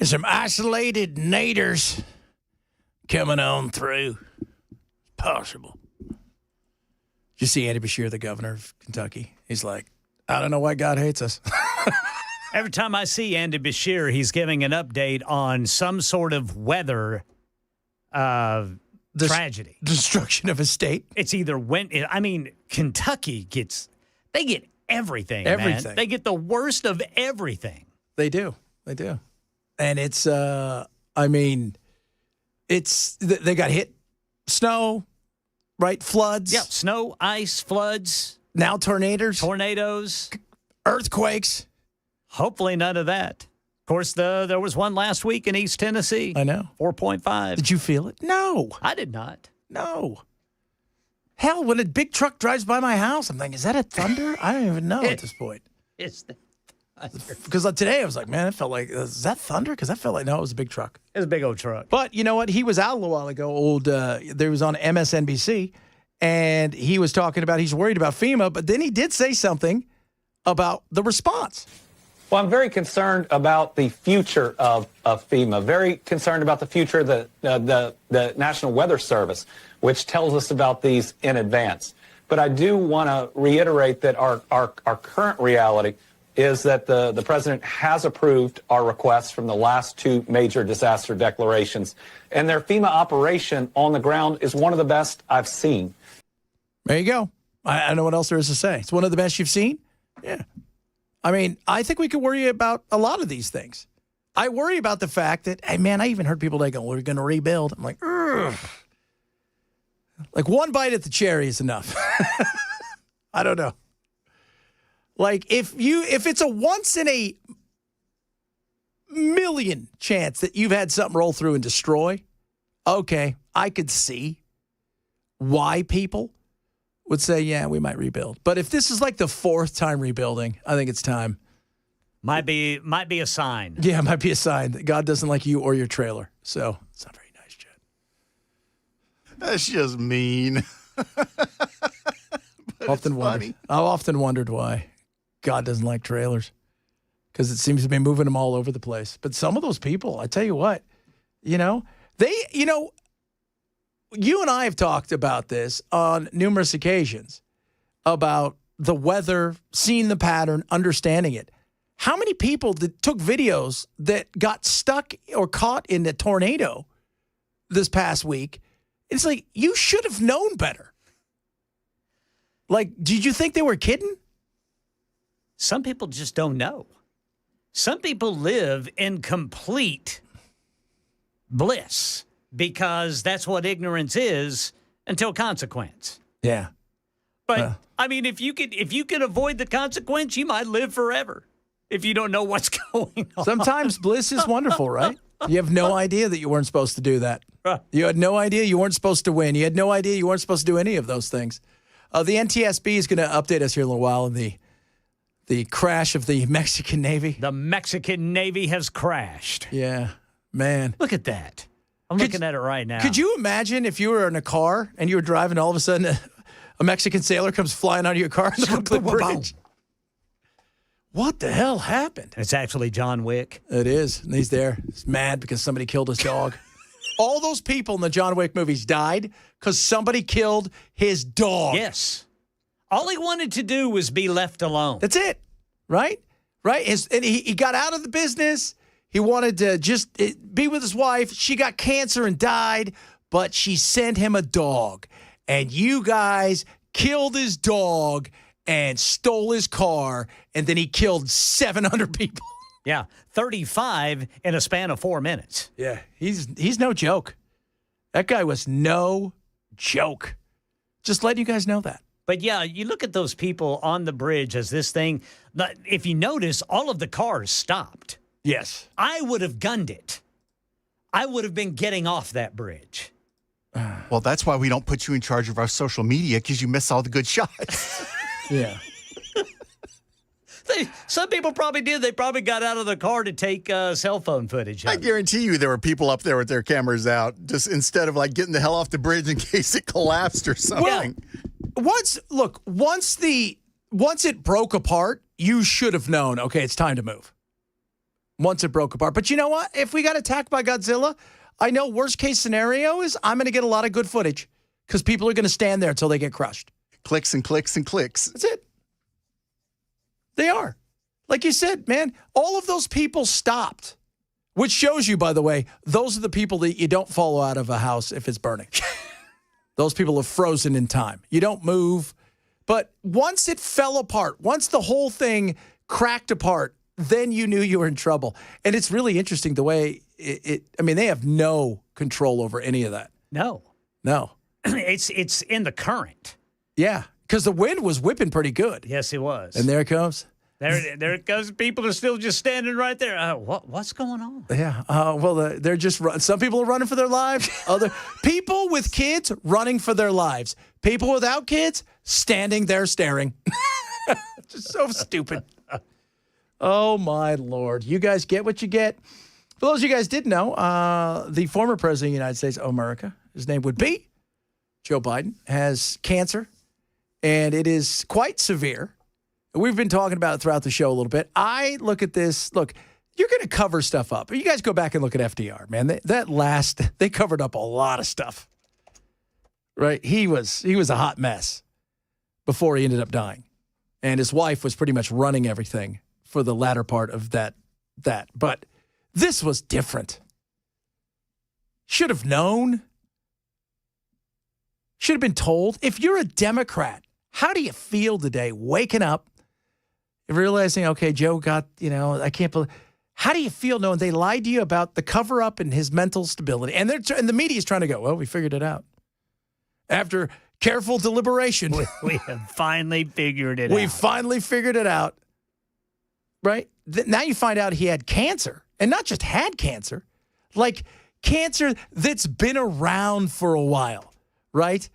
Some isolated naders coming on through. Possible. Did you see Andy Beshear, the governor of Kentucky? He's like, I don't know why God hates us. Every time I see Andy Bashir, he's giving an update on some sort of weather tragedy. Destruction of a state. It's either Kentucky get everything. Everything. Man. They get the worst of everything. They do. And it's, they got hit. Snow, right? Floods. Yep. Snow, ice, floods. Now tornadoes. Earthquakes. Hopefully none of that. Of course, there was one last week in East Tennessee. I know. 4.5. Did you feel it? No. I did not. No. Hell, when a big truck drives by my house, I'm thinking, is that a thunder? I don't even know at this point. It's the thunder. Because today I was like, man, it felt like, is that thunder? Because I felt like, no, it was a big truck. It was a big old truck. But you know what? He was out a little while ago. There was on MSNBC, and he was talking about he's worried about FEMA, but then he did say something about the response. Well, I'm very concerned about the future of FEMA, very concerned about the future of the National Weather Service, which tells us about these in advance. But I do want to reiterate that our current reality is that the president has approved our requests from the last two major disaster declarations, and their FEMA operation on the ground is one of the best I've seen. There you go. I don't know what else there is to say. It's one of the best you've seen? Yeah. I think we could worry about a lot of these things. I worry about the fact that, hey, man, I even heard people like, we're going to rebuild. I'm like, ugh. Like one bite at the cherry is enough. I don't know. Like if it's a once in a million chance that you've had something roll through and destroy, okay, I could see why people would say, yeah, we might rebuild. But if this is like the fourth time rebuilding, I think it's time. Might be a sign. Yeah, it might be a sign that God doesn't like you or your trailer. So it's not very nice, Chad. That's just mean. I've often wondered why God doesn't like trailers, because it seems to be moving them all over the place. But some of those people, I tell you what, you and I have talked about this on numerous occasions, about the weather, seeing the pattern, understanding it. How many people that took videos that got stuck or caught in a tornado this past week? It's like, you should have known better. Like, did you think they were kidding? Some people just don't know. Some people live in complete bliss because that's what ignorance is until consequence. Yeah. But if you could avoid the consequence, you might live forever if you don't know what's going on. Sometimes bliss is wonderful, right? You have no idea that you weren't supposed to do that. You had no idea you weren't supposed to win. You had no idea you weren't supposed to do any of those things. The NTSB is going to update us here in a little while on the crash of the Mexican Navy. The Mexican Navy has crashed. Yeah, man. Look at that. I'm looking at it right now. Could you imagine if you were in a car and you were driving, all of a sudden a Mexican sailor comes flying out of your car on the Brooklyn Bridge? What the hell happened? It's actually John Wick. It is. And he's there. He's mad because somebody killed his dog. All those people in the John Wick movies died because somebody killed his dog. Yes. All he wanted to do was be left alone. That's it. Right? Right? And he got out of the business. He wanted to just be with his wife. She got cancer and died, but she sent him a dog. And you guys killed his dog and stole his car, and then he killed 700 people. Yeah, 35 in a span of 4 minutes. Yeah, he's no joke. That guy was no joke. Just letting you guys know that. But yeah, you look at those people on the bridge as this thing. If you notice, all of the cars stopped. Yes. I would have gunned it. I would have been getting off that bridge. Well, that's why we don't put you in charge of our social media, because you miss all the good shots. Yeah. Some people probably did. They probably got out of the car to take cell phone footage. I guarantee you there were people up there with their cameras out, just instead of like getting the hell off the bridge in case it collapsed or something. Well, once it broke apart, you should have known, okay, it's time to move. Once it broke apart. But you know what? If we got attacked by Godzilla, I know worst case scenario is I'm going to get a lot of good footage because people are going to stand there until they get crushed. Clicks and clicks and clicks. That's it. They are. Like you said, man, all of those people stopped, which shows you, by the way, those are the people that you don't follow out of a house if it's burning. Those people are frozen in time. You don't move. But once it fell apart, once the whole thing cracked apart, then you knew you were in trouble. And it's really interesting the way they have no control over any of that. No. It's in the current. Yeah, because the wind was whipping pretty good. Yes, it was. And there it comes. There it goes. People are still just standing right there. What's going on? Yeah. They're just some people are running for their lives. Other people with kids running for their lives. People without kids standing there staring. Just so stupid. Oh my Lord! You guys get what you get. For those of you guys didn't know, the former president of the United States of America, his name would be Joe Biden, has cancer, and it is quite severe. We've been talking about it throughout the show a little bit. I look at this. Look, you're going to cover stuff up. You guys go back and look at FDR, man. They covered up a lot of stuff. Right? He was a hot mess before he ended up dying. And his wife was pretty much running everything for the latter part of that. But this was different. Should have known. Should have been told. If you're a Democrat, how do you feel today waking up, realizing, okay, Joe got, I can't believe. How do you feel knowing they lied to you about the cover-up and his mental stability? And the media is trying to go, well, we figured it out. After careful deliberation. We have finally figured it out. We finally figured it out. Right? Now you find out he had cancer. And not just had cancer. Like cancer that's been around for a while. Right?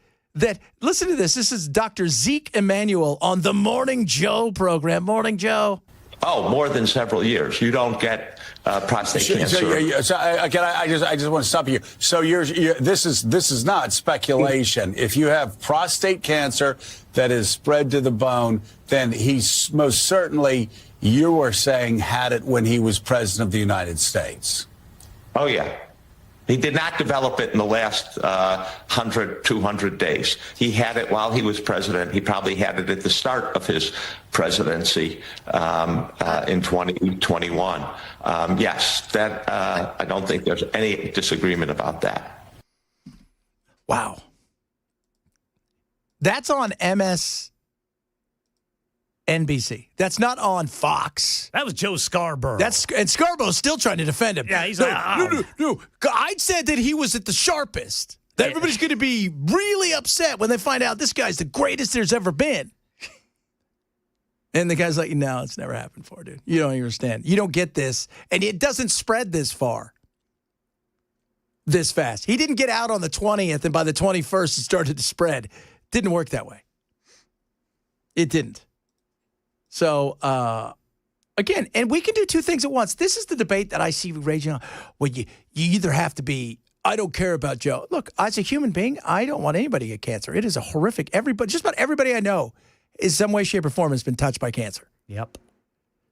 Listen to this. This is Dr. Zeke Emanuel on the Morning Joe program. Morning, Joe. Oh, more than several years. You don't get prostate cancer. I just want to stop you. So this is not speculation. If you have prostate cancer that is spread to the bone, then he's most certainly, you are saying, had it when he was president of the United States. Oh, yeah. He did not develop it in the last 100, 200 days. He had it while he was president. He probably had it at the start of his presidency in 2021. Yes, that I don't think there's any disagreement about that. Wow. That's on MSNBC. That's not on Fox. That was Joe Scarborough. And Scarborough's still trying to defend him. Yeah, he's no. I said that he was at the sharpest. That everybody's going to be really upset when they find out this guy's the greatest there's ever been. And the guy's like, no, it's never happened before, dude. You don't understand. You don't get this. And it doesn't spread this far, this fast. He didn't get out on the 20th, and by the 21st, it started to spread. Didn't work that way. It didn't. So, again, and we can do two things at once. This is the debate that I see raging on. Well, you either have to be, I don't care about Joe. Look, as a human being, I don't want anybody to get cancer. It is a horrific, just about everybody I know in some way, shape, or form has been touched by cancer. Yep.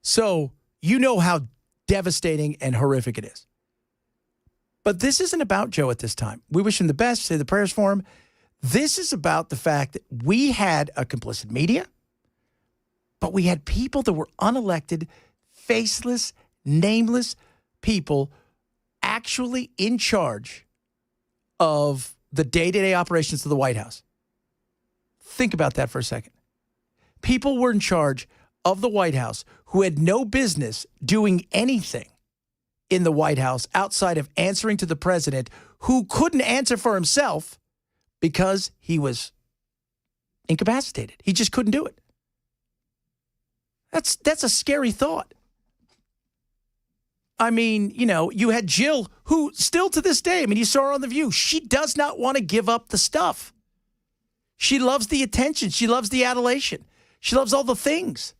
So, you know how devastating and horrific it is. But this isn't about Joe at this time. We wish him the best, say the prayers for him. This is about the fact that we had a complicit media, but we had people that were unelected, faceless, nameless people actually in charge of the day-to-day operations of the White House. Think about that for a second. People were in charge of the White House who had no business doing anything in the White House outside of answering to the president, who couldn't answer for himself because he was incapacitated. He just couldn't do it. That's a scary thought. I mean, you had Jill, who still to this day, you saw her on The View. She does not want to give up the stuff. She loves the attention. She loves the adulation. She loves all the things.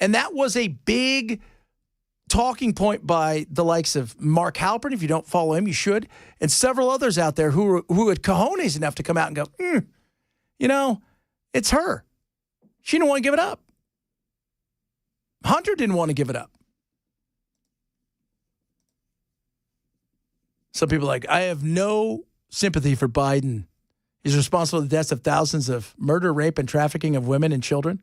And that was a big talking point by the likes of Mark Halpern. If you don't follow him, you should. And several others out there who had cojones enough to come out and go, it's her. She didn't want to give it up. Hunter didn't want to give it up. Some people are like, I have no sympathy for Biden. He's responsible for the deaths of thousands of murder, rape, and trafficking of women and children.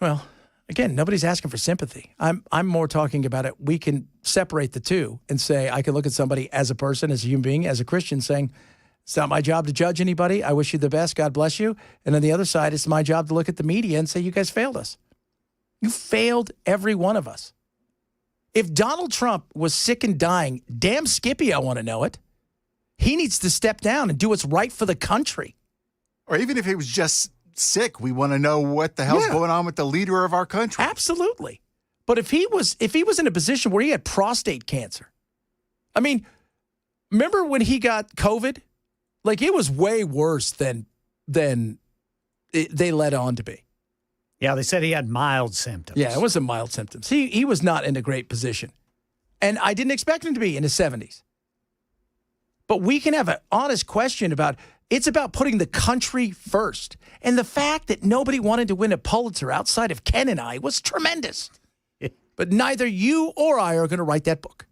Well, Again, nobody's asking for sympathy. I'm more talking about it. We can separate the two and say, I can look at somebody as a person, as a human being, as a Christian, saying, it's not my job to judge anybody. I wish you the best. God bless you. And on the other side, it's my job to look at the media and say, you guys failed us. You failed every one of us. If Donald Trump was sick and dying, damn Skippy, I want to know it. He needs to step down and do what's right for the country. Or even if he was just sick, we want to know what the hell's going on with the leader of our country. Absolutely. But if he was in a position where he had prostate cancer, I mean, remember when he got COVID? Like, it was way worse than they led on to be. Yeah, they said he had mild symptoms. Yeah, it wasn't mild symptoms. He was not in a great position. And I didn't expect him to be in his 70s. But we can have an honest question about, it's about putting the country first. And the fact that nobody wanted to win a Pulitzer outside of Ken and I was tremendous. But neither you or I are going to write that book.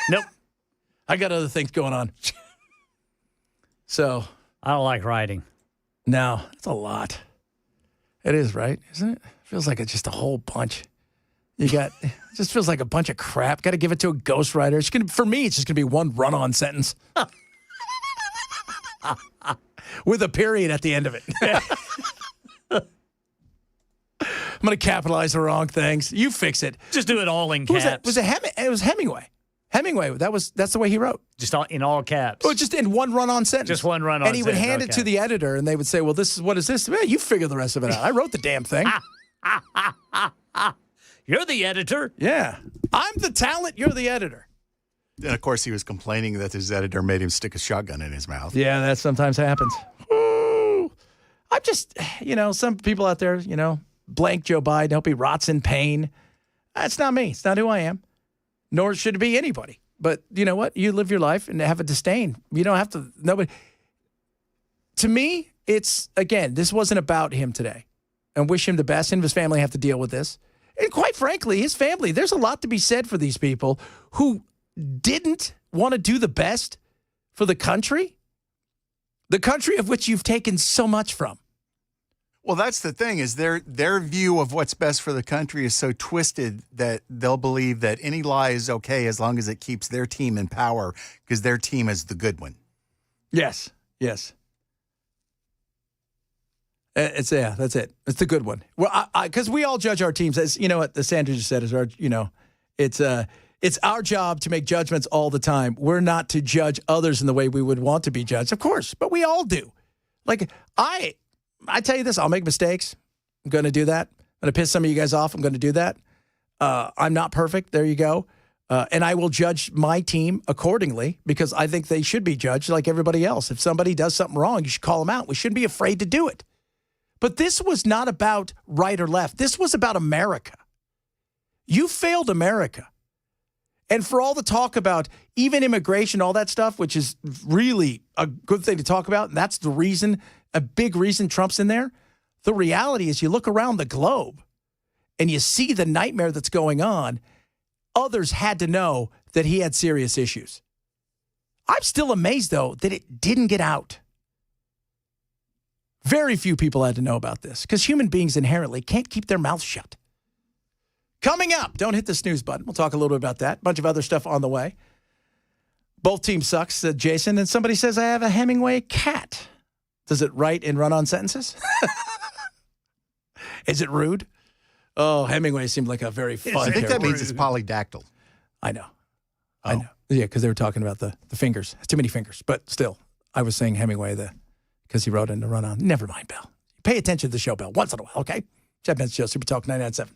Nope. I got other things going on. So. I don't like writing. No, it's a lot. It is, right? Isn't it? Feels like it's just a whole bunch. It just feels like a bunch of crap. Got to give it to a ghostwriter. For me, it's just going to be one run-on sentence. With a period at the end of it. I'm going to capitalize the wrong things. You fix it. Just do it all in caps. It was Hemingway. Hemingway, that's the way he wrote. Just in all caps. Oh, just in one run-on sentence. Just one run-on sentence. And he would hand it to the editor, and they would say, well, what is this? Well, you figure the rest of it out. I wrote the damn thing. You're the editor. Yeah. I'm the talent. You're the editor. And, of course, he was complaining that his editor made him stick a shotgun in his mouth. Yeah, that sometimes happens. Ooh. I'm just, some people out there, blank Joe Biden. Hope he rots in pain. That's not me. It's not who I am. Nor should it be anybody. But you know what? You live your life and have a disdain. You don't have to, nobody. To me, it's, again, this wasn't about him today. And wish him the best. Him and his family have to deal with this. And quite frankly, his family, there's a lot to be said for these people who didn't want to do the best for the country of which you've taken so much from. Well, that's the thing, is their view of what's best for the country is so twisted that they'll believe that any lie is okay as long as it keeps their team in power because their team is the good one. Yes. That's it. It's the good one. Well, because we all judge our teams as, what the Sanders just said is our, it's our job to make judgments all the time. We're not to judge others in the way we would want to be judged, of course, but we all do. Like, I tell you this, I'll make mistakes. I'm going to do that. I'm going to piss some of you guys off. I'm going to do that. I'm not perfect. There you go. And I will judge my team accordingly because I think they should be judged like everybody else. If somebody does something wrong, you should call them out. We shouldn't be afraid to do it. But this was not about right or left. This was about America. You failed America. And for all the talk about even immigration, all that stuff, which is really a good thing to talk about, and that's the reason, a big reason Trump's in there, the reality is you look around the globe and you see the nightmare that's going on. Others had to know that he had serious issues. I'm still amazed, though, that it didn't get out. Very few people had to know about this because human beings inherently can't keep their mouths shut. Coming up, don't hit the snooze button. We'll talk a little bit about that. A bunch of other stuff on the way. Both teams sucks, said Jason. And somebody says, I have a Hemingway cat. Does it write and run on sentences? Is it rude? Oh, Hemingway seemed like a very fun I think character. that means it's polydactyl. I know. Yeah, because they were talking about the fingers. Too many fingers. But still, I was saying Hemingway because he wrote in the run-on. Never mind, Bell. Pay attention to the show, Bell, once in a while, okay? Chad Benson Show, Super Talk 99.7.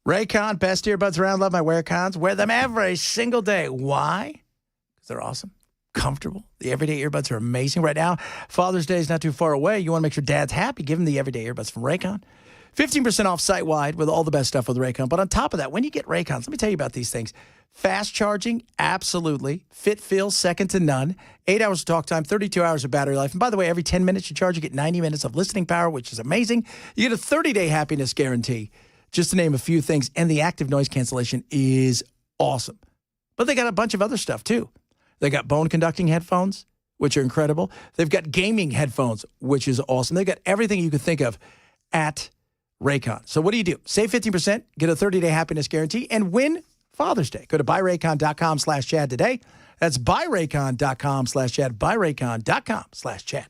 Raycon, best earbuds around. Love my Wearcons. Wear them every single day. Why? Because they're awesome, comfortable. The everyday earbuds are amazing. Right now, Father's Day is not too far away. You want to make sure Dad's happy. Give him the everyday earbuds from Raycon. 15% off site-wide with all the best stuff with Raycon. But on top of that, when you get Raycons, let me tell you about these things. Fast charging, absolutely. Fit feels second to none. 8 hours of talk time, 32 hours of battery life. And by the way, every 10 minutes you charge, you get 90 minutes of listening power, which is amazing. You get a 30-day happiness guarantee, just to name a few things. And the active noise cancellation is awesome. But they got a bunch of other stuff, too. They got bone-conducting headphones, which are incredible. They've got gaming headphones, which is awesome. They've got everything you could think of at Raycon. So what do? Save 15%, get a 30-day happiness guarantee, and win Father's Day. Go to buyraycon.com/Chad today. That's buyraycon.com/Chad, buyraycon.com/Chad.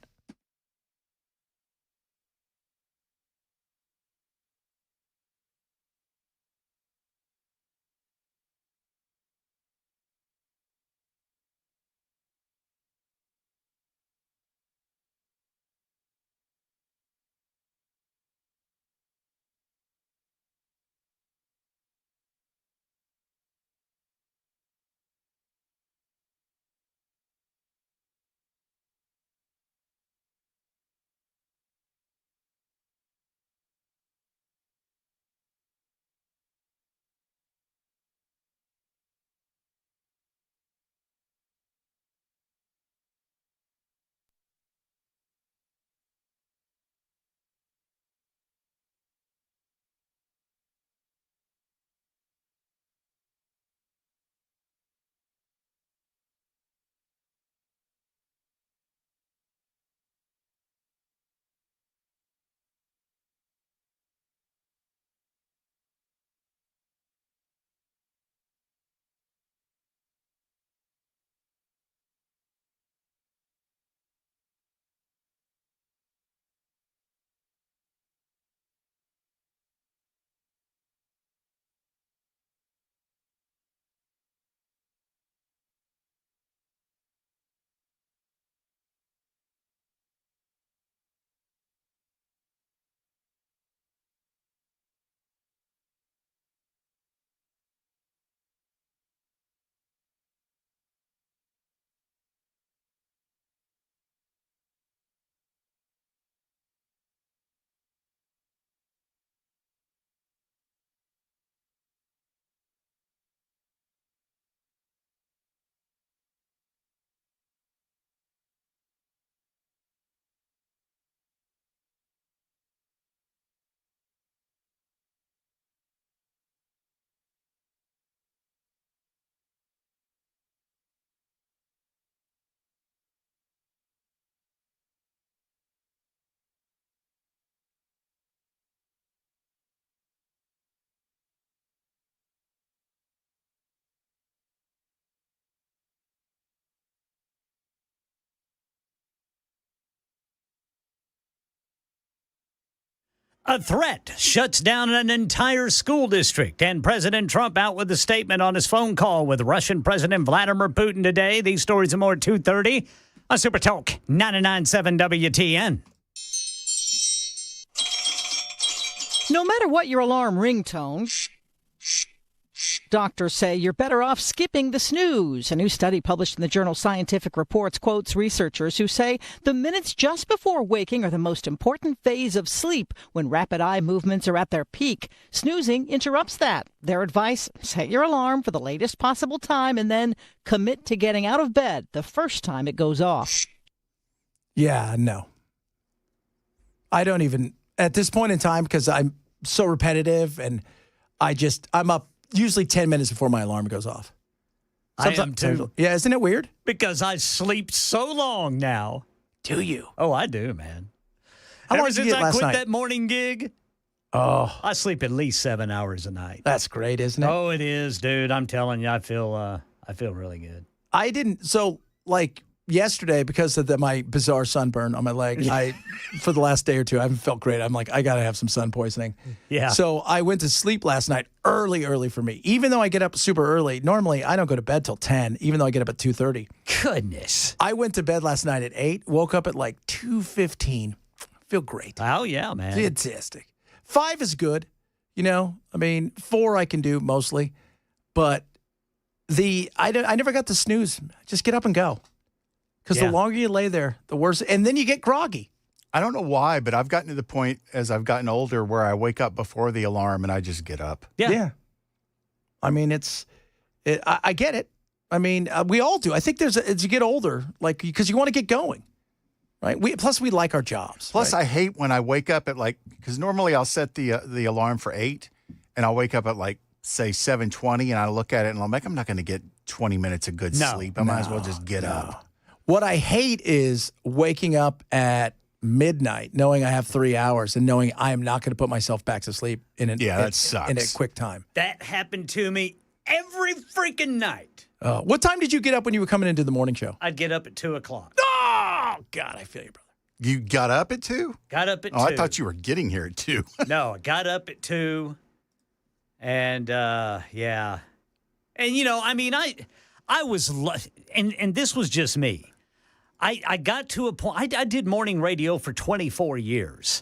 A threat shuts down an entire school district, and President Trump out with a statement on his phone call with Russian President Vladimir Putin today. These stories and more at 2:30 on Super Talk 99.7 WTN. No matter what your alarm ringtone, doctors say you're better off skipping the snooze. A new study published in the journal Scientific Reports quotes researchers who say the minutes just before waking are the most important phase of sleep when rapid eye movements are at their peak. Snoozing interrupts that. Their advice, set your alarm for the latest possible time and then commit to getting out of bed the first time it goes off. Yeah, no. I don't even, at this point in time, because I'm so repetitive and I'm up usually 10 minutes before my alarm goes off. I am too. Yeah, isn't it weird? Because I sleep so long now. Do you? Oh, I do, man. How long Ever did you since get I last quit night? that morning gig, I sleep at least 7 hours a night. That's great, isn't it? Oh, it is, dude. I'm telling you, I feel really good. I didn't. So, like yesterday, because of my bizarre sunburn on my leg, for the last day or two, I haven't felt great. I'm like, I got to have some sun poisoning. Yeah. So I went to sleep last night early for me. Even though I get up super early, normally I don't go to bed till 10, even though I get up at 2:30. Goodness. I went to bed last night at 8, woke up at like 2:15. Feel great. Oh, yeah, man. Fantastic. 5 is good. You know, I mean, 4 I can do mostly. But I never got to snooze. Just get up and go. Because the longer you lay there, the worse. And then you get groggy. I don't know why, but I've gotten to the point as I've gotten older where I wake up before the alarm and I just get up. Yeah. I mean, it's I get it. I mean, we all do. I think as you get older, like, because you want to get going, right? Plus, we like our jobs. Plus, right? I hate when I wake up at because normally I'll set the alarm for 8, and I'll wake up at say 7:20, and I look at it and I'm like, I'm not going to get 20 minutes of good sleep. I might as well just get up. What I hate is waking up at midnight, knowing I have 3 hours, and knowing I am not going to put myself back to sleep that sucks. In a quick time. That happened to me every freaking night. What time did you get up when you were coming into the morning show? I'd get up at 2:00. Oh, God, I feel you, brother. You got up at 2? Got up at 2. Oh, I thought you were getting here at 2. No, I got up at 2. And, yeah. And, I mean, I was, and this was just me. I got to a point, I did morning radio for 24 years.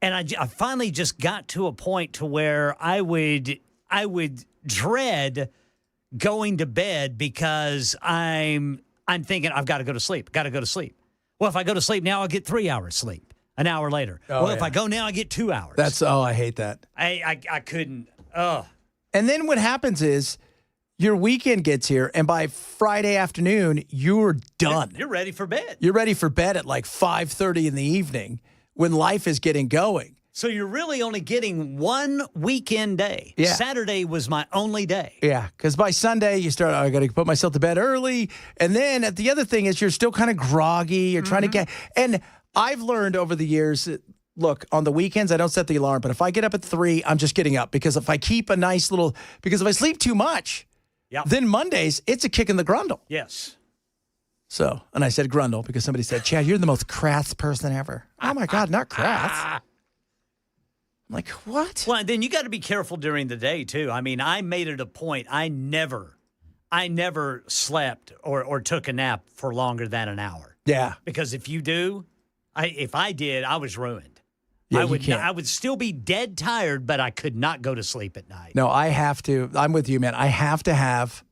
And I finally just got to a point to where I would dread going to bed because I'm thinking I've got to go to sleep. Well, if I go to sleep now, I'll get 3 hours sleep an hour later. If I go now, I get 2 hours. I hate that. I couldn't. Oh. And then what happens is your weekend gets here, and by Friday afternoon, you're done. You're ready for bed. You're ready for bed at 5:30 in the evening when life is getting going. So you're really only getting one weekend day. Yeah. Saturday was my only day. Yeah, because by Sunday, you start, I got to put myself to bed early. And then the other thing is you're still kind of groggy. You're trying to get, and I've learned over the years, look, on the weekends, I don't set the alarm, but if I get up at 3, I'm just getting up. Because if I keep a nice little, because if I sleep too much, then Mondays, it's a kick in the grundle. Yes. So, and I said grundle because somebody said, Chad, you're the most crass person ever. Oh my God, not crass. I'm like, what? Well, then you got to be careful during the day, too. I mean, I made it a point. I never slept or took a nap for longer than an hour. Yeah. Because if you do, if I did, I was ruined. Yeah, I would still be dead tired, but I could not go to sleep at night. No, I have to. I'm with you, man. I have to have,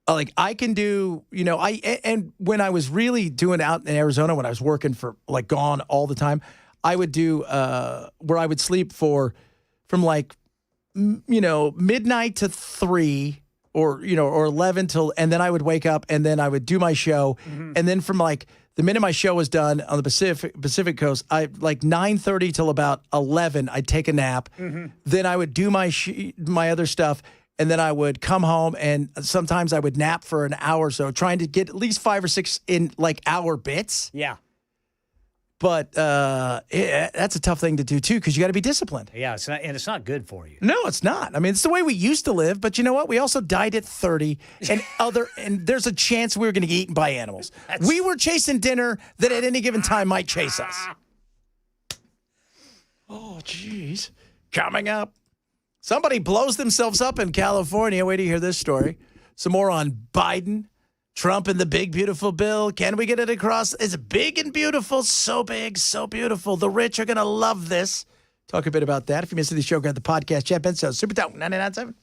I can do, and when I was really doing out in Arizona, when I was working for, gone all the time, I would do, where I would sleep from midnight to 3 or 11 till, and then I would wake up and then I would do my show. Mm-hmm. And then from the minute my show was done on the Pacific Coast, 9:30 till about 11, I'd take a nap. Mm-hmm. Then I would do my other stuff, and then I would come home, and sometimes I would nap for an hour or so, trying to get at least 5 or 6 in hour bits. Yeah. But that's a tough thing to do, too, because you got to be disciplined. Yeah, it's not good for you. No, it's not. I mean, it's the way we used to live, but you know what? We also died at 30, and there's a chance we were going to get eaten by animals. We were chasing dinner that at any given time might chase us. Oh, jeez. Coming up, somebody blows themselves up in California. Wait to hear this story. Some more on Biden. Trump and the big, beautiful bill. Can we get it across? It's big and beautiful. So big, so beautiful. The rich are going to love this. Talk a bit about that. If you missed the show, grab the podcast. Chad Benson, Super Talk 99.7.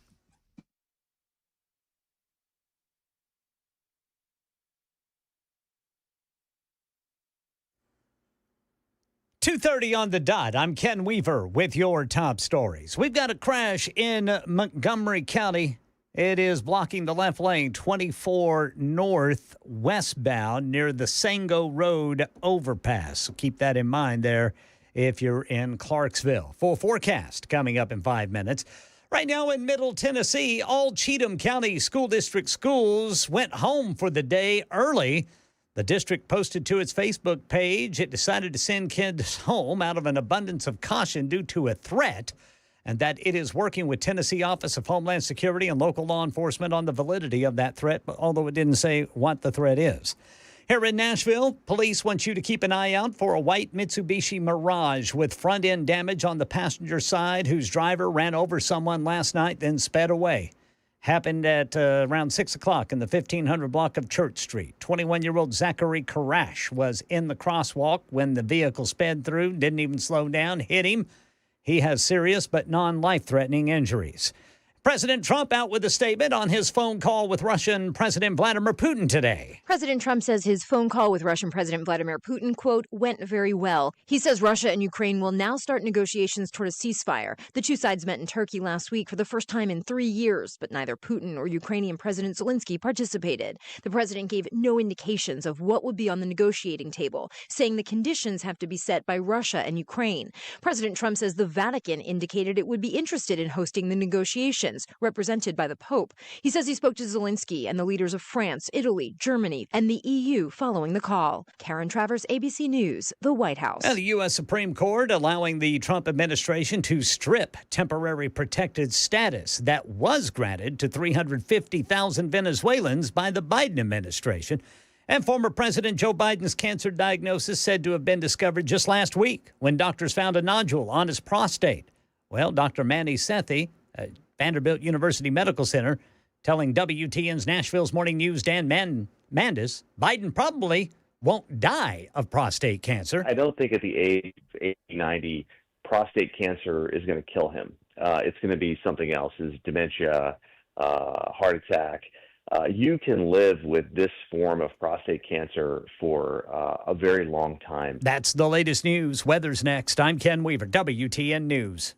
$2:30 on the dot. I'm Ken Weaver with your top stories. We've got a crash in Montgomery County. It is blocking the left lane, 24 north westbound near the Sango Road overpass. So keep that in mind there if you're in Clarksville. Full forecast coming up in 5 minutes. Right now in Middle Tennessee, all Cheatham County School District schools went home for the day early. The district posted to its Facebook page it decided to send kids home out of an abundance of caution due to a threat, and that it is working with Tennessee Office of Homeland Security and local law enforcement on the validity of that threat, although it didn't say what the threat is. Here in Nashville, police want you to keep an eye out for a white Mitsubishi Mirage with front-end damage on the passenger side, whose driver ran over someone last night, then sped away. Happened at around 6 o'clock in the 1500 block of Church Street. 21-year-old Zachary Karash was in the crosswalk when the vehicle sped through, didn't even slow down, hit him. He has serious but non-life-threatening injuries. President Trump out with a statement on his phone call with Russian President Vladimir Putin today. President Trump says his phone call with Russian President Vladimir Putin, quote, went very well. He says Russia and Ukraine will now start negotiations toward a ceasefire. The two sides met in Turkey last week for the first time in 3 years, but neither Putin or Ukrainian President Zelensky participated. The president gave no indications of what would be on the negotiating table, saying the conditions have to be set by Russia and Ukraine. President Trump says the Vatican indicated it would be interested in hosting the negotiations, represented by the Pope. He says he spoke to Zelensky and the leaders of France, Italy, Germany, and the EU following the call. Karen Travers, ABC News, the White House. And the U.S. Supreme Court allowing the Trump administration to strip temporary protected status that was granted to 350,000 Venezuelans by the Biden administration. And former President Joe Biden's cancer diagnosis said to have been discovered just last week when doctors found a nodule on his prostate. Well, Dr. Manny Sethi, Vanderbilt University Medical Center, telling WTN's Nashville's Morning News' Dan Mandis, Biden probably won't die of prostate cancer. I don't think at the age of 80, 90, prostate cancer is going to kill him. It's going to be something else, is dementia, heart attack. You can live with this form of prostate cancer for a very long time. That's the latest news. Weather's next. I'm Ken Weaver, WTN News.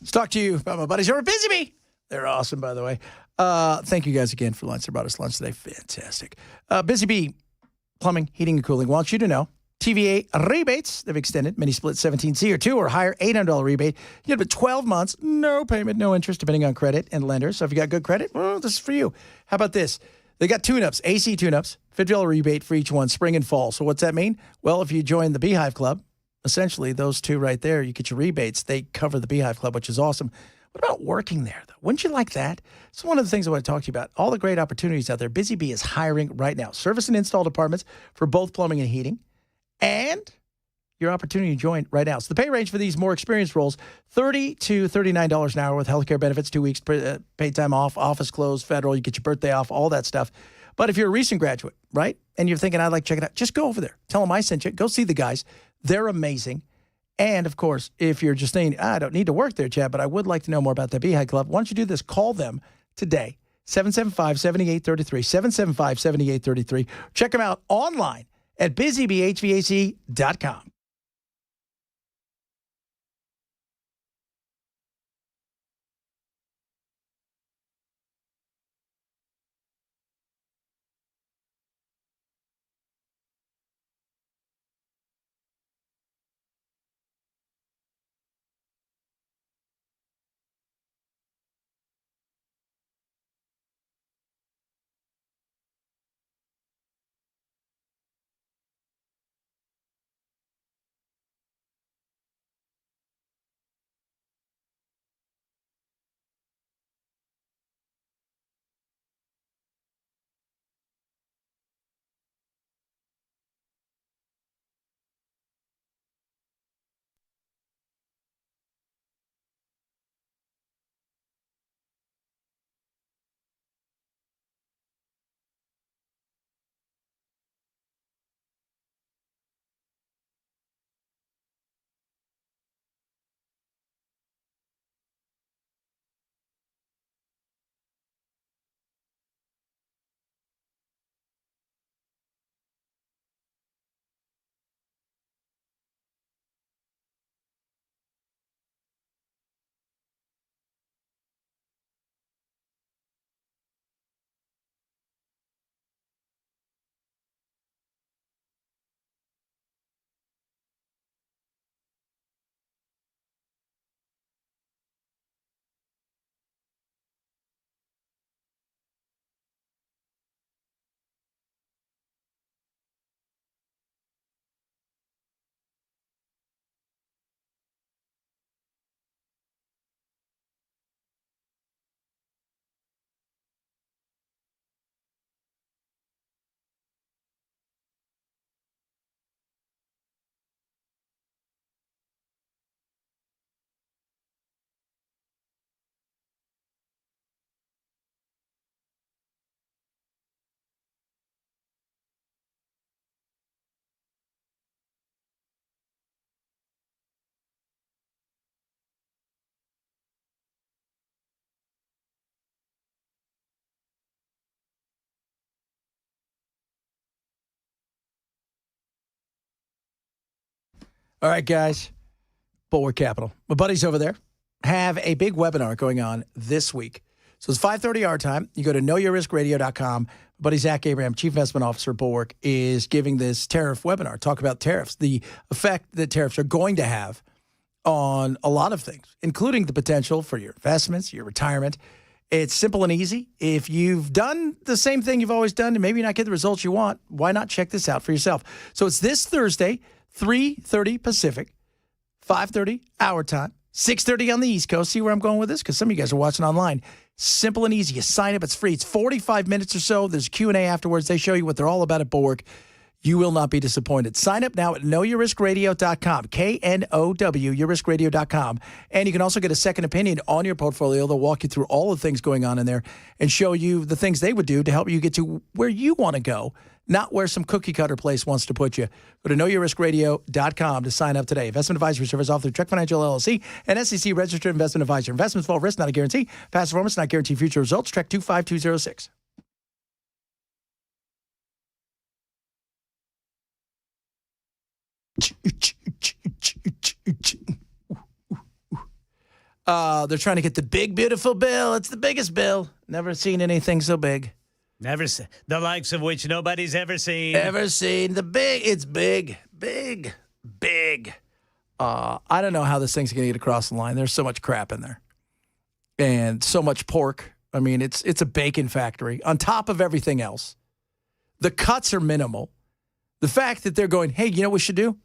Let's talk to you about my buddies over at Busy Bee. They're awesome, by the way. Thank you guys again for lunch. They brought us lunch today. Fantastic. Busy Bee Plumbing, Heating, and Cooling wants you to know TVA rebates. They've extended mini split 17C or 2 or higher $800 rebate. You get up to 12 months, no payment, no interest, depending on credit and lender. So if you got good credit, well, this is for you. How about this? They got tune-ups, AC tune-ups, $50 rebate for each one, spring and fall. So what's that mean? Well, if you join the Beehive Club, essentially those two right there, you get your rebates. They cover the Beehive Club, which is awesome. What about working there, though? Wouldn't you like that? It's one of the things I want to talk to you about. All the great opportunities out there. Busy Bee is hiring right now. Service and install departments for both plumbing and heating. And your opportunity to join right now. So the pay range for these more experienced roles, $30 to $39 an hour with healthcare benefits, 2 weeks paid time off, office closed, federal, you get your birthday off, all that stuff. But if you're a recent graduate, right, and you're thinking, I'd like to check it out, just go over there. Tell them I sent you. Go see the guys. They're amazing. And, of course, if you're just thinking, I don't need to work there, Chad, but I would like to know more about the Beehive Club, why don't you do this? Call them today, 775-7833, 775-7833. Check them out online at busybehvac.com. All right, guys. Bulwark Capital. My buddies over there have a big webinar going on this week. So it's 5:30 our time. You go to knowyourriskradio.com. My buddy Zach Abraham, Chief Investment Officer, Bulwark, is giving this tariff webinar. Talk about tariffs, the effect that tariffs are going to have on a lot of things, including the potential for your investments, your retirement. It's simple and easy. If you've done the same thing you've always done and maybe not get the results you want, why not check this out for yourself? So it's this Thursday, 3:30 Pacific, 5:30 our time, 6:30 on the East Coast. See where I'm going with this? Because some of you guys are watching online. Simple and easy. You sign up. It's free. It's 45 minutes or so. There's a Q&A afterwards. They show you what they're all about at Bulwark. You will not be disappointed. Sign up now at knowyourriskradio.com, KNOW, yourriskradio.com. And you can also get a second opinion on your portfolio. They'll walk you through all the things going on in there and show you the things they would do to help you get to where you want to go, not where some cookie-cutter place wants to put you. Go to knowyourriskradio.com to sign up today. Investment advisory service offered through Trek Financial LLC, an SEC-registered investment advisor. Investments involve risk, not a guarantee. Past performance not guarantee future results. Trek 25206. They're trying to get the big, beautiful bill. It's the biggest bill. Never seen anything so big. Never seen the likes of which nobody's ever seen. Ever seen the big? It's big, big, big. I don't know how this thing's going to get across the line. There's so much crap in there, and so much pork. I mean, it's a bacon factory on top of everything else. The cuts are minimal. The fact that they're going, hey, you know what we should do?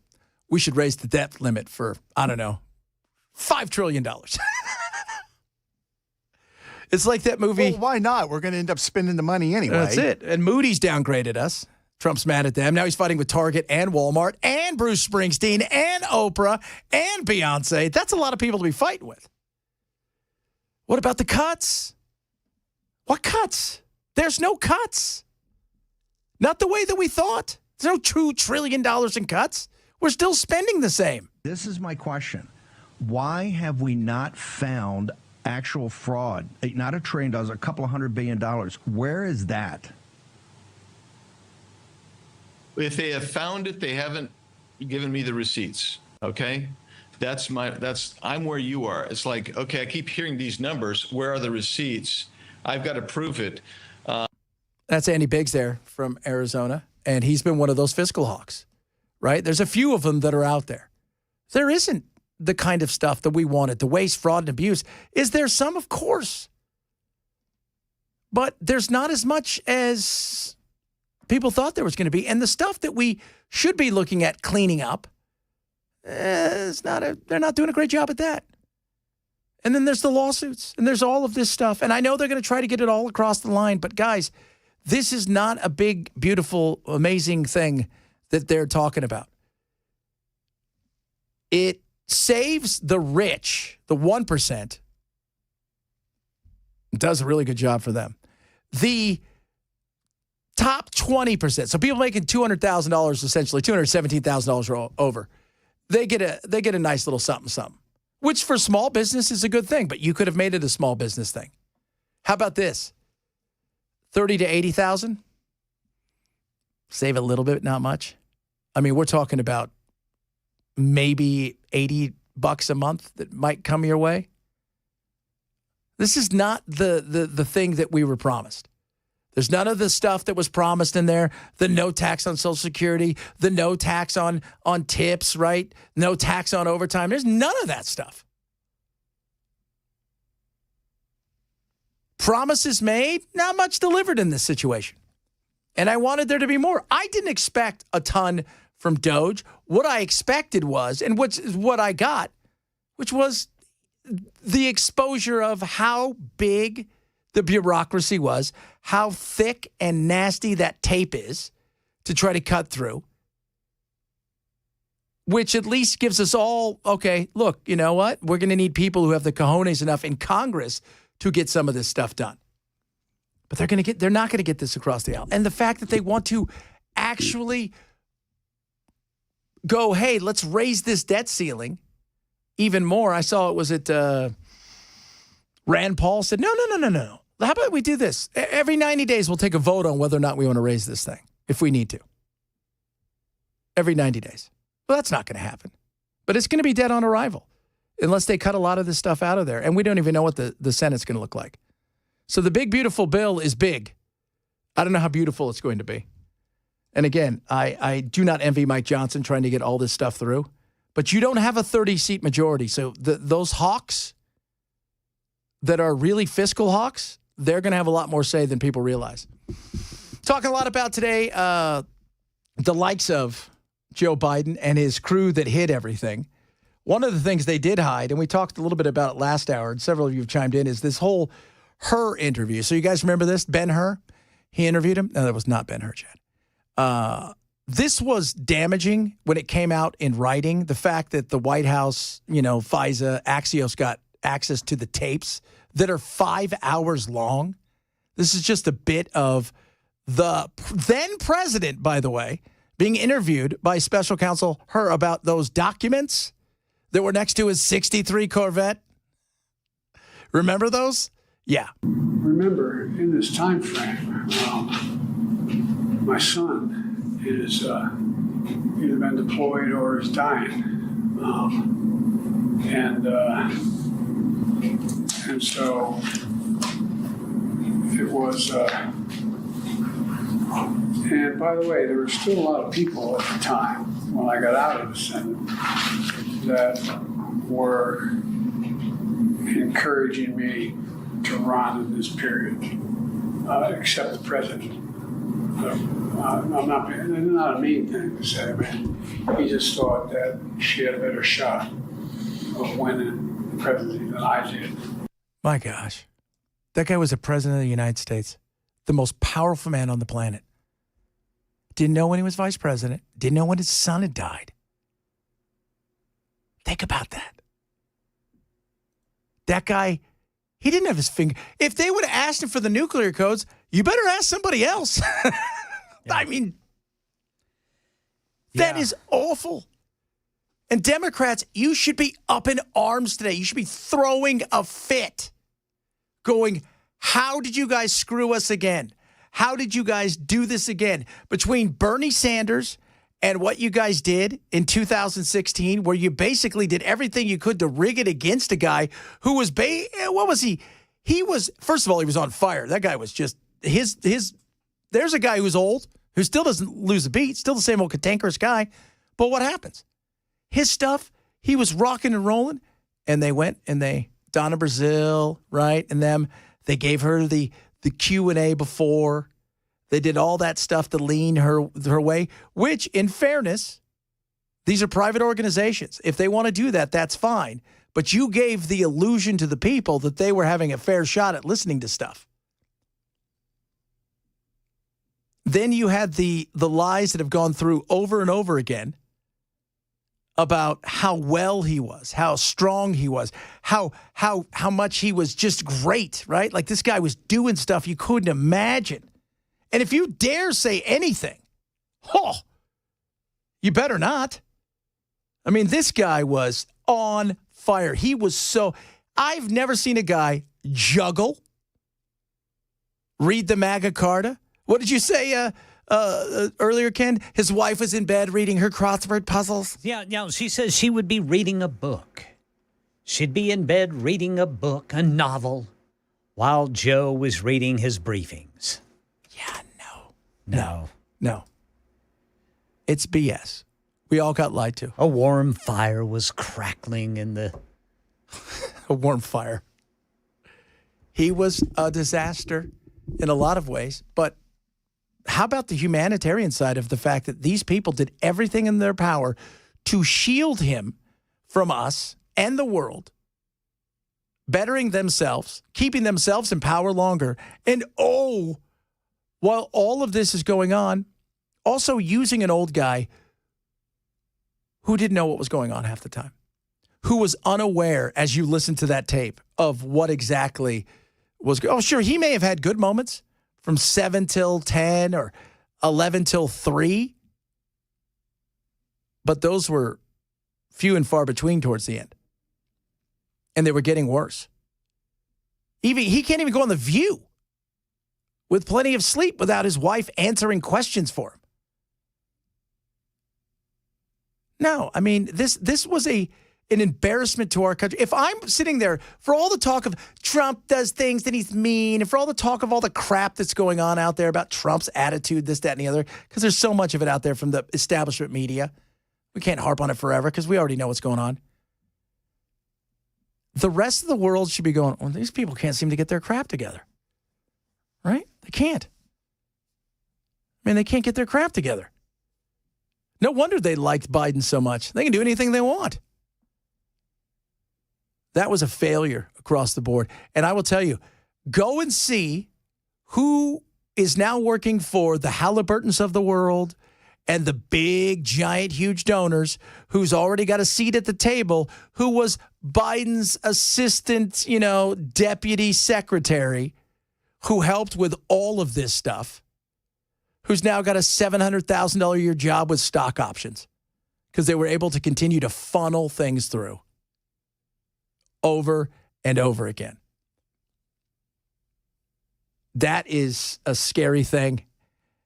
We should raise the debt limit for, I don't know, $5 trillion. It's like that movie. Well, why not? We're going to end up spending the money anyway. That's it. And Moody's downgraded us. Trump's mad at them. Now he's fighting with Target and Walmart and Bruce Springsteen and Oprah and Beyonce. That's a lot of people to be fighting with. What about the cuts? What cuts? There's no cuts. Not the way that we thought. There's no $2 trillion in cuts. We're still spending the same. This is my question. Why have we not found actual fraud? Not $1 trillion, a couple of $100 billion. Where is that? If they have found it, they haven't given me the receipts. Okay? I'm where you are. It's like, okay, I keep hearing these numbers. Where are the receipts? I've got to prove it. That's Andy Biggs there from Arizona, and he's been one of those fiscal hawks, right? There's a few of them that are out there. There isn't the kind of stuff that we wanted, the waste, fraud, and abuse. Is there some? Of course. But there's not as much as people thought there was going to be. And the stuff that we should be looking at cleaning up, they're not doing a great job at that. And then there's the lawsuits, and there's all of this stuff. And I know they're going to try to get it all across the line, but guys, this is not a big, beautiful, amazing thing that they're talking about. It saves the rich, the 1%. It does a really good job for them. The top 20%, so people making $200,000, essentially $217,000 or over, they get a nice little something, which for small business is a good thing, but you could have made it a small business thing. How about this? 30 to 80,000? Save a little bit, not much. I mean, we're talking about maybe $80 a month that might come your way. This is not the thing that we were promised. There's none of the stuff that was promised in there. The no tax on Social Security, the no tax on tips, right? No tax on overtime. There's none of that stuff. Promises made, not much delivered in this situation. And I wanted there to be more. I didn't expect a ton from Doge. What I expected was, and what I got, which was the exposure of how big the bureaucracy was, how thick and nasty that tape is to try to cut through, which at least gives us all, okay, look, you know what? We're going to need people who have the cojones enough in Congress to get some of this stuff done. But they're not going to get this across the aisle. And the fact that they want to actually go, hey, let's raise this debt ceiling even more. I saw it was at Rand Paul said, no. How about we do this? Every 90 days, we'll take a vote on whether or not we want to raise this thing, if we need to. Every 90 days. Well, that's not going to happen. But it's going to be dead on arrival unless they cut a lot of this stuff out of there. And we don't even know what the Senate's going to look like. So the big, beautiful bill is big. I don't know how beautiful it's going to be. And again, I do not envy Mike Johnson trying to get all this stuff through. But you don't have a 30-seat majority. So those hawks that are really fiscal hawks, they're going to have a lot more say than people realize. Talking a lot about today, the likes of Joe Biden and his crew that hid everything. One of the things they did hide, and we talked a little bit about it last hour, and several of you have chimed in, is this whole Hur interview. So you guys remember this? Ben Hur? He interviewed him? No, that was not Ben Hur, Chad. This was damaging when it came out in writing. The fact that the White House, FISA, Axios got access to the tapes that are 5 hours long. This is just a bit of the then president, by the way, being interviewed by special counsel Hur about those documents that were next to his 63 Corvette. Remember those? Yeah. Remember, in this time frame, my son is either been deployed or is dying. And so it was, and by the way, there were still a lot of people at the time when I got out of the Senate that were encouraging me to run in this period, except the president. I'm not a mean thing to say. I mean, he just thought that she had a better shot of winning the presidency than I did. My gosh. That guy was the president of the United States, the most powerful man on the planet. Didn't know when he was vice president. Didn't know when his son had died. Think about that. That guy, he didn't have his finger. If they would have asked him for the nuclear codes, you better ask somebody else. I mean, that is awful. And Democrats, you should be up in arms today. You should be throwing a fit, going, how did you guys screw us again? How did you guys do this again? Between Bernie Sanders and what you guys did in 2016, where you basically did everything you could to rig it against a guy who was, what was he? He was, first of all, he was on fire. That guy was just, there's a guy who's old, who still doesn't lose a beat, still the same old cantankerous guy. But what happens? His stuff, he was rocking and rolling, and they went and Donna Brazile, right, and them, they gave her the Q&A before. They did all that stuff to lean her way, which, in fairness, these are private organizations. If they want to do that, that's fine. But you gave the illusion to the people that they were having a fair shot at listening to stuff. Then you had the lies that have gone through over and over again about how well he was, how strong he was, how much he was just great, right? Like this guy was doing stuff you couldn't imagine. And if you dare say anything, you better not. I mean, this guy was on fire. He was I've never seen a guy juggle, read the Magna Carta. What did you say earlier, Ken? His wife was in bed reading her crossword puzzles. Yeah, she says she would be reading a book. She'd be in bed reading a book, a novel, while Joe was reading his briefings. Yeah, no. It's BS. We all got lied to. A warm fire was crackling in the... A warm fire. He was a disaster in a lot of ways, but how about the humanitarian side of the fact that these people did everything in their power to shield him from us and the world, bettering themselves, keeping themselves in power longer, and while all of this is going on, also using an old guy who didn't know what was going on half the time, who was unaware, as you listen to that tape, of what exactly was going on. Oh, sure, he may have had good moments from 7 till 10 or 11 till 3, but those were few and far between towards the end. And they were getting worse. He can't even go on The View with plenty of sleep without his wife answering questions for him. No, I mean, this was an embarrassment to our country. If I'm sitting there for all the talk of Trump does things that he's mean, and for all the talk of all the crap that's going on out there about Trump's attitude, this, that, and the other, because there's so much of it out there from the establishment media. We can't harp on it forever because we already know what's going on. The rest of the world should be going, well, these people can't seem to get their crap together. Right? They can't. I mean, they can't get their crap together. No wonder they liked Biden so much. They can do anything they want. That was a failure across the board. And I will tell you, go and see who is now working for the Halliburtons of the world and the big, giant, huge donors, who's already got a seat at the table, who was Biden's assistant, deputy secretary, who helped with all of this stuff, who's now got a $700,000 a year job with stock options because they were able to continue to funnel things through over and over again. That is a scary thing.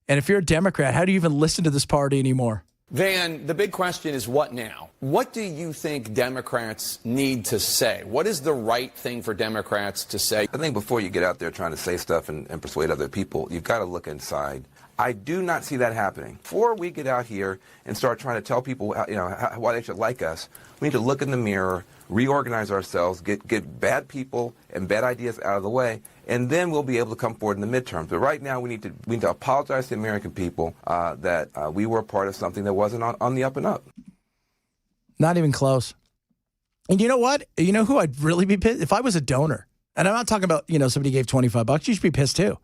And if you're a Democrat, how do you even listen to this party anymore? Van, the big question is what now? What do you think Democrats need to say? What is the right thing for Democrats to say? I think before you get out there trying to say stuff and persuade other people, you've got to look inside. I do not see that happening. Before we get out here and start trying to tell people why they should like us, we need to look in the mirror, reorganize ourselves, get bad people and bad ideas out of the way, and then we'll be able to come forward in the midterms. But right now, we need to apologize to the American people that we were a part of something that wasn't on the up and up. Not even close. And you know what? You know who I'd really be pissed? If I was a donor, and I'm not talking about, somebody gave $25, you should be pissed too.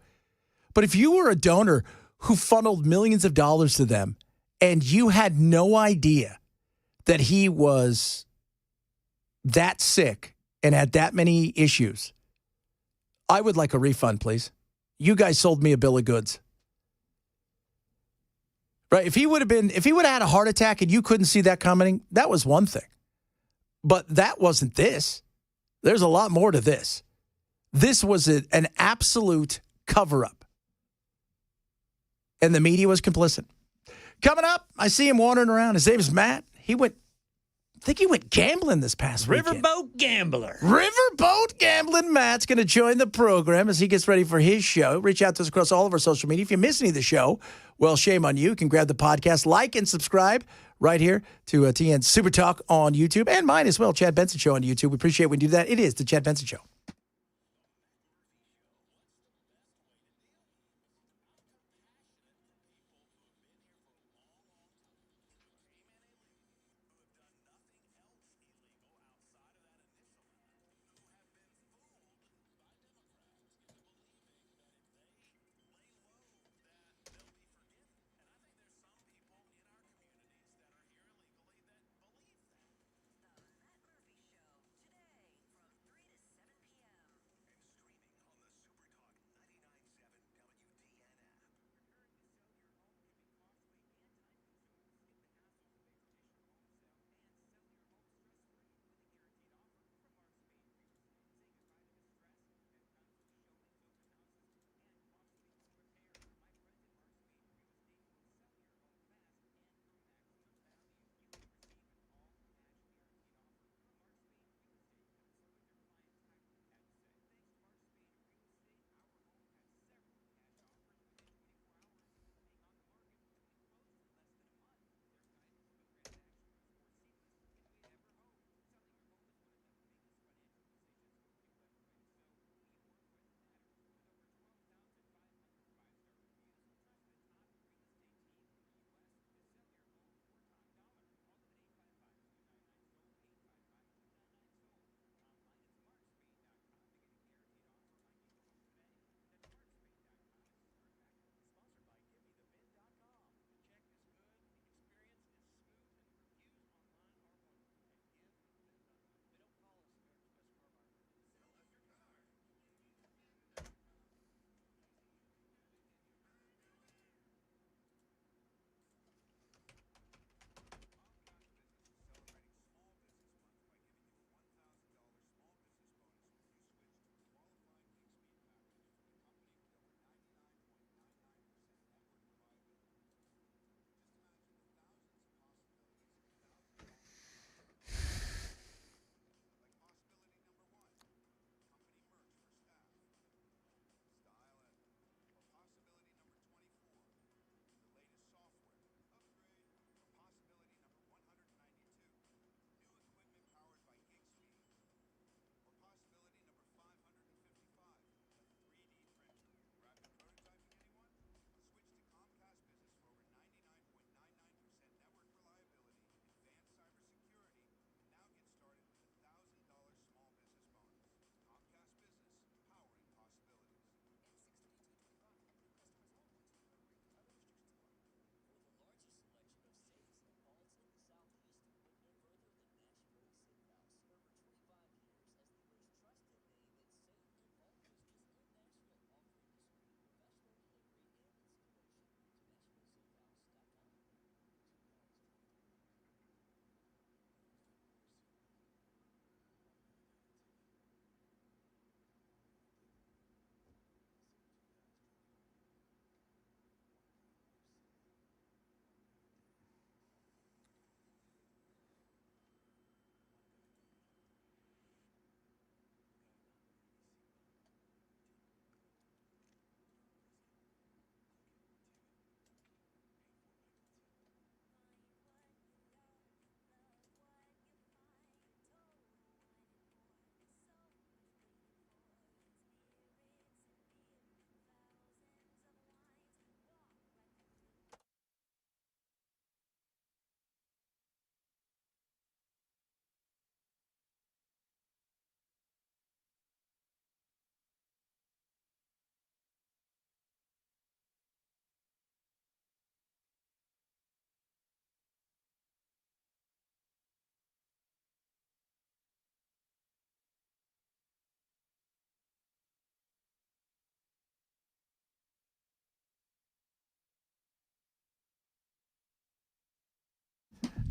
But if you were a donor who funneled millions of dollars to them and you had no idea that he was that sick and had that many issues, I would like a refund, please. You guys sold me a bill of goods. Right? If he would have had a heart attack and you couldn't see that coming, that was one thing. But that wasn't this. There's a lot more to this. This was an absolute cover-up. And the media was complicit. Coming up, I see him wandering around. His name is Matt. I think he went gambling this past weekend. Riverboat Gambler. Riverboat Gambling Matt's going to join the program as he gets ready for his show. Reach out to us across all of our social media. If you miss any of the show, well, shame on you. You can grab the podcast, like and subscribe right here to TN Super Talk on YouTube and mine as well, Chad Benson Show on YouTube. We appreciate when you do that. It is the Chad Benson Show.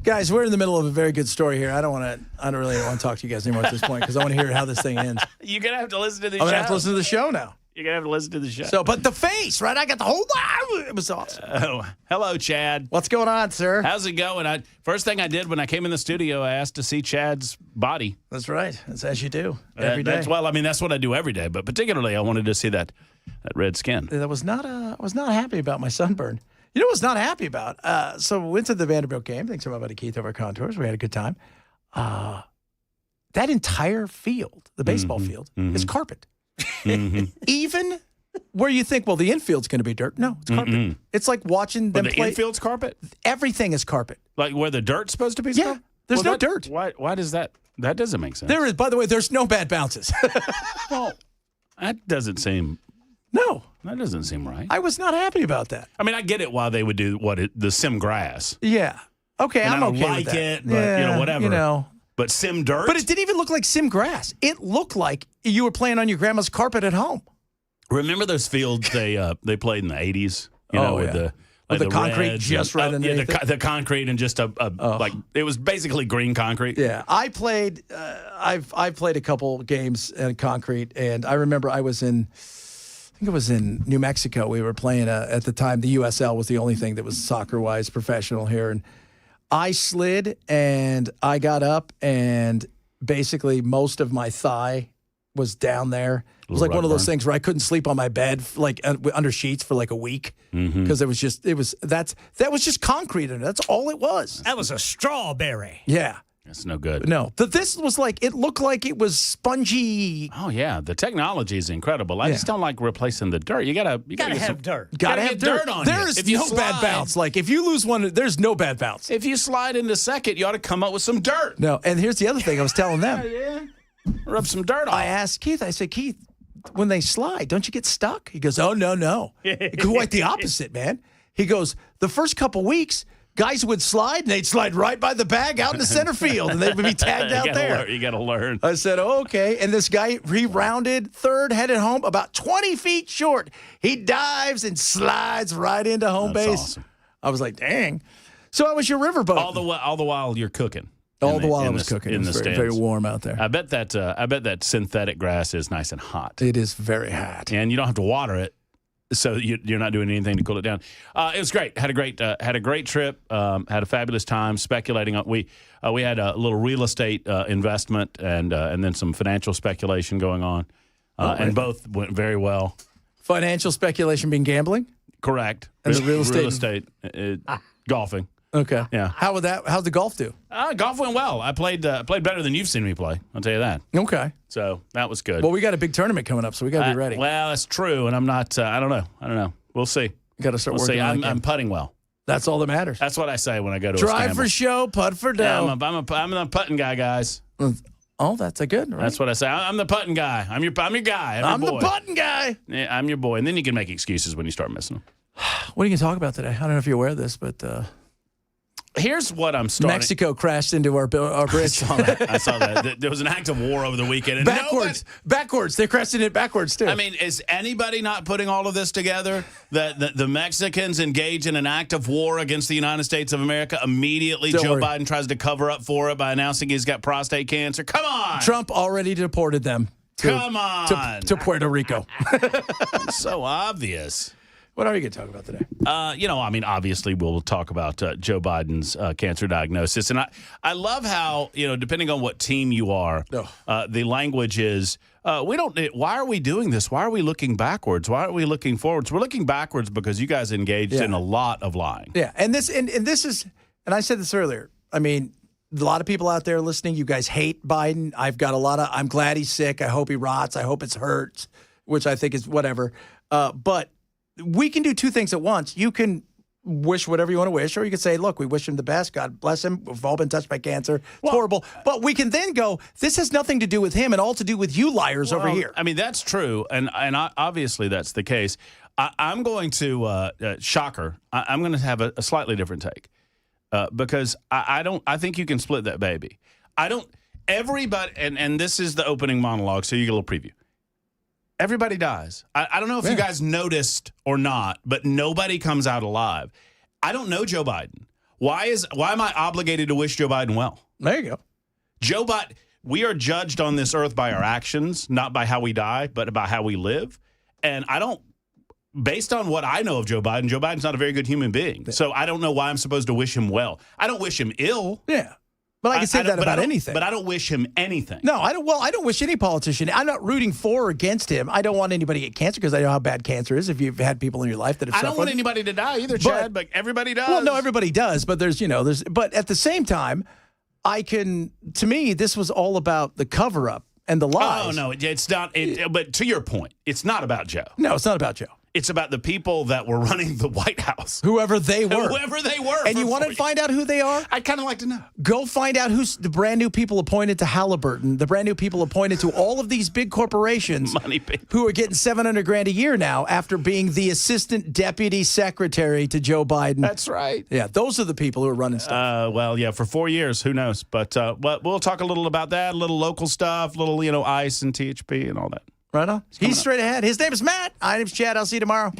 Guys, we're in the middle of a very good story here. I don't really want to talk to you guys anymore at this point because I want to hear how this thing ends. You're going to have to listen to the show. I'm going to have to listen to the show now. You're going to have to listen to the show. So, but the face, right? I got the whole. It was awesome. Hello, Chad. What's going on, sir? How's it going? First thing I did when I came in the studio, I asked to see Chad's body. That's right. That's as you do every day. That's what I do every day. But particularly, I wanted to see that red skin. I was not happy about my sunburn. You know what I was not happy about? So we went to the Vanderbilt game. Thanks to my buddy Keith over at Contours. We had a good time. That entire field, the baseball field, is carpet. Even where you think, well, the infield's going to be dirt. No, it's carpet. It's like watching them play. The infield's carpet? Everything is carpet. Like where the dirt's supposed to be? Yeah. There's no dirt. Why does that? That doesn't make sense. There is, by the way, there's no bad bounces. Well, that doesn't seem. No. That doesn't seem right. I was not happy about that. I mean, I get it why they would do the sim grass. Yeah. Okay, and I'm I okay like with that. it, but whatever. But sim dirt? But it didn't even look like sim grass. It looked like you were playing on your grandma's carpet at home. Remember those fields they played in the 80s? With the concrete reds just right underneath it? The concrete and just like it was basically green concrete. Yeah, I played. I've played a couple games in concrete, and I remember I think it was in New Mexico. We were playing at the time. The USL was the only thing that was soccer-wise professional here, and I slid and I got up, and basically most of my thigh was down there. It was like one of those things where I couldn't sleep on my bed, like under sheets for like a week, because that was just concrete in it. That's all it was. That was a strawberry. Yeah. That's no good. No, but this was like, it looked like it was spongy. Oh yeah, the technology is incredible. I just don't like replacing the dirt. You gotta have dirt. Gotta have dirt on There you. is If you no bad bounce. Like if you lose one, there's no bad bounce. If you slide into second, you ought to come up with some dirt. No, and here's the other thing I was telling them. Rub some dirt on. I asked Keith. I said, Keith, when they slide, don't you get stuck? He goes, oh no. Quite the opposite, man. He goes, the first couple weeks, guys would slide, and they'd slide right by the bag out in the center field, and they would be tagged out there. You got to learn. I said, oh, okay. And this guy, he rounded third, headed home about 20 feet short. He dives and slides right into home base. Awesome. I was like, dang. So I was your riverboat. All the while you're cooking. All the while I was cooking. In it was very, very warm out there. I bet that synthetic grass is nice and hot. It is very hot. And you don't have to water it. So you're not doing anything to cool it down. It was great. Had a great trip. Had a fabulous time speculating. We had a little real estate investment and then some financial speculation going on, and both went very well. Financial speculation being gambling? Correct. And the real estate golfing. Okay. Yeah. How'd the golf do? Golf went well. I played better than you've seen me play. I'll tell you that. Okay. So that was good. Well, we got a big tournament coming up, so we got to be ready. Well, that's true, and I'm not. I don't know. We'll see. You got to start we'll working. See. I'm putting well. That's all that matters. That's what I say when I go to drive a scramble. for show, putt for dough. Yeah, I'm a putting guy, guys. Oh, that's a good. Right? That's what I say. I'm the putting guy. I'm your guy. I'm the putting guy. Yeah, I'm your boy, and then you can make excuses when you start missing them. What are you going to talk about today? I don't know if you're aware of this, but here's what I'm starting. Mexico crashed into our bridge. I saw that. There was an act of war over the weekend. And backwards. They crashed it backwards, too. I mean, is anybody not putting all of this together? That the Mexicans engage in an act of war against the United States of America. Immediately, Joe Biden tries to cover up for it by announcing he's got prostate cancer. Come on! Trump already deported them. To Puerto Rico. It's so obvious. What are you going to talk about today? Obviously we'll talk about Joe Biden's cancer diagnosis. And I love how, depending on what team you are, the language is, why are we doing this? Why are we looking backwards? Why aren't we looking forwards? We're looking backwards because you guys engaged in a lot of lying. Yeah, and this is, and I said this earlier, I mean, a lot of people out there listening, you guys hate Biden. I'm glad he's sick. I hope he rots. I hope it hurts, which I think is whatever. But we can do two things at once. You can wish whatever you want to wish, or you can say, look, we wish him the best. God bless him. We've all been touched by cancer. It's horrible. But we can then go, this has nothing to do with him and all to do with you liars over here. I mean, that's true. And obviously that's the case. I'm going to, shocker, I'm going to have a slightly different take because I think you can split that baby. Everybody, and this is the opening monologue, so you get a little preview. Everybody dies. I don't know if you guys noticed or not, but nobody comes out alive. I don't know Joe Biden. Why am I obligated to wish Joe Biden well? There you go. Joe Biden, we are judged on this earth by our actions, not by how we die, but about how we live. And based on what I know of Joe Biden's not a very good human being. So I don't know why I'm supposed to wish him well. I don't wish him ill. Yeah. But I can say that about anything. But I don't wish him anything. No, I don't. Well, I don't wish any politician. I'm not rooting for or against him. I don't want anybody to get cancer because I know how bad cancer is. If you've had people in your life that have I suffered. don't want anybody to die either, Chad. But everybody does. Well, no, everybody does. But But at the same time, to me, this was all about the cover up and the lies. Oh no, it's not. But to your point, it's not about Joe. No, it's not about Joe. It's about the people that were running the White House. Whoever they were. And you want to find out who they are? I'd kind of like to know. Go find out who's the brand new people appointed to Halliburton, the brand new people appointed to all of these big corporations who are getting $700,000 a year now after being the assistant deputy secretary to Joe Biden. That's right. Yeah, those are the people who are running stuff. Well, yeah, for 4 years, who knows? But we'll talk a little about that, a little local stuff, little, ICE and THP and all that. Right on. He's straight ahead. His name is Matt. My name's Chad. I'll see you tomorrow.